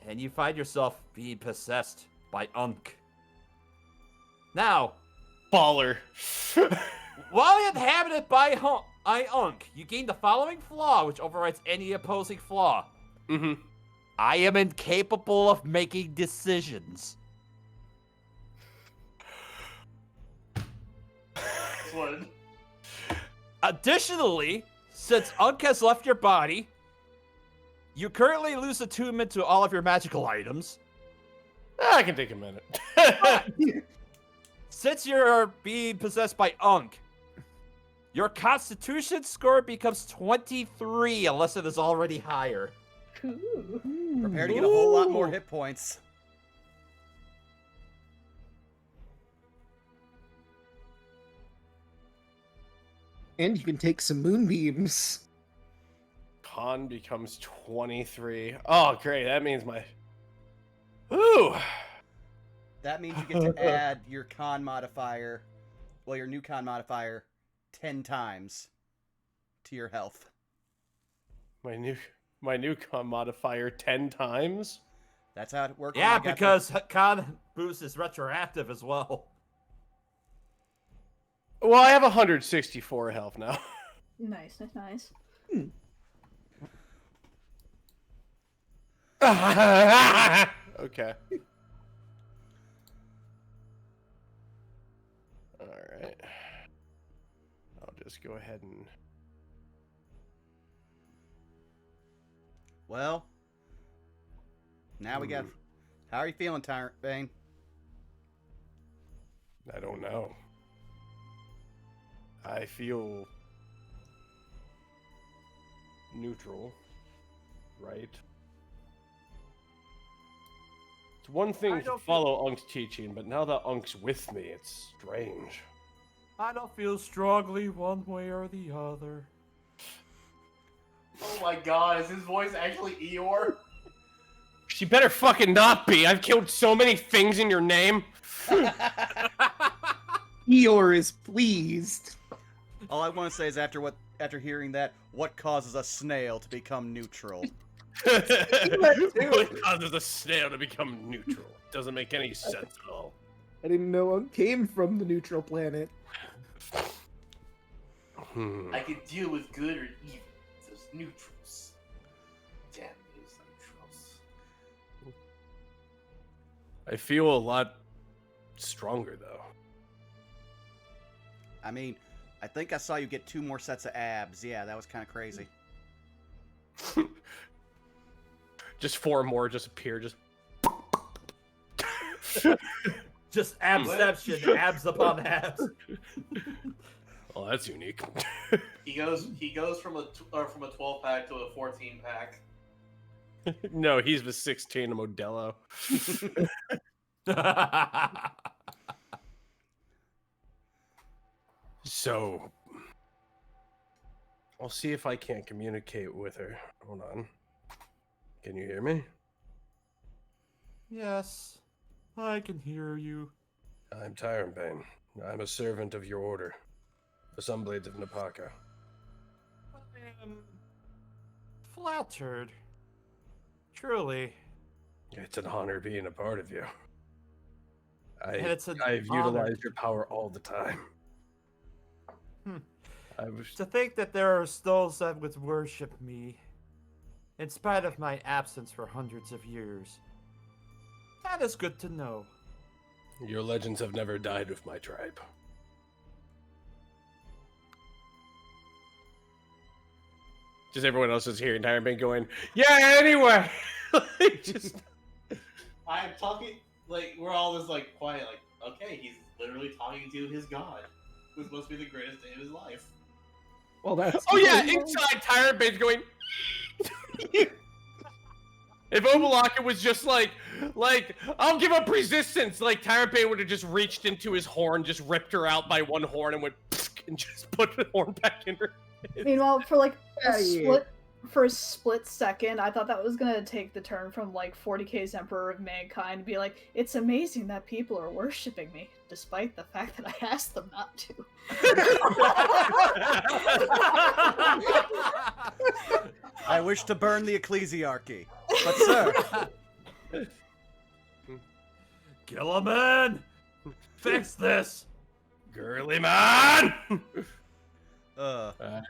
And you find yourself being possessed by Unk. Now, Baller. while inhabited by Unk, you gain the following flaw, which overrides any opposing flaw. Mm-hmm. I am incapable of making decisions. One. Additionally, since Unk has left your body, you currently lose attunement to all of your magical items. I can take a minute. Since you're being possessed by Unk, your Constitution score becomes 23, unless it is already higher. Ooh. Prepare to get a whole lot more Ooh. hit points. And you can take some moonbeams. Con becomes 23. Oh, great. That means my... Ooh. That means you get to add your con modifier, well, your new con modifier, 10 times to your health. My new con modifier 10 times? That's how it works. Yeah, because con boost is retroactive as well. Well, I have 164 health now. Nice. Okay. Alright. I'll just go ahead and... Well, now we got... How are you feeling, Tyrant Bane? I don't know. I feel... neutral. Right? It's one I thing to don't follow Unk's teaching, but now that Unk's with me, it's strange. I don't feel strongly one way or the other. Oh my god, is his voice actually Eeyore? She better fucking not be. I've killed so many things in your name. Eeyore is pleased. All I want to say is after hearing that, what causes a snail to become neutral? What causes a snail to become neutral? Doesn't make any sense at all. I didn't know Unk came from the neutral planet. I could deal with good or evil. Those neutrals. Damn those neutrals. I feel a lot stronger though. I mean, I think I saw you get 2 more sets of abs. Yeah, that was kind of crazy. Just 4 more just appear. Just Just abception, abs upon abs. oh, that's unique. He goes from a 12 pack to a 14 pack. No, he's the 16 Modelo. So, I'll see if I can't communicate with her. Hold on. Can you hear me? Yes, I can hear you. I'm Tyrant Bane. I'm a servant of your order, the Sunblades of Napaka. I am flattered. Truly. It's an honor being a part of you. And it's an I've honor. utilized your power all the time. I was To think that there are souls that would worship me, in spite of my absence for hundreds of years. That is good to know. Your legends have never died with my tribe. Just everyone else is hearing Tyrant Bane going, yeah, anyway! Just... I'm talking, like, we're all just, like, quiet, like, okay, he's literally talking to his god, who's supposed to be the greatest day of his life. Well, that's. Oh yeah, inside Tyrant Bane's going... If Obalaka was just like, I'll give up resistance, like Tyrant Bane would have just reached into his horn, just ripped her out by one horn, and went and just put the horn back in her. Meanwhile, for like Yeah, yeah. a split second, I thought that was gonna take the turn from like 40K's Emperor of Mankind to be like, it's amazing that people are worshiping me, despite the fact that I asked them not to. I wish to burn the ecclesiarchy. But sir, Kill a man! Fix this! Girly man! Alright.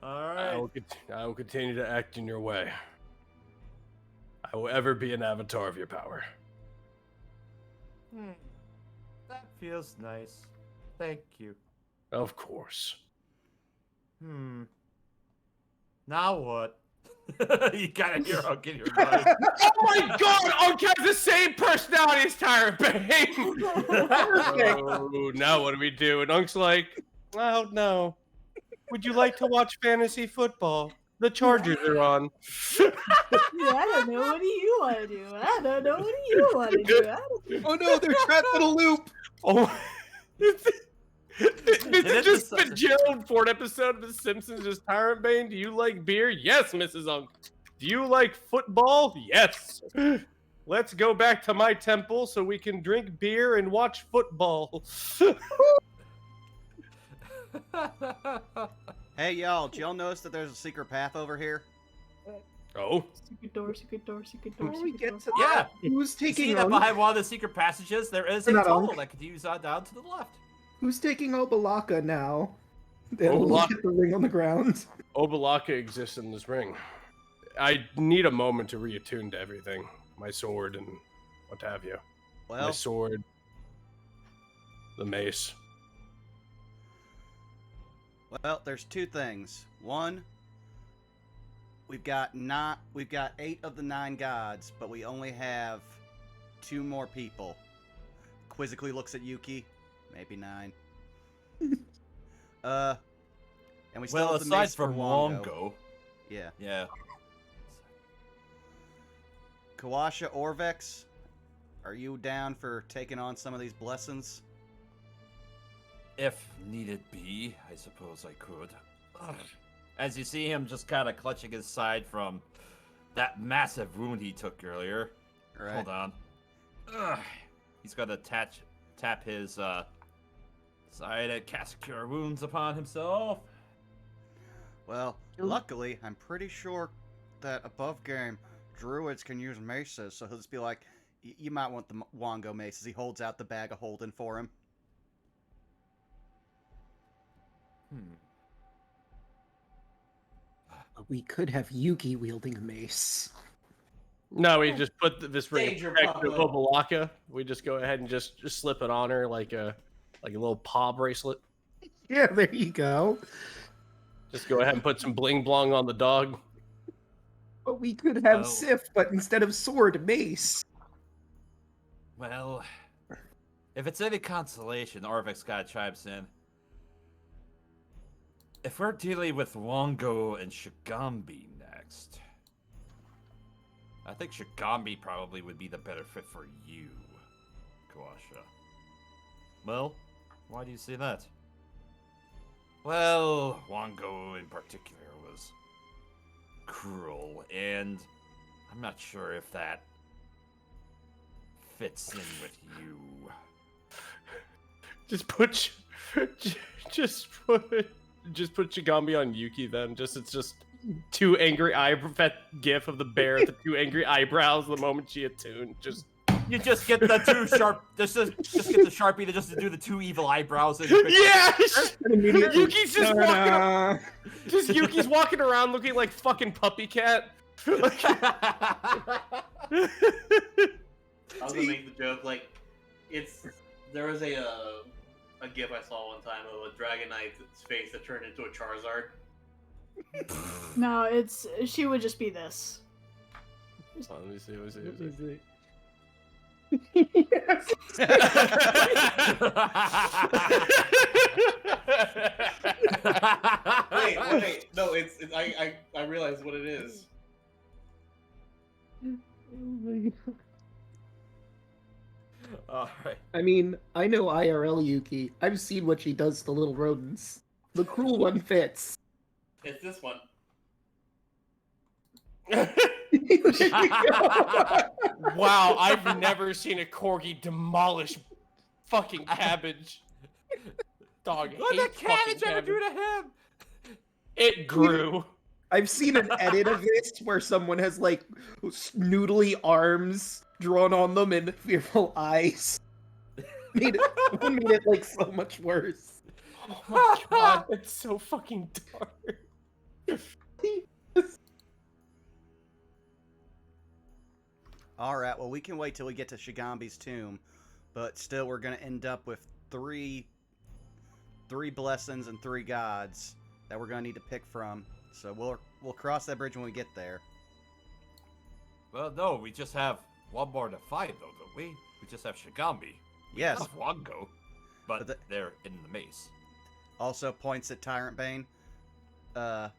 I will continue to act in your way. I will ever be an avatar of your power. That feels nice. Thank you. Of course. Now what? You gotta hear Unk in your mind. Oh my god, Unk has the same personality as Tyrant Bane! Oh, now what do we do? And Unk's like, oh no. Would you like to watch fantasy football? The Chargers are on. Yeah, I don't know. What do you want to do? I don't know. What do you want to do? Oh no, they're trapped in a loop. Oh, this is just such the a- Gerald Ford episode of The Simpsons. Just Tyrant Bane. Do you like beer? Yes, Mrs. Unk. Do you like football? Yes. Let's go back to my temple so we can drink beer and watch football. Hey, y'all, did y'all notice that there's a secret path over here? Oh, Secret door, secret door, secret door, Before we secret get door. to that, Yeah. who's You see taking that Unk? behind one of the secret passages? There is a Not tunnel Unk. that could use down to the left. Who's taking Obalaka now? And Obalaka. look at the ring on the ground. Obalaka exists in this ring. I need a moment to reattune to everything. My sword and what have you. My Well, sword. The mace. well, there's two things. One, we've got 8 of the 9 gods, but we only have 2 more people. Quizzically looks at Yuki. Maybe 9. And we still Well, have the aside mace for from Wongo. Wongo, Yeah. yeah. Kawasha Orvex, are you down for taking on some of these blessings? If needed be, I suppose I could. Ugh. As you see him just kind of clutching his side from that massive wound he took earlier. All right. Hold on. Ugh. He's got to tap his side and cast Cure Wounds upon himself. Well, luckily, I'm pretty sure that above game, druids can use maces, so he'll just be like, you might want the Wongo maces. He holds out the bag of holding for him. We could have Yuki wielding a mace. No, we just put this ring Danger of Pablo. Obalaka. We just go ahead and just slip it on her like a little paw bracelet. Yeah, there you go. Just go ahead and put some bling blong on the dog. But we could have Oh. Sif, but instead of sword, mace. Well, if it's any consolation, Orvex God chimes in. If we're dealing with Wongo and Shigambi next, I think Shigambi probably would be the better fit for you, Kawasha. Well, why do you say that? Well, Wongo in particular was cruel, and I'm not sure if that fits in with you. Just put Shigambi on Yuki then. It's just two angry that gif of the bear with the two angry eyebrows the moment she attuned. You just get the two sharp. Just get the Sharpie to just do the two evil eyebrows. And Yeah, Immediately, Yuki's just walking. ta-da. Yuki's walking around looking like fucking puppy cat. I was gonna make the joke like there was a gif I saw one time of a Dragonite's face that turned into a Charizard. No, she would just be this. Let me see. Yes. Wait, no, I realized what it is. All right. I mean, I know IRL Yuki. I've seen what she does to little rodents. The cruel one fits. It's this one. There you go. Wow, I've never seen a corgi demolish fucking cabbage. Dog What did hates cabbage fucking ever do cabbage. to him? It grew. I've seen an edit of this where someone has like noodly arms drawn on them and fearful eyes. Made it like so much worse. Oh my god, it's so fucking dark. Alright, well, we can wait till we get to Shigambi's tomb, but still, we're gonna end up with three blessings and 3 gods that we're gonna need to pick from. So we'll We'll cross that bridge when we get there. Well, no, we just have one more to fight, though, don't we? We just have Shigambi. Yes. Not Wango, but But they're in the maze. Also points at Tyrant Bane. Oh,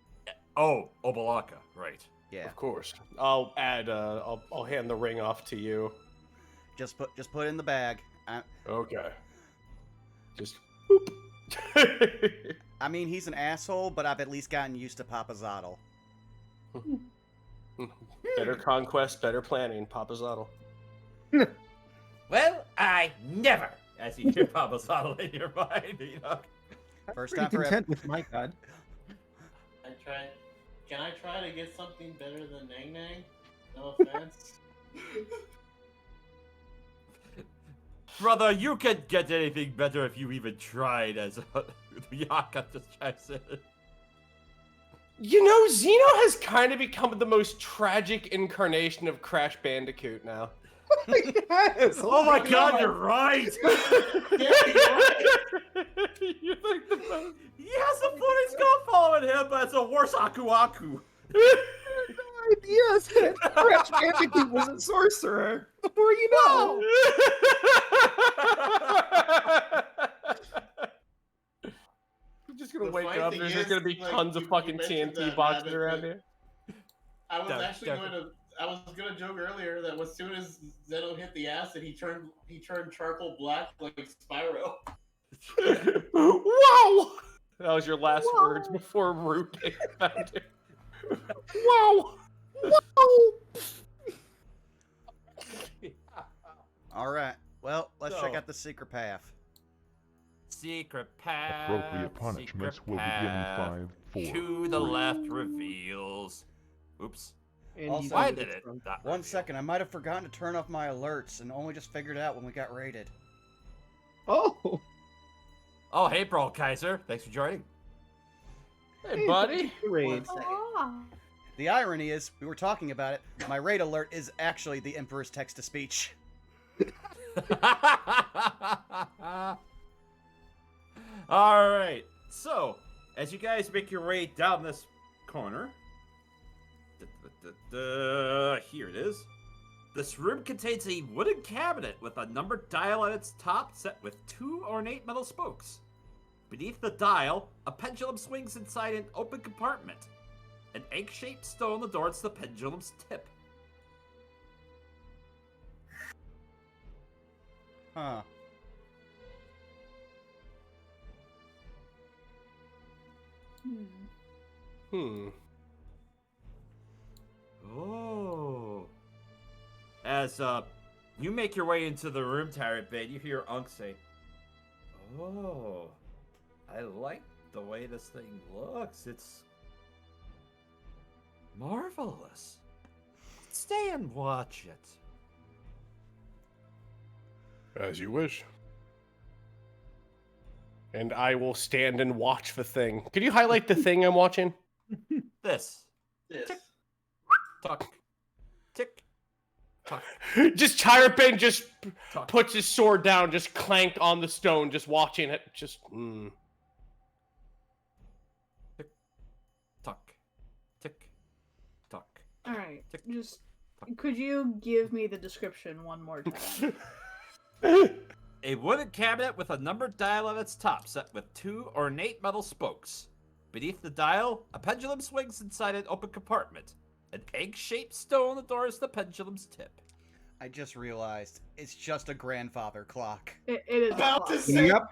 Obalaka, right. Yeah. Of course. I'll add. I'll hand the ring off to you. Just put it in the bag. Okay. Just. Boop. I mean, he's an asshole, but I've at least gotten used to Papa Zottle. Better conquest, better planning, Papa Zottle. Well, I never. As you hear Papa Zottle in your mind, First Pretty time for content with my god. Can I try to get something better than Nang Nang? No offense. Brother, you can't get anything better if you even tried, as Yaka just chimes in. You know, Xeno has kind of become the most tragic incarnation of Crash Bandicoot now. Yes. Oh my god, you're right! You're like the most. He has a footing skull following him, but it's a worse Aku Aku. Yes, Crash Bandicoot was a sorcerer. The more you know. You're just gonna The wake funny up. thing There's just is, gonna be like, tons of you fucking mentioned TNT that boxes rabbit, around but here. I was Dun, actually dun. going to. I was gonna joke earlier that as soon as Zeno hit the acid, he turned charcoal black like Spyro. Wow! That was your last words before Root found it. Wow! All right. Well, let's check So- out the secret path. Secret path. Appropriate punishments secret will begin in path. 5, 4. To the left reveals. Oops. And Also- he's Why moving did it? from- not One reveal? second, I might have forgotten to turn off my alerts and only just figured it out when we got raided. Oh, Oh, hey, Brawl Kaiser. Thanks for joining. Hey, buddy. raid. Ah. The irony is, we were talking about it, my raid alert is actually the Emperor's text-to-speech. All right. So, as you guys make your way down this corner, here it is. This room contains a wooden cabinet with a numbered dial at its top set with 2 ornate metal spokes. Beneath the dial, a pendulum swings inside an open compartment. An egg-shaped stone adorns the pendulum's tip. Huh. Hmm. Oh. As you make your way into the room, Tyrant Bane, you hear Unk say, "Oh, I like the way this thing looks. It's marvelous. Stay and watch it." As you wish. And I will stand and watch the thing. Could you highlight the thing I'm watching? This. This. Tuck. Tick. Tuck. Just Tyrant Bane just Tuck. puts his sword down, just clanked on the stone, just watching it. Just. Tuck. Tick. Tuck. All right. Tick. Just could you give me the description one more time? A wooden cabinet with a numbered dial at its top, set with 2 ornate metal spokes. Beneath the dial, a pendulum swings inside an open compartment. An egg-shaped stone adorns the pendulum's tip. I just realized, it's just a grandfather clock. It is. About to clock. say, Yep.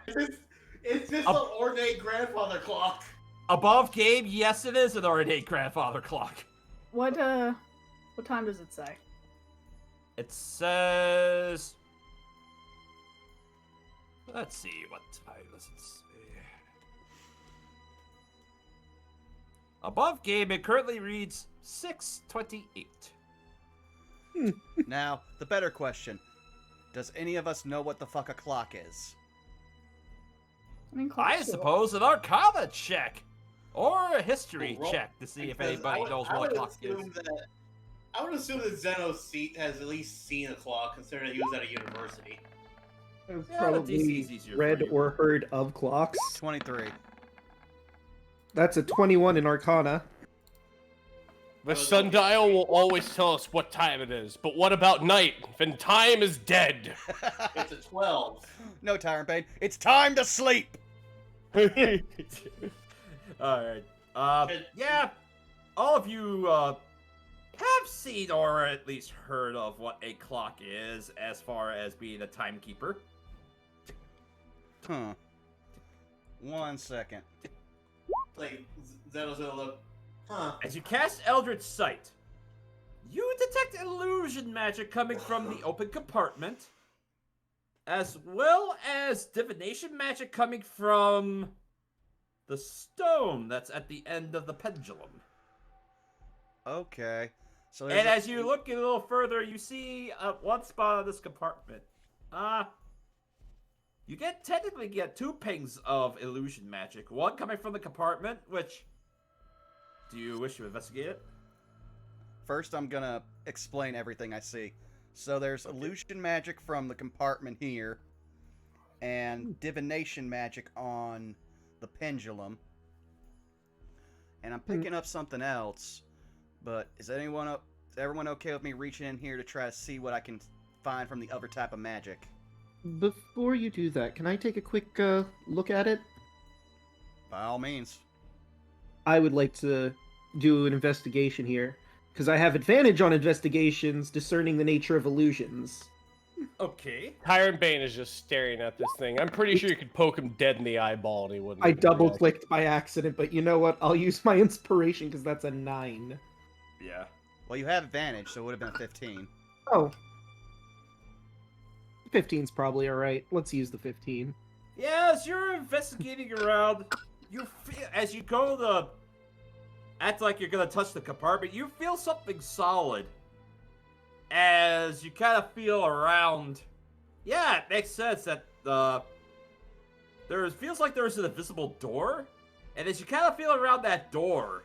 it's just an ornate grandfather clock. Above game, yes, it is an ornate grandfather clock. What time does it say? It says... Let's see, what time does it say? Above game, it currently reads 6:28. Now, the better question. Does any of us know what the fuck a clock is? I mean, I clocks do- suppose an Arcana check! Or a history Roll- check to see if Because anybody knows what a clock is. I would assume that Zeno's seat has at least seen a clock, considering he was at a university. I've Yeah, the DC's probably easier for read you. or heard of clocks. 23. That's a 21 in Arcana. The sundial will always tell us what time it is, but what about night, when time is dead? It's a 12. No, Tyrant Bane. It's time to sleep. Alright. Yeah, all of you have seen or at least heard of what a clock is as far as being a timekeeper. Huh. 1 second. Like, Zeno's gonna look, huh. As you cast Eldritch Sight, you detect illusion magic coming from the open compartment, as well as divination magic coming from the stone that's at the end of the pendulum. Okay. So And as you look a little further, you see one spot of this compartment. You technically get 2 pings of illusion magic. One coming from the compartment, which... Do you wish to investigate it? First, I'm gonna explain everything I see. So there's illusion magic from the compartment here, and divination magic on the pendulum. And I'm picking up something else, but is everyone okay with me reaching in here to try to see what I can find from the other type of magic? Before you do that, can I take a quick look at it? By all means. I would like to do an investigation here, because I have advantage on investigations discerning the nature of illusions. Okay. Tyrant Bane is just staring at this thing. I'm pretty sure you could poke him dead in the eyeball and he wouldn't. I even react. double-clicked by accident, but you know what? I'll use my inspiration, because that's a 9. Yeah. Well, you have advantage, so it would have been a 15. Oh. 15's probably alright. Let's use the 15. Yeah, as you're investigating around, you feel, as you go to act like you're gonna touch the compartment, you feel something solid. As you kind of feel around, yeah, it makes sense that feels like there's an invisible door, and as you kind of feel around that door,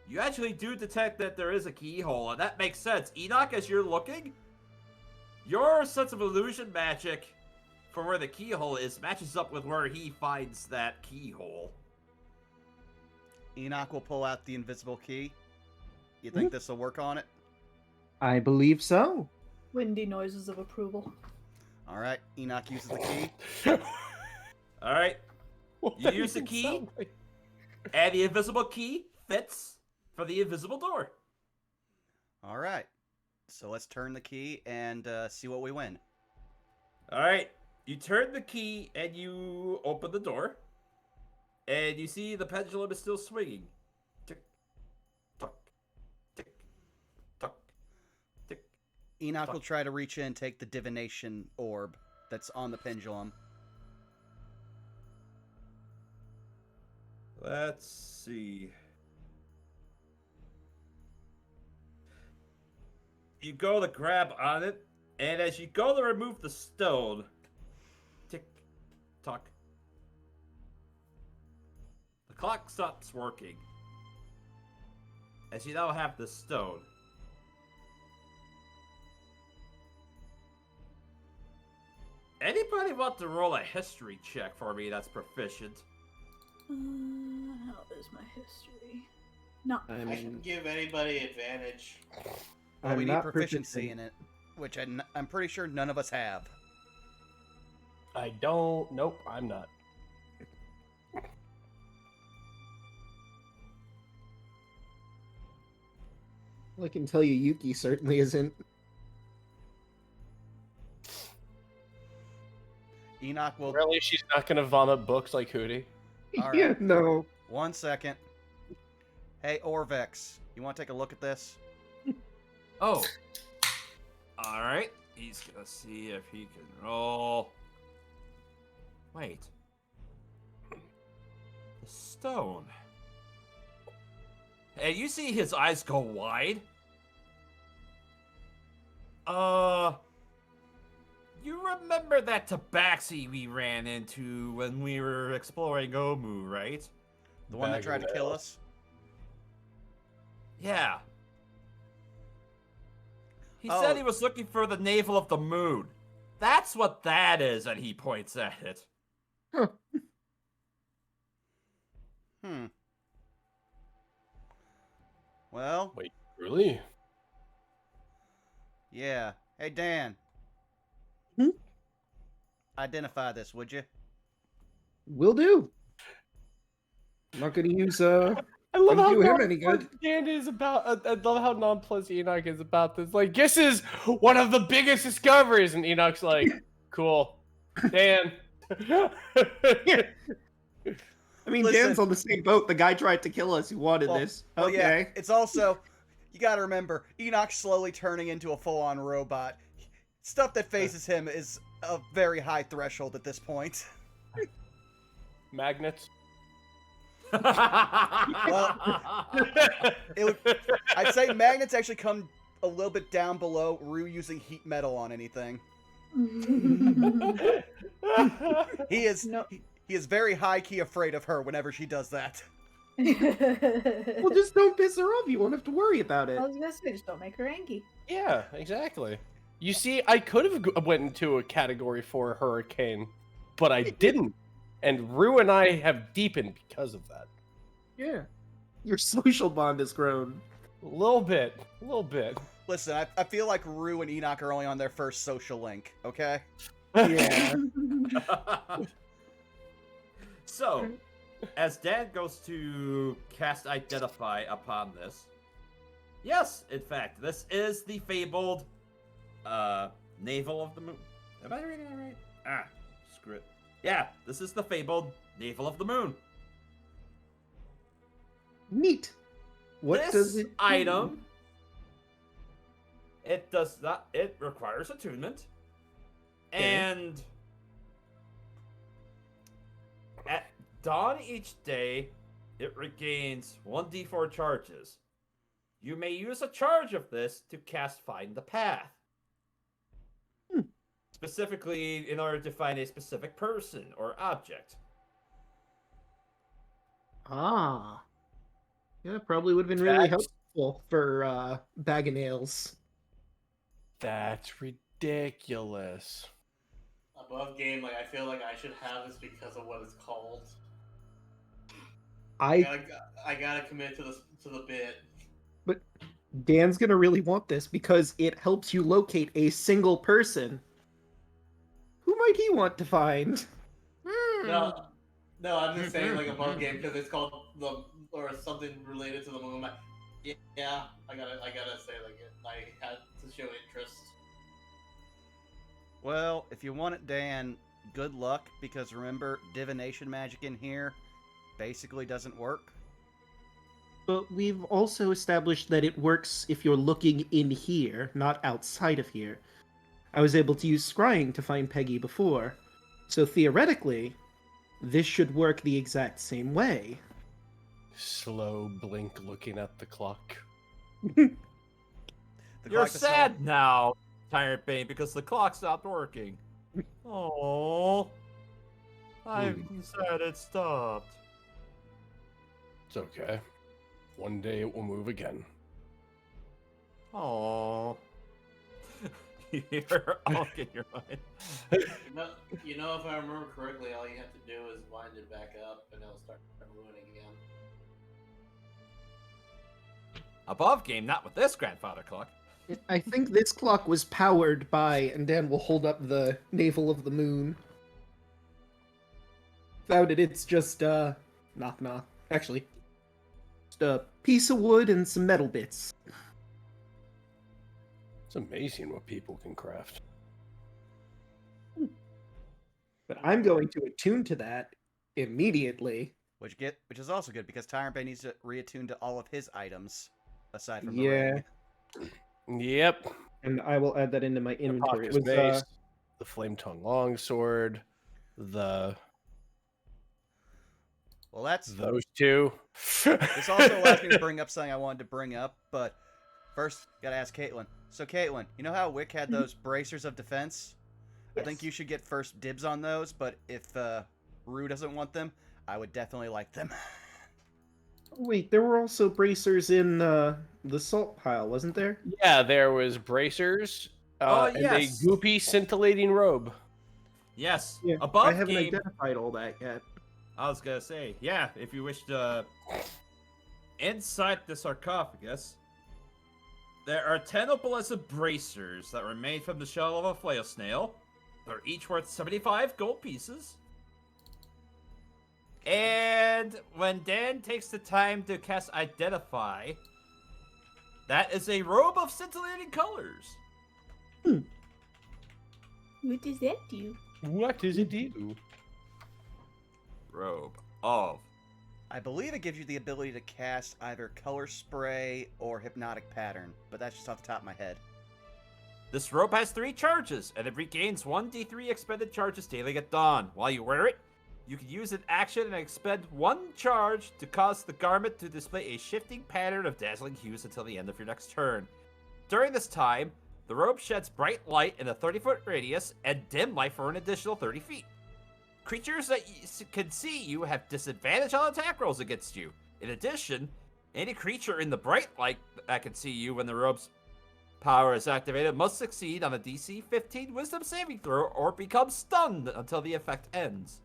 you actually do detect that there is a keyhole, and that makes sense. Enoch, as you're looking, your sense of illusion magic for where the keyhole is matches up with where he finds that keyhole. Enoch will pull out the invisible key. You think this will work on it? I believe so. Windy noises of approval. Alright, Enoch uses the key. Alright, What you that use the even key, sound like? and the invisible key fits for the invisible door. Alright, so let's turn the key and see what we win. Alright, you turn the key and you open the door, and you see the pendulum is still swinging. Tick, tock, tick, tock, tick. Enoch will try to reach in and take the divination orb that's on the pendulum. Let's see. You go to grab on it, and as you go to remove the stone, tick, tock, the clock stops working. As you now have the stone. Anybody want to roll a history check for me that's proficient? How is my history? No. I can give anybody advantage. Well, I'm we need not proficiency proficient. in it, which I'm pretty sure none of us have. I don't. Nope, I'm not. I can tell you Yuki certainly isn't. Enoch will... Really, she's not gonna vomit books like Hootie. All Yeah, right. no. 1 second. Hey, Orvex, you want to take a look at this? Oh. Alright. He's gonna see if he can roll. Wait. The stone. And you see his eyes go wide. You remember that tabaxi we ran into when we were exploring Omu, right? The one that tried to kill us? Yeah. He Oh. said he was looking for the navel of the moon. That's what that is, and he points at it. Well, Wait, really? yeah. Hey, Dan. Hmm? Identify this, would you? Will do. I'm not gonna use I love Wouldn't how do him any good. nonplussed Dan is about. I love how nonplussed Enoch is about this. Like, this is one of the biggest discoveries, and Enoch's like, "Cool, Dan." I mean, Listen. Dan's on the same boat. The guy tried to kill us. Who wanted this? Well, Okay. yeah. It's also, you gotta remember, Enoch's slowly turning into a full-on robot. Stuff that faces him is a very high threshold at this point. Magnets. Well, I'd say magnets actually come a little bit down below Rue using heat metal on anything. He is No. he is very high-key afraid of her whenever she does that. Well, just don't piss her off. You won't have to worry about it. I was gonna say, just don't make her angry. Yeah, exactly. You see, I could have went into a Category 4 hurricane, but I didn't. And Rue and I have deepened because of that. Yeah. Your social bond has grown. A little bit. A little bit. Listen, I feel like Rue and Enoch are only on their first social link, okay? Yeah. So, as Dan goes to cast Identify upon this, yes, in fact, this is the fabled Navel of the Moon. Am I reading that right? Ah, screw it. Yeah, this is the fabled Navel of the Moon. Neat. What this does it do? item, it does not, it requires attunement. Okay. And at dawn each day, it regains 1d4 charges. You may use a charge of this to cast Find the Path. Specifically, in order to find a specific person or object. Ah. Yeah, probably would have been really That's- helpful for Bag of Nails. That's ridiculous. Above game, like I feel like I should have this because of what it's called. I I gotta commit to the bit. Dan's gonna really want this because it helps you locate a single person. Who might he want to find? No, I'm just saying like above game because it's called or something related to the moon. Yeah, I gotta say like I had to show interest. Well, if you want it, Dan, good luck, because remember, divination magic in here basically doesn't work. But we've also established that it works if you're looking in here, not outside of here. I was able to use scrying to find Peggy before, so theoretically, this should work the exact same way. Slow blink looking at the clock. The You're clock is sad now, Tyrant Bane, because the clock stopped working. Oh, I'm sad it stopped. It's okay. One day it will move again. Oh, you're all in your mind. You know, if I remember correctly, all you have to do is wind it back up, and it'll start moving again. Above game, not with this grandfather clock. I think this clock was powered by, and Dan will hold up the navel of the moon. Without it, it's just, knock knock. Actually, just a piece of wood and some metal bits. It's amazing what people can craft. But I'm going to attune to that immediately. which is also good because Tyrant Bay needs to reattune to all of his items aside from Yeah. the ring. Yep. And I will add that into my inventory. It Apophis was, Mace, the Flame Tongue Longsword, those two. This also allows me to bring up something I wanted to bring up, but first, gotta ask Caitlin. So, Caitlin, you know how Wick had those bracers of defense? I think you should get first dibs on those, but if Rue doesn't want them, I would definitely like them. Wait, there were also bracers in the salt pile, wasn't there? Yeah, there was bracers and yes. a goopy scintillating robe. Yes, Yeah, above I haven't game. identified all that yet. I was gonna say, yeah, if you wish to inside the sarcophagus, there are 10 opalescent bracers that were made from the shell of a flail snail. They're each worth 75 gold pieces. And when Dan takes the time to cast Identify, that is a robe of scintillating colors. What does that do? What does it do? Robe of. I believe it gives you the ability to cast either Color Spray or Hypnotic Pattern, but that's just off the top of my head. This robe has 3 charges, and it regains 1d3 expended charges daily at dawn. While you wear it, you can use an action and expend 1 charge to cause the garment to display a shifting pattern of dazzling hues until the end of your next turn. During this time, the robe sheds bright light in a 30-foot radius and dim light for an additional 30 feet. Creatures that can see you have disadvantage on attack rolls against you. In addition, any creature in the bright light that can see you when the robe's power is activated must succeed on a DC 15 Wisdom saving throw or become stunned until the effect ends.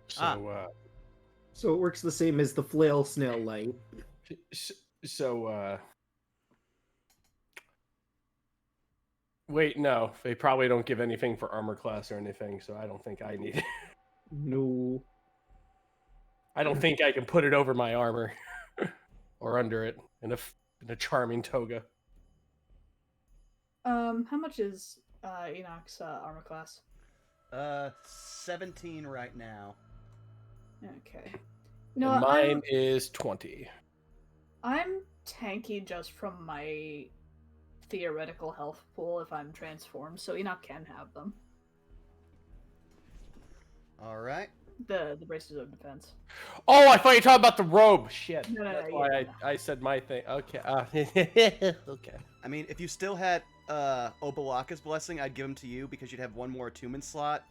So, So it works the same as the flail snail light. Wait, no. They probably don't give anything for armor class or anything, so I don't think I need it. No. I don't think I can put it over my armor. Or under it in a charming toga. How much is Enoch's armor class? 17 right now. Okay. And No, mine is 20. I'm tanky just from my theoretical health pool if I'm transformed, so Enoch can have them. All right. The braces of defense. Oh, I thought you were talking about the robe. Shit. No, That's yeah, why no. I said my thing. Okay. Okay. I mean, if you still had Obalaka's blessing, I'd give him to you because you'd have one more attunement slot.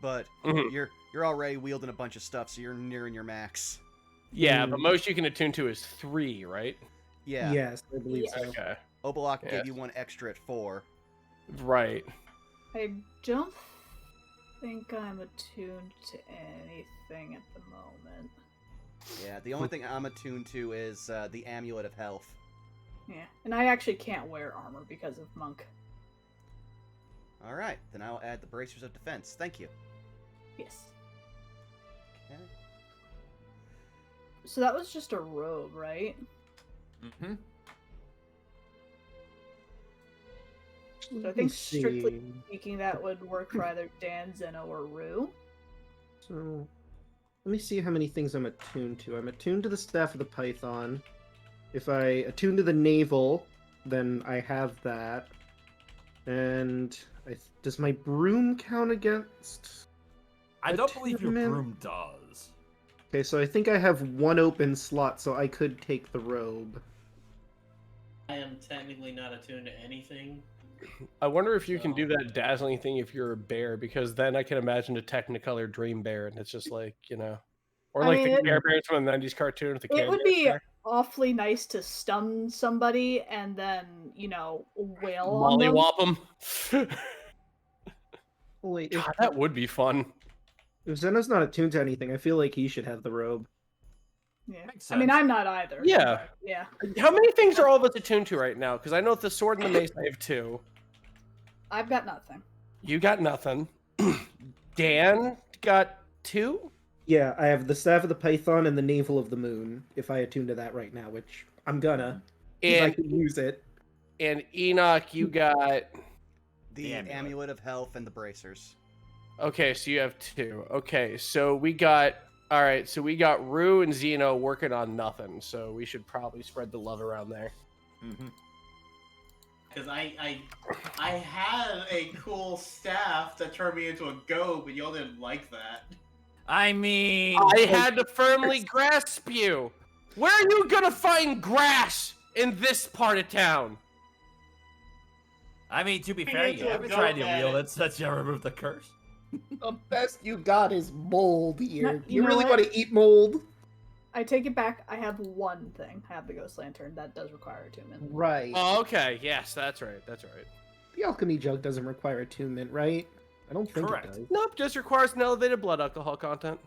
But Mhm. you're already wielding a bunch of stuff, so you're nearing your max. Yeah, the most you can attune to is 3, right? Yeah. Yes, I believe so. Okay. Obalaka Yes. gave you one extra at 4. Right. I don't think I'm attuned to anything at the moment. Yeah, the only thing I'm attuned to is the Amulet of Health. Yeah, and I actually can't wear armor because of Monk. All right, then I'll add the Bracers of Defense. Thank you. Yes. Okay. So that was just a robe, right? Mm-hmm. So I think Let's see. strictly speaking, that would work for either Dan, Zeno, or Rue. So, let me see how many things I'm attuned to. I'm attuned to the Staff of the Python. If I attune to the Navel, then I have that. And does my broom count against? I don't believe your Attunement? broom does. Okay, so I think I have one open slot, so I could take the robe. I am technically not attuned to anything. I wonder if you can do that dazzling thing if you're a bear, because then I can imagine a Technicolor Dream Bear, and it's just like, or I like mean, the Care Bears from the 90s cartoon with the Care It would Bears be there. awfully nice to stun somebody and then, wail on them. Mollywop them. Oh, wait, if God, that would be fun. Zeno's not attuned to anything, I feel like he should have the robe. Yeah. Makes I mean, sense. I'm not either. Yeah. but yeah. How many things are all of us attuned to right now? Because I know with the sword and the mace I have 2. I've got nothing. You got nothing. Dan got 2? Yeah, I have the Staff of the Python and the Navel of the Moon, if I attune to that right now, which I'm gonna. If I And, can use it. and Enoch, you got... The The amulet. Amulet of Health and the Bracers. Okay, so you have 2. Okay, so we got... All right, so we got Rue and Zeno working on nothing, so we should probably spread the love around there. Mm-hmm. Because I had a cool staff that turned me into a goat, but y'all didn't like that. I mean, I had to firmly grasp you. Where are you gonna find grass in this part of town? to be We fair, need you to haven't go tried to at wield it. it since you removed the curse. The best you got is mold here. No, you you know really what? want to eat mold? I take it back. I have one thing. I have the Ghost Lantern. That does require attunement. Right. Oh, okay. Yes, that's right. That's right. The alchemy jug doesn't require attunement, right? I don't think Correct. it does. Nope, just requires an elevated blood alcohol content.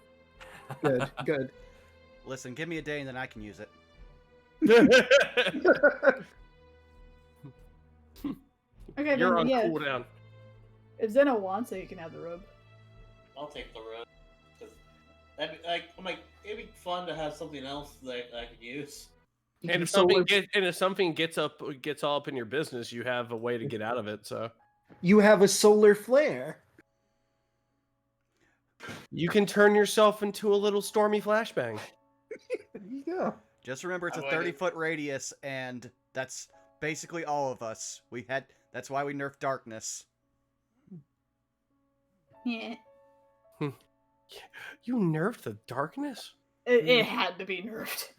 Good, good. Listen, give me a day and then I can use it. Okay, You're then on yeah. cooldown. If Zeno wants it, you can have the robe. I'll take the robe. Cause that'd be, it'd be fun to have something else that I could use. And if something gets all up in your business, you have a way to get out of it. So You have a solar flare. you can turn yourself into a little stormy flashbang. There you go. Just remember, it's a I like it. 30-foot radius, and that's basically all of us. That's why we nerfed darkness. Yeah. You nerfed the darkness? It had to be nerfed.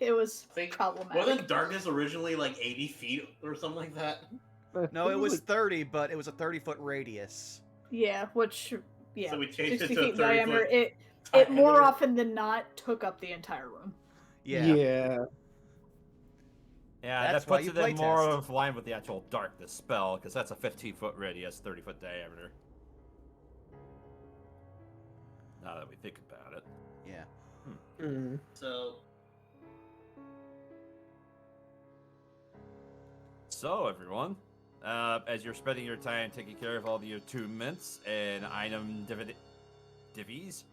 It was I think problematic. wasn't darkness originally like 80 feet or something like that? No, it was 30, but it was a 30-foot radius. Yeah, which yeah, So we changed 60 it to a feet 30 diameter. foot It more diameter. often than not took up the entire room. Yeah. Yeah, That's that why puts you it in more playtest. of line with the actual darkness spell, because that's a 15-foot radius, 30-foot diameter. Now that we think about it. Yeah. Mm. So So, everyone, as you're spending your time taking care of all the attunements and item divvies,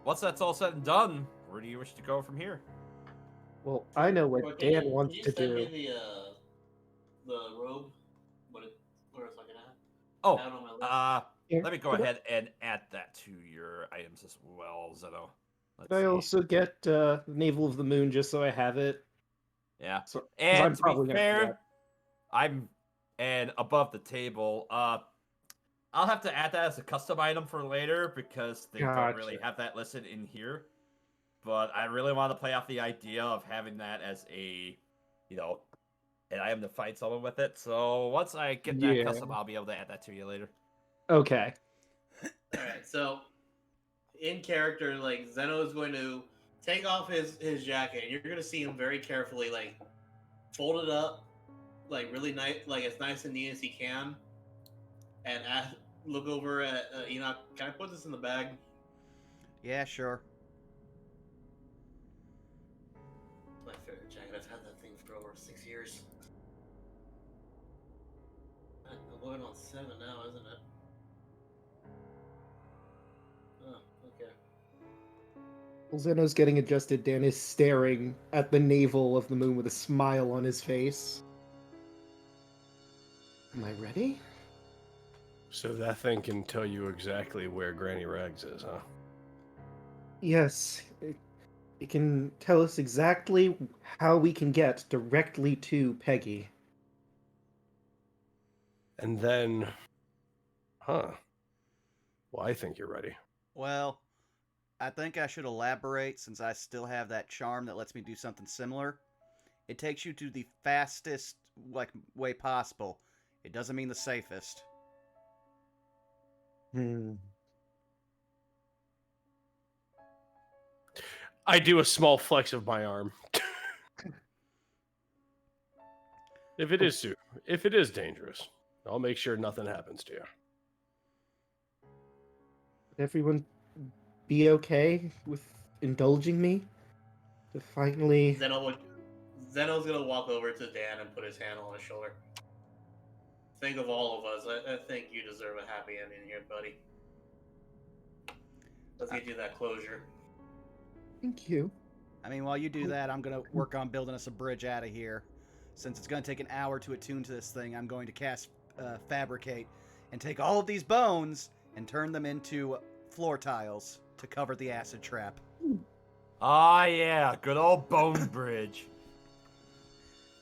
once that's all said and done, where do you wish to go from here? Well, I know what okay, Dan can wants you to send do. me the robe? Where is I gonna have? Oh, I have it on my list. Here, let me go could I- ahead and add that to your items as well, Zeno. Let's Could I see. also get the Navel of the Moon just so I have it? Yeah. So, 'cause And I'm to probably be gonna fair, forget. I'm above the table. I'll have to add that as a custom item for later because they don't really Gotcha. have that listed in here. But I really want to play off the idea of having that as a, an item to fight someone with it. So once I get that Yeah. custom, I'll be able to add that to you later. Okay. Alright, so in character, like Zeno is going to take off his jacket, and you're gonna see him very carefully, like fold it up, like really nice, like as nice and neat as he can, and look over at Enoch. Can I put this in the bag? Yeah, sure. It's my favorite jacket. I've had that thing for over 6 years. I'm going on 7 now, isn't it? Oh, okay. While Zeno's getting adjusted, Dan is staring at the navel of the moon with a smile on his face. Am I ready? So that thing can tell you exactly where Granny Rags is, huh? Yes. It can tell us exactly how we can get directly to Peggy. And then, well, I think you're ready. Well, I think I should elaborate since I still have that charm that lets me do something similar. It takes you to the fastest way possible. It doesn't mean the safest. I do a small flex of my arm. If it is dangerous, I'll make sure nothing happens to you. Would everyone be okay with indulging me? To finally... Zeno's gonna walk over to Dan and put his hand on his shoulder. Think of all of us. I think you deserve a happy ending here, buddy. Let's get you that closure. Thank you. I mean, while you do that, I'm going to work on building us a bridge out of here. Since it's going to take an hour to attune to this thing, I'm going to cast Fabricate and take all of these bones and turn them into floor tiles to cover the acid trap. Ah, yeah, good old bone bridge.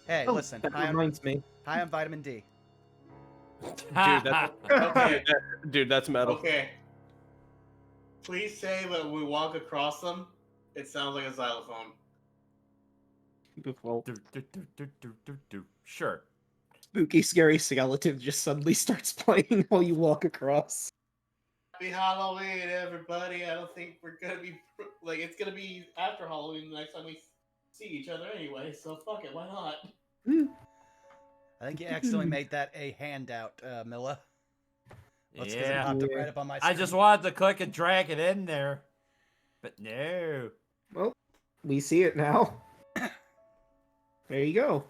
Hey, listen, That high reminds me. on vitamin D. Okay. Dude, that's metal. Okay. Please say that when we walk across them, it sounds like a xylophone. Well, Sure. spooky, scary skeleton just suddenly starts playing while you walk across. Happy Halloween, everybody. I don't think we're gonna be it's gonna be after Halloween the next time we see each other anyway. So fuck it, why not? I think you accidentally made that a handout, Milla. That's 'cause it Yeah. popped up right up on my screen. I just wanted to click and drag it in there. But no. Well, we see it now. There you go.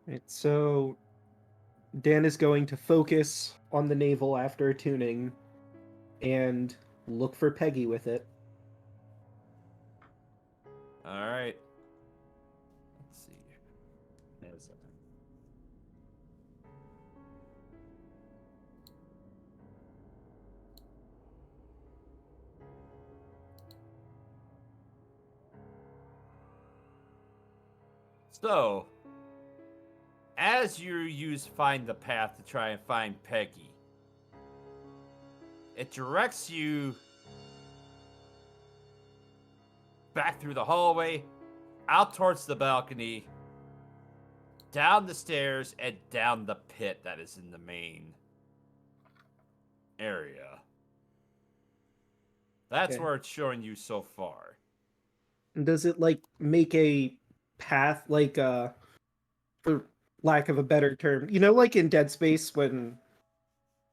Right, so Dan is going to focus on the navel after attuning and look for Peggy with it. All right. Let's see. There's a- So, as you use Find the Path to try and find Peggy, it directs you back through the hallway, out towards the balcony, down the stairs, and down the pit that is in the main area. That's Okay. where it's showing you so far. Does it like make a path like for lack of a better term, like in Dead Space when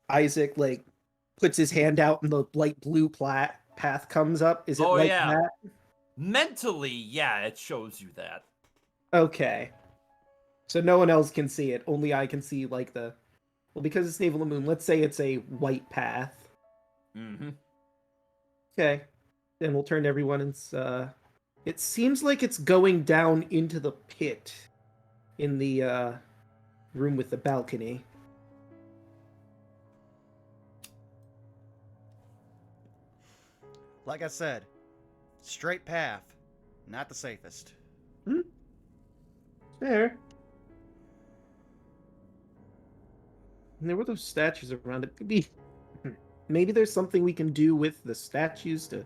Isaac like puts his hand out and the light blue path comes up? Is it Oh, like yeah. that? Mentally, yeah, it shows you that. Okay. So no one else can see it. Only I can see like well, because it's Navel of the Moon, let's say it's a white path. Mm-hmm. Okay. Then we'll turn to everyone and it seems like it's going down into the pit in the room with the balcony. Like I said, straight path, not the safest. Fair. And there were those statues around it. Maybe there's something we can do with the statues to,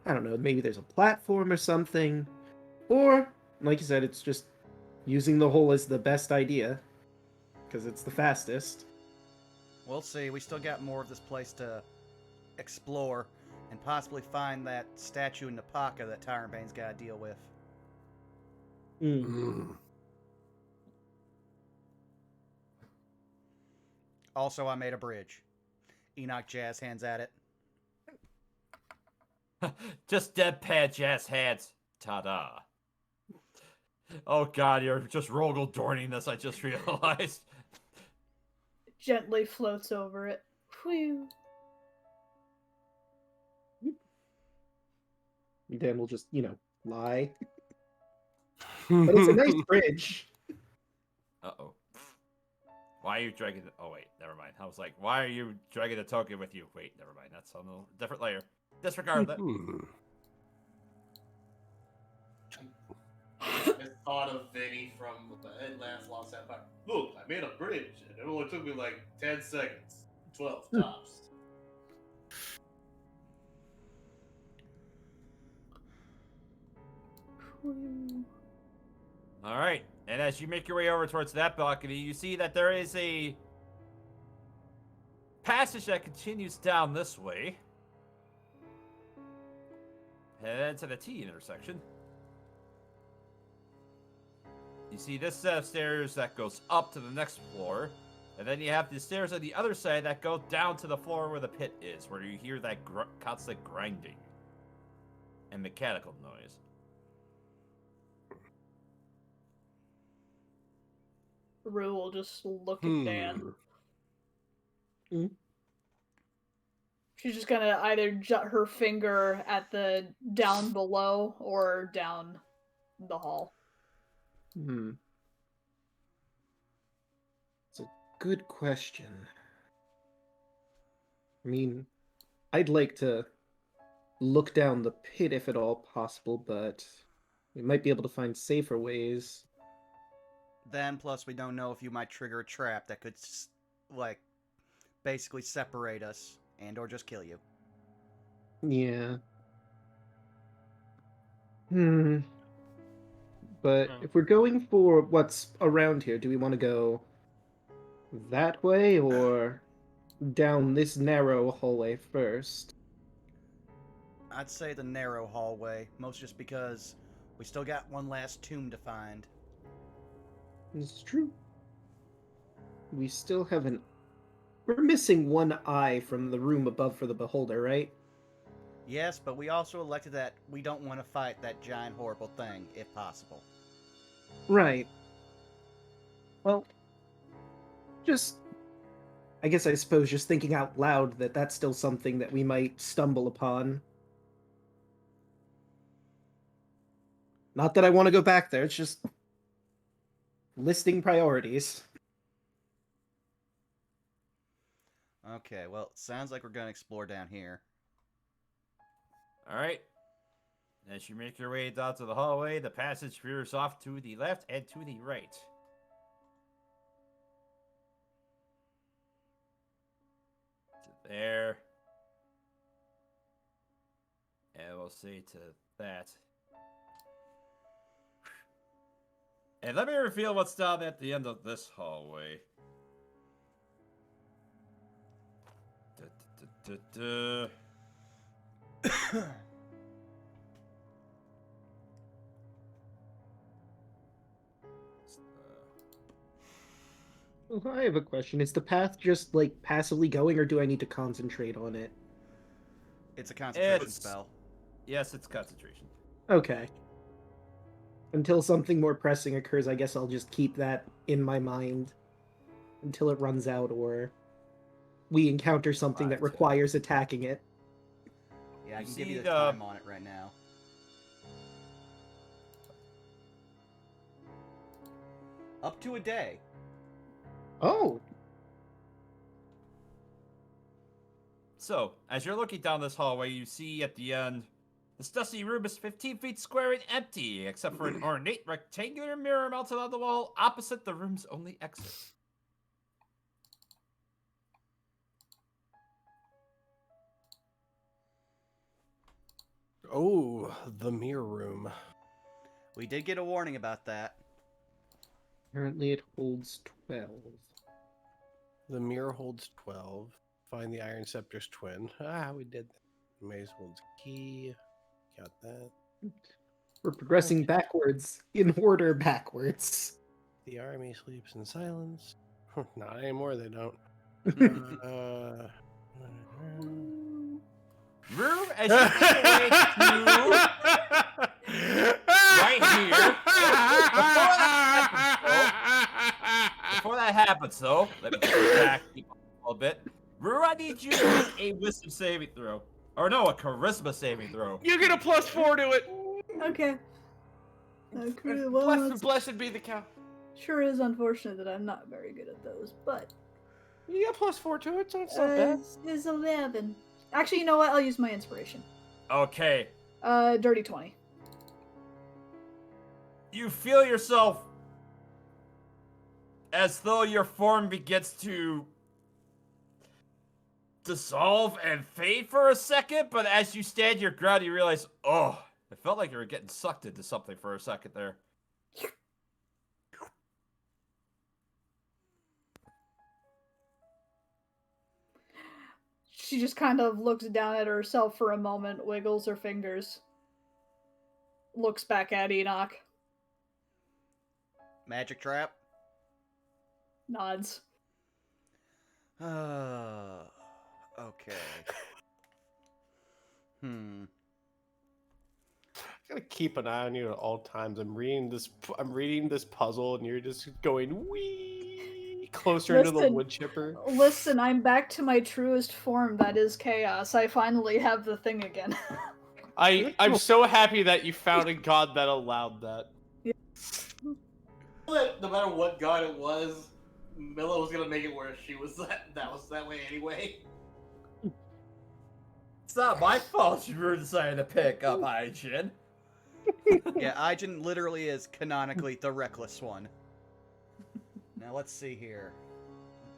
I don't know, maybe there's a platform or something. Or, like you said, it's just using the hole as the best idea. Because it's the fastest. We'll see. We still got more of this place to explore and possibly find that statue in Napaka that Tyrant Bane's got to deal with. Also, I made a bridge. Enoch jazz hands at it. Just deadpan jazz hands. Ta-da. Oh god, you're just Rogel Dorning this, I just realized. Gently floats over it. Whew. Then we'll just, lie. But it's a nice bridge. Uh-oh. Why are you dragging the... Oh, wait, never mind. I was like, why are you dragging the token with you? Wait, never mind. That's on a different layer. Disregard that. I thought of Vinny from the last Lost Empire. Look, I made a bridge, and it only took me like 10 seconds. 12 tops. All right. And as you make your way over towards that balcony, you see that there is a passage that continues down this way. Head to the T intersection. You see this set of stairs that goes up to the next floor. And then you have the stairs on the other side that go down to the floor where the pit is, where you hear that constant grinding and mechanical noise. Rue will just look at Dan. She's just gonna either jut her finger at the down below or down the hall. It's a good question. I mean, I'd like to look down the pit if at all possible, but we might be able to find safer ways. Then, plus, we don't know if you might trigger a trap that could, like, basically separate us and or just kill you. Yeah. But if we're going for what's around here, do we want to go that way or down this narrow hallway first? I'd say the narrow hallway, most just because we still got one last tomb to find. It's true. We're missing one eye from the room above for the beholder, right? Yes, but we also elected that we don't want to fight that giant horrible thing, if possible. Right. Well, I suppose just thinking out loud that that's still something that we might stumble upon. Not that I want to go back there, it's just listing priorities. Okay, well, sounds like we're going to explore down here. All right. As you make your way down to the hallway, the passage veers off to the left and to the right. To there. And we'll say to that. And let me reveal what's down at the end of this hallway. Well, I have a question. Is the path just, like, passively going, or do I need to concentrate on it? It's a concentration spell. Yes, it's concentration. Okay. Until something more pressing occurs, I guess I'll just keep that in my mind until it runs out, or we encounter something that requires attacking it. Yeah, I can give you the time on it right now. Up to a day. Oh! So, as you're looking down this hallway, you see at the end, this dusty room is 15 feet square and empty, except for an ornate rectangular mirror mounted on the wall opposite the room's only exit. Oh, the mirror room. We did get a warning about that. Apparently it holds 12. The mirror holds 12. Find the Iron Scepter's twin. Ah, we did that. Maze holds key. Got that. We're progressing backwards, in order backwards. The army sleeps in silence. Not anymore, they don't. Room as you make your way to right here. Before that happens, though, let me get back a little bit. Rue, I need you to make a wisdom saving throw. Or no, a charisma saving throw. You get a +4 to it. Okay. Blessed be the cow. Sure is unfortunate that I'm not very good at those, but You got +4 to it, so it's not bad. It's 11. Actually, you know what? I'll use my inspiration. Okay. Dirty 20. You feel yourself as though your form begins to dissolve and fade for a second, but as you stand your ground, you realize, oh, it felt like you were getting sucked into something for a second there. She just kind of looks down at herself for a moment, wiggles her fingers, looks back at Enoch, Magic trap? nods. Okay. I gotta keep an eye on you at all times. I'm reading this puzzle, and you're just going wee closer into the wood chipper. Listen, I'm back to my truest form. That is chaos. I finally have the thing again. I'm so happy that you found a god that allowed that. Yeah. No matter what god it was, Milla was gonna make it where she was that way anyway. It's not my fault you were deciding to pick up Aijin. Yeah, Aijin literally is canonically the reckless one. Now let's see here.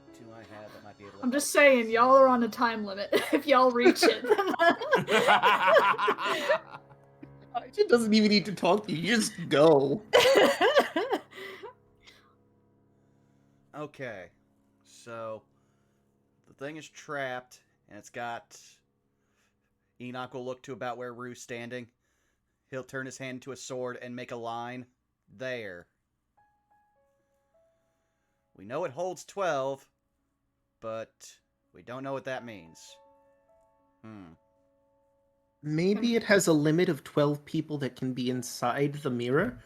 What do I have that might be able to... I'm just saying, y'all are on a time limit. If y'all reach it. It doesn't even need to talk to you, you just go. Okay, so the thing is trapped, and it's got... Enoch will look to about where Rue's standing. He'll turn his hand to a sword and make a line. There. We know it holds 12, but we don't know what that means. Maybe it has a limit of 12 people that can be inside the mirror.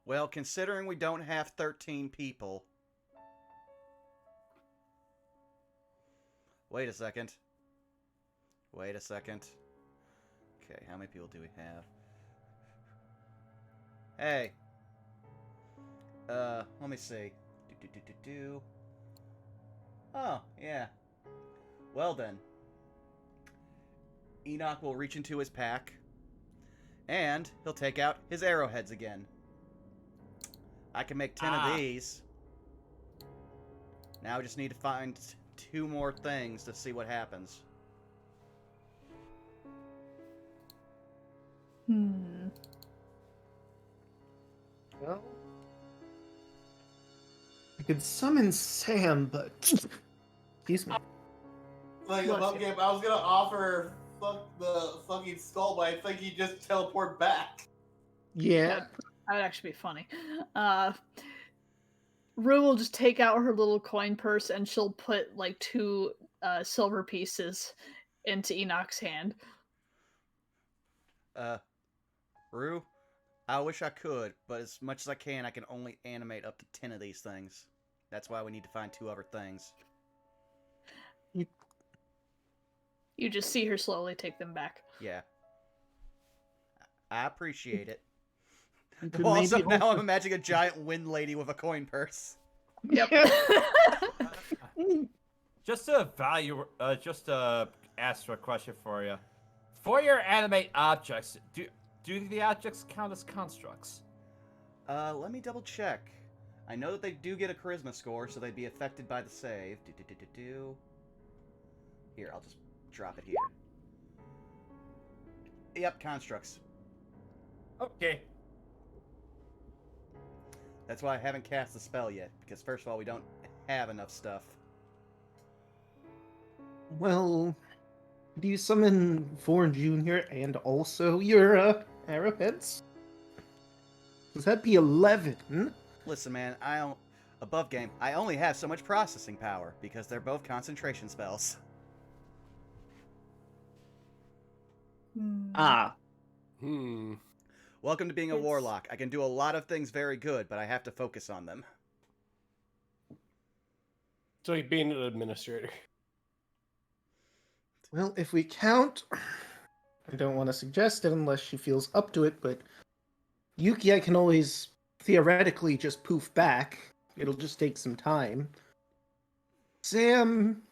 Well, considering we don't have 13 people... Wait a second. Wait a second. Okay, how many people do we have? Hey. Let me see. Oh, yeah. Well then. Enoch will reach into his pack, and he'll take out his arrowheads again. I can make 10 of these. Now I just need to find 2 more things to see what happens. Well, I could summon Sam, but excuse me. Like Bless above you. game, I was gonna offer fuck the fucking skull, but I think he just teleport back. Yeah. That would actually be funny. Rue will just take out her little coin purse and she'll put like 2 silver pieces into Enoch's hand. Rue, I wish I could, but as much as I can only animate up to 10 of these things. That's why we need to find 2 other things. You just see her slowly take them back. Yeah. I appreciate it. You could Also, maybe now I'm imagining a giant wind lady with a coin purse. Yep. Just to ask a question for you. For your animate objects, do the objects count as constructs? Let me double check. I know that they do get a charisma score, so they'd be affected by the save. Here, I'll just drop it here. Yep, constructs. Okay. That's why I haven't cast the spell yet, because first of all, we don't have enough stuff. Well, do you summon Vorn Jr. and also your arrowheads? Does that be 11? Listen, man, above game, I only have so much processing power, because they're both concentration spells. Ah. Welcome to being a It's- warlock. I can do a lot of things very good, but I have to focus on them. It's like being an administrator. Well, if we count, I don't want to suggest it unless she feels up to it, but Yuki I can always theoretically just poof back. It'll just take some time. Sam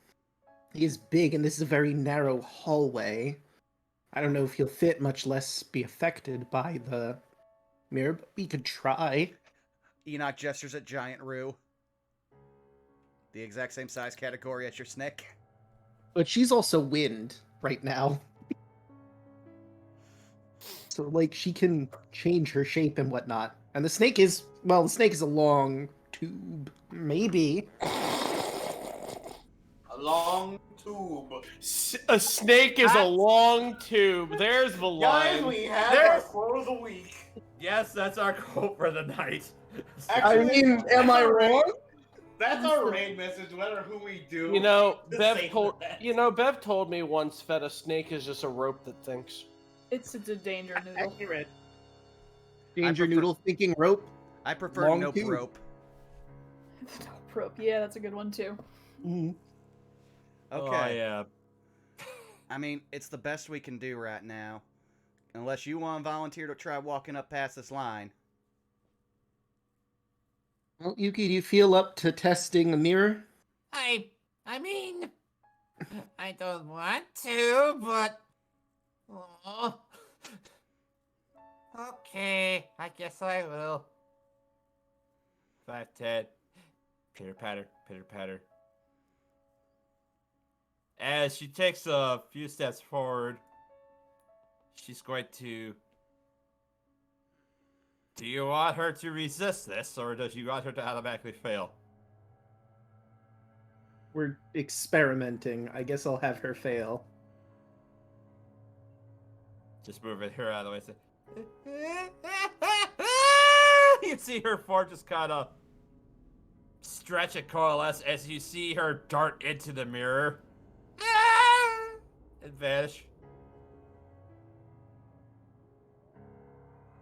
is big and this is a very narrow hallway. I don't know if he'll fit, much less be affected by the mirror, but we could try. Enoch gestures at Giant Rue. The exact same size category as your snake. But she's also wind right now. So, like, she can change her shape and whatnot. And the snake is a long tube. Maybe. A long tube. A snake is a long tube. There's the Guys, line. we have There's- our quote of the week. Yes, that's our quote for the night. Actually, am I that's our wrong? raid- That's our raid message, no matter who we do. You know, Just Bev say told that. Bev told me once that a snake is just a rope that thinks. It's a danger noodle. Accurate. I Danger prefer- noodle thinking rope. I prefer Long nope tube. rope. Yeah, that's a good one too. Mhm. Okay. Oh, yeah. I mean, it's the best we can do right now. Unless you want to volunteer to try walking up past this line. Well, Yuki, do you feel up to testing a mirror? I mean, I don't want to, but... Oh. Okay, I guess I will. 5, 10. Pitter patter, pitter patter. As she takes a few steps forward, she's going to... Do you want her to resist this, or does you want her to automatically fail? We're experimenting. I guess I'll have her fail. Just moving her out of the way. Say, you see her form just kind of stretch and coalesce as you see her dart into the mirror and vanish.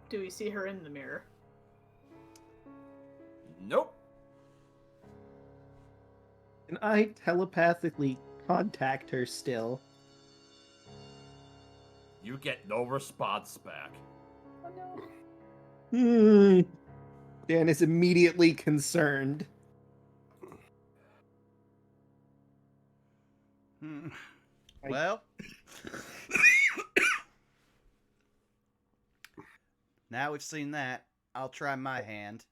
Do we see her in the mirror? Nope. Can I telepathically contact her still? You get no response back. Oh no. Dan is immediately concerned. Well, now we've seen that, I'll try my hand.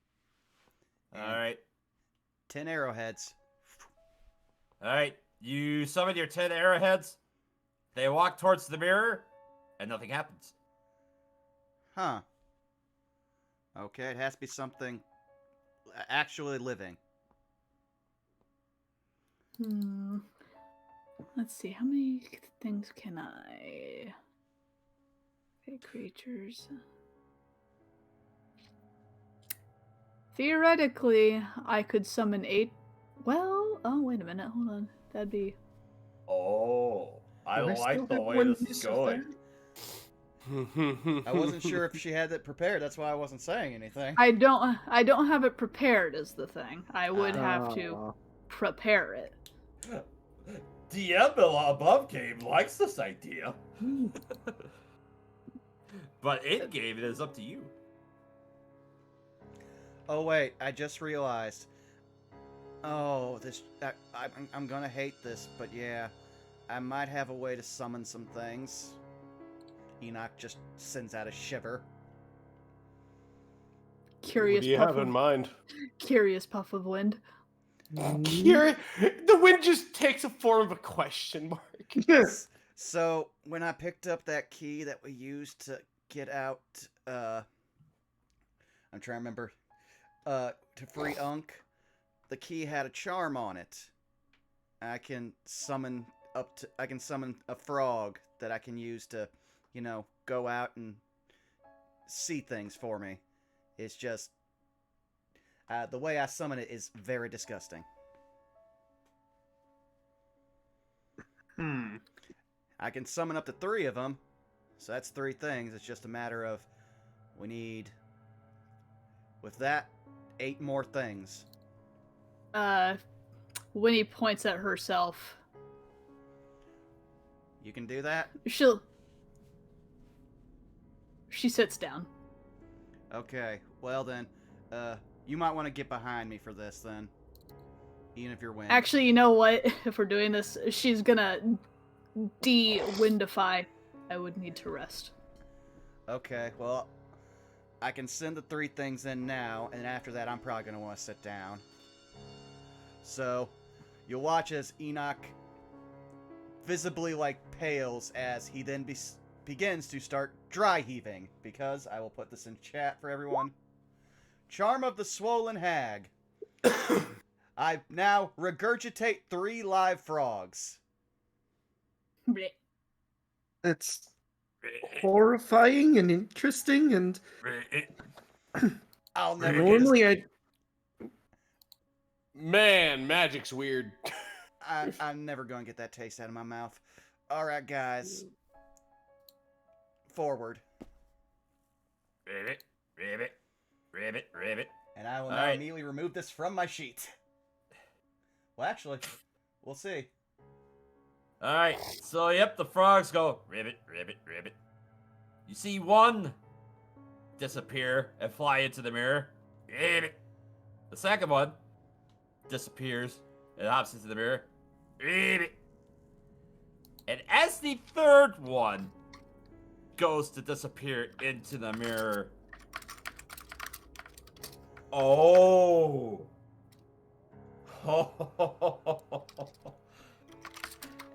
All right. 10 arrowheads. All right. You summon your 10 arrowheads. They walk towards the mirror, and nothing happens. Huh. Okay, it has to be something actually living. Let's see, how many things can I... Okay, creatures... Theoretically, I could summon 8... Well, oh, wait a minute, hold on. That'd be... Oh, I Do I like still the have way one this is use of going. I wasn't sure if she had it prepared, that's why I wasn't saying anything. I don't have it prepared is the thing. I would have to Aw. prepare it. DM above game likes this idea. But in game, it is up to you. Oh wait, I just realized. Oh, I'm gonna hate this, but yeah, I might have a way to summon some things. Enoch just sends out a shiver. What do you have in mind? Curious puff of wind. The wind just takes a form of a question mark. Yes. So when I picked up that key that we used to get out, I'm trying to remember, to free Unk, the key had a charm on it. I can summon a frog that I can use to, go out and see things for me. It's just the way I summon it is very disgusting. I can summon up to 3 of them, so that's 3 things. It's just a matter of we need, with that, 8 more things. Winnie points at herself. You can do that? She sits down. Okay, well then, you might want to get behind me for this then. Even if you're winning. Actually, you know what? If we're doing this, she's gonna de-windify. I would need to rest. Okay, well, I can send the 3 things in now, and after that I'm probably going to want to sit down. So, you'll watch as Enoch visibly, pales as he then begins to start dry heaving, because I will put this in chat for everyone. Charm of the Swollen Hag. I now regurgitate 3 live frogs. Blech. It's horrifying and interesting, and I'll never normally Man, magic's weird. I'm never going to get that taste out of my mouth. Alright, guys. Forward. Ribbit. And I will now immediately remove this from my sheet. Well, actually, we'll see. Alright, so yep, the frogs go ribbit. You see one disappear and fly into the mirror. Ribbit. The second one disappears and hops into the mirror. Ribbit. And as the third one goes to disappear into the mirror. Oh.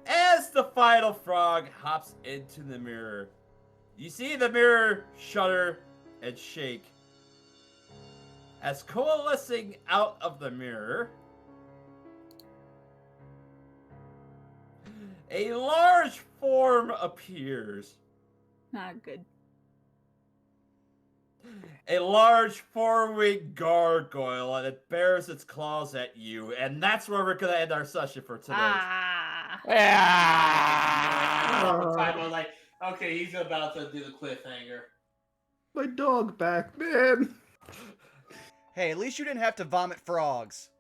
As the final frog hops into the mirror, you see the mirror shudder and shake. As coalescing out of the mirror, a large form appears. Not good. A large four-winged gargoyle, and it bears its claws at you, and that's where we're gonna end our session for today. All the time I was like, okay, he's about to do the cliffhanger. My dog back, man. Hey, at least you didn't have to vomit frogs.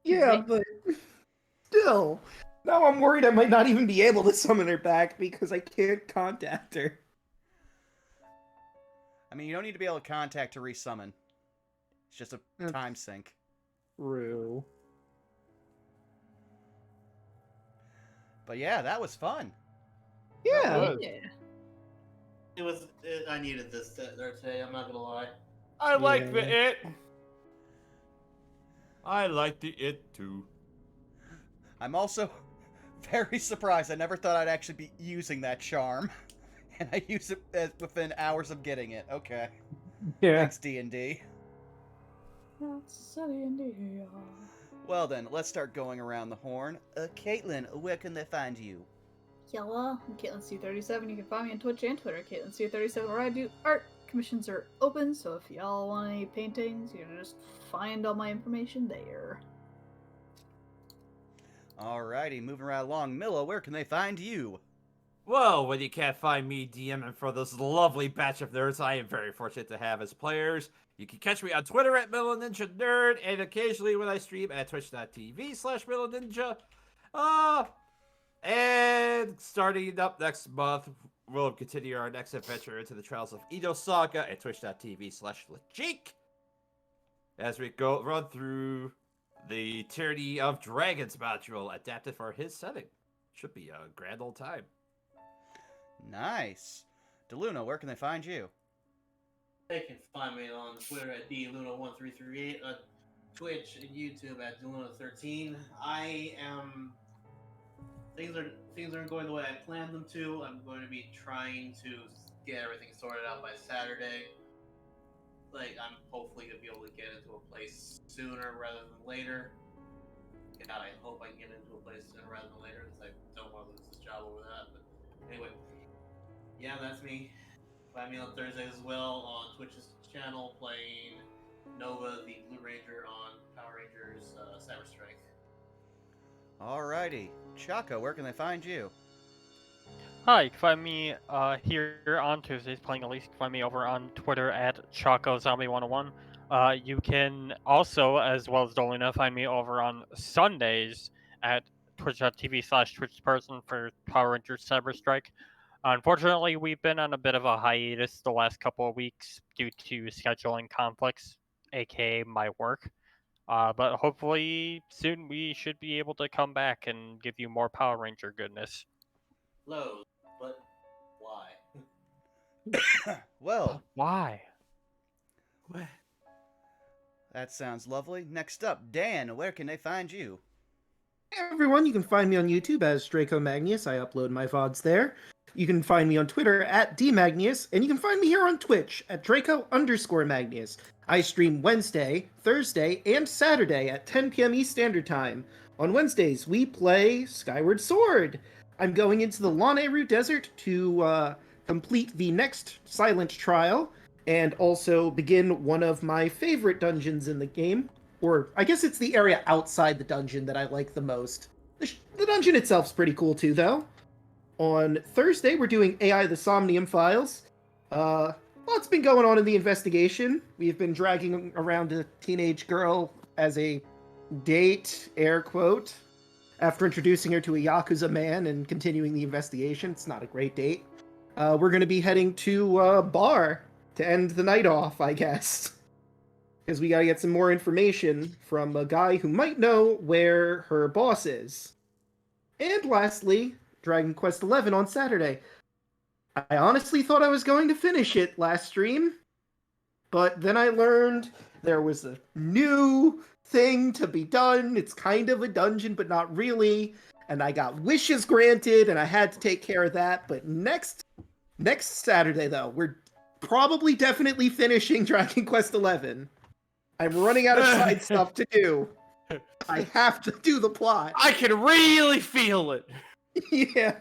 Yeah, but still. Now I'm worried I might not even be able to summon her back because I can't contact her. I mean, you don't need to be able to contact to resummon. It's just a time sink. True. But yeah, that was fun. Yeah. It was. I needed this today. I'm not gonna lie. I like the Yeah. it. I like the it too. I'm also very surprised. I never thought I'd actually be using that charm. And I use it within hours of getting it. Okay. Yeah. Thanks, D&D. Well then, let's start going around the horn. Caitlin, where can they find you? Yella, I'm Caitlin C37. You can find me on Twitch and Twitter, Caitlin C37, where I do art. Commissions are open, so if y'all want any paintings, you can just find all my information there. Alrighty, moving right along. Milla, where can they find you? Well, when you can't find me DMing for this lovely batch of nerds I am very fortunate to have as players, you can catch me on Twitter at MillaNinjaNerd, and occasionally when I stream at twitch.tv/MillaNinja. And starting up next month, we'll continue our next adventure into the Trials of Edo Saga at twitch.tv/Lejeek. As we run through the Tyranny of Dragons module adapted for his setting. Should be a grand old time. Nice. DeLuna, where can they find you? They can find me on Twitter at DLuna1338, on Twitch and YouTube at DeLuna13. I am. Things aren't going the way I planned them to. I'm going to be trying to get everything sorted out by Saturday. I'm hopefully gonna be able to get into a place sooner rather than later. God, I hope I can get into a place sooner rather than later because I don't want to lose this job over that. But anyway, yeah, that's me. Find me on Thursdays as well on Twitch's channel playing Nova, the Blue Ranger on Power Rangers Cyber Strike. Alrighty. Chaka, where can they find you? Hi, you can find me here on Tuesdays playing Elise. You can find me over on Twitter at ChacoZombie101. You can also, as well as Dolina, find me over on Sundays at twitch.tv/TwitchPerson for Power Rangers Cyber Strike. Unfortunately, we've been on a bit of a hiatus the last couple of weeks due to scheduling conflicts, aka my work. But hopefully soon we should be able to come back and give you more Power Ranger goodness. Low, but why? Well, Why? that sounds lovely. Next up, Dan, where can they find you? Hey everyone, you can find me on YouTube as Draco Magnius. I upload my VODs there. You can find me on Twitter at DMagnius, and you can find me here on Twitch at Draco_Magnius. I stream Wednesday, Thursday, and Saturday at 10 p.m. East Standard Time. On Wednesdays, we play Skyward Sword. I'm going into the Lanayru Desert to complete the next Silent Trial, and also begin one of my favorite dungeons in the game. Or, I guess it's the area outside the dungeon that I like the most. The dungeon itself's pretty cool too, though. On Thursday, we're doing AI the Somnium Files. Lots been going on in the investigation. We've been dragging around a teenage girl as a date, air quote, after introducing her to a Yakuza man and continuing the investigation. It's not a great date. We're going to be heading to a bar to end the night off, I guess. Because we got to get some more information from a guy who might know where her boss is. And lastly, Dragon Quest XI on Saturday. I honestly thought I was going to finish it last stream, but then I learned there was a new thing to be done. It's kind of a dungeon, but not really. And I got wishes granted, and I had to take care of that. But next Saturday, though, we're probably definitely finishing Dragon Quest XI. I'm running out of side stuff to do. I have to do the plot. I can really feel it. Yeah.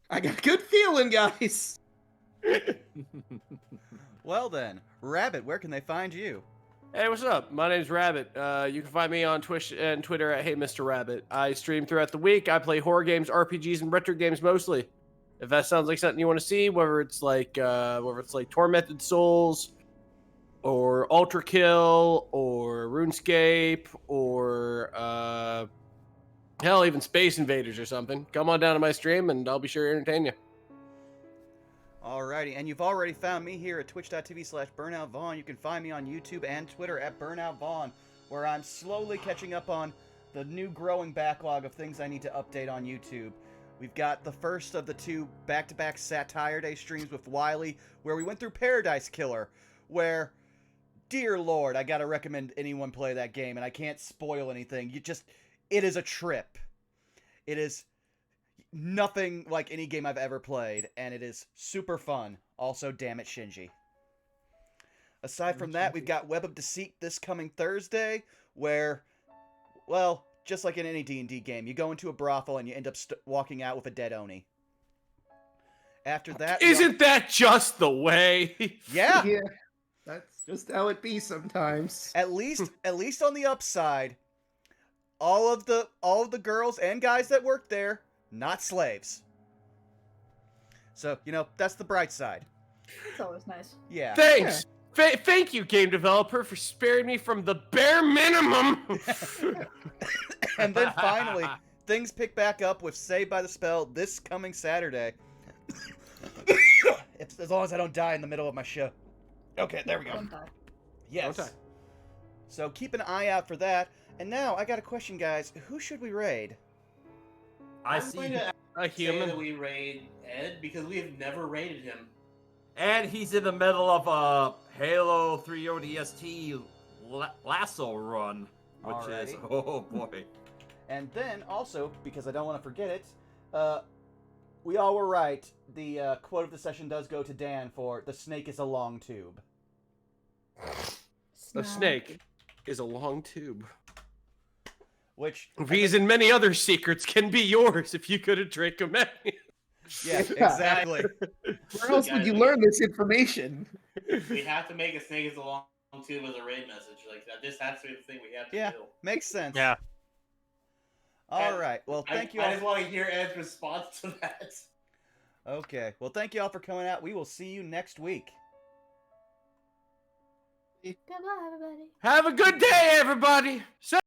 I got a good feeling, guys. Well then, Rabbit, where can they find you? Hey, what's up? My name's Rabbit. You can find me on Twitch and Twitter at Hey Mr. Rabbit. I stream throughout the week. I play horror games, RPGs, and retro games mostly. If that sounds like something you want to see, whether it's like Tormented Souls, or Ultra Kill, or RuneScape, or hell, even Space Invaders or something, come on down to my stream and I'll be sure to entertain you. Alrighty, and you've already found me here at twitch.tv/BurnoutVaughn. You can find me on YouTube and Twitter at BurnoutVaughn, where I'm slowly catching up on the new growing backlog of things I need to update on YouTube. We've got the first of the 2 back-to-back Satire Day streams with Wiley, where we went through Paradise Killer, where, dear lord, I gotta recommend anyone play that game, and I can't spoil anything. It is a trip. It is nothing like any game I've ever played, and it is super fun. Also, damn it, Shinji. Aside from that, we've got Web of Deceit this coming Thursday, where, well, just like in any D&D game, you go into a brothel and you end up walking out with a dead Oni. After that... Isn't that just the way? Yeah! Yeah, that's just how it be sometimes. At least on the upside, all of the girls and guys that work there, not slaves. So, that's the bright side. It's always nice. Yeah. Thanks! Thank you, game developer, for sparing me from the bare minimum! And then finally, things pick back up with Saved by the Spell this coming Saturday. As long as I don't die in the middle of my show. Okay, there we go. Don't die. Yes. Don't die. So keep an eye out for that. And now, I got a question, guys. Who should we raid? I I'm see. going to A say human. that we raid Ed because we have never raided him. And he's in the middle of a Halo 3 ODST lasso run, which is, Alrighty. oh boy. And then, also, because I don't want to forget it, we all were right. The quote of the session does go to Dan for, "The snake is a long tube." A snake is a long tube. Which... These and many other secrets can be yours if you could have drank them any. Yeah, exactly. Where else would you learn this information? We have to make a snake as a long tube as a raid message. Like that. This has to be the thing we have to Yeah, do. makes sense. Yeah. All right. Well, thank you all. I just want to hear Ed's response to that. Okay. Well, thank you all for coming out. We will see you next week. Goodbye, everybody. Have a good day, everybody!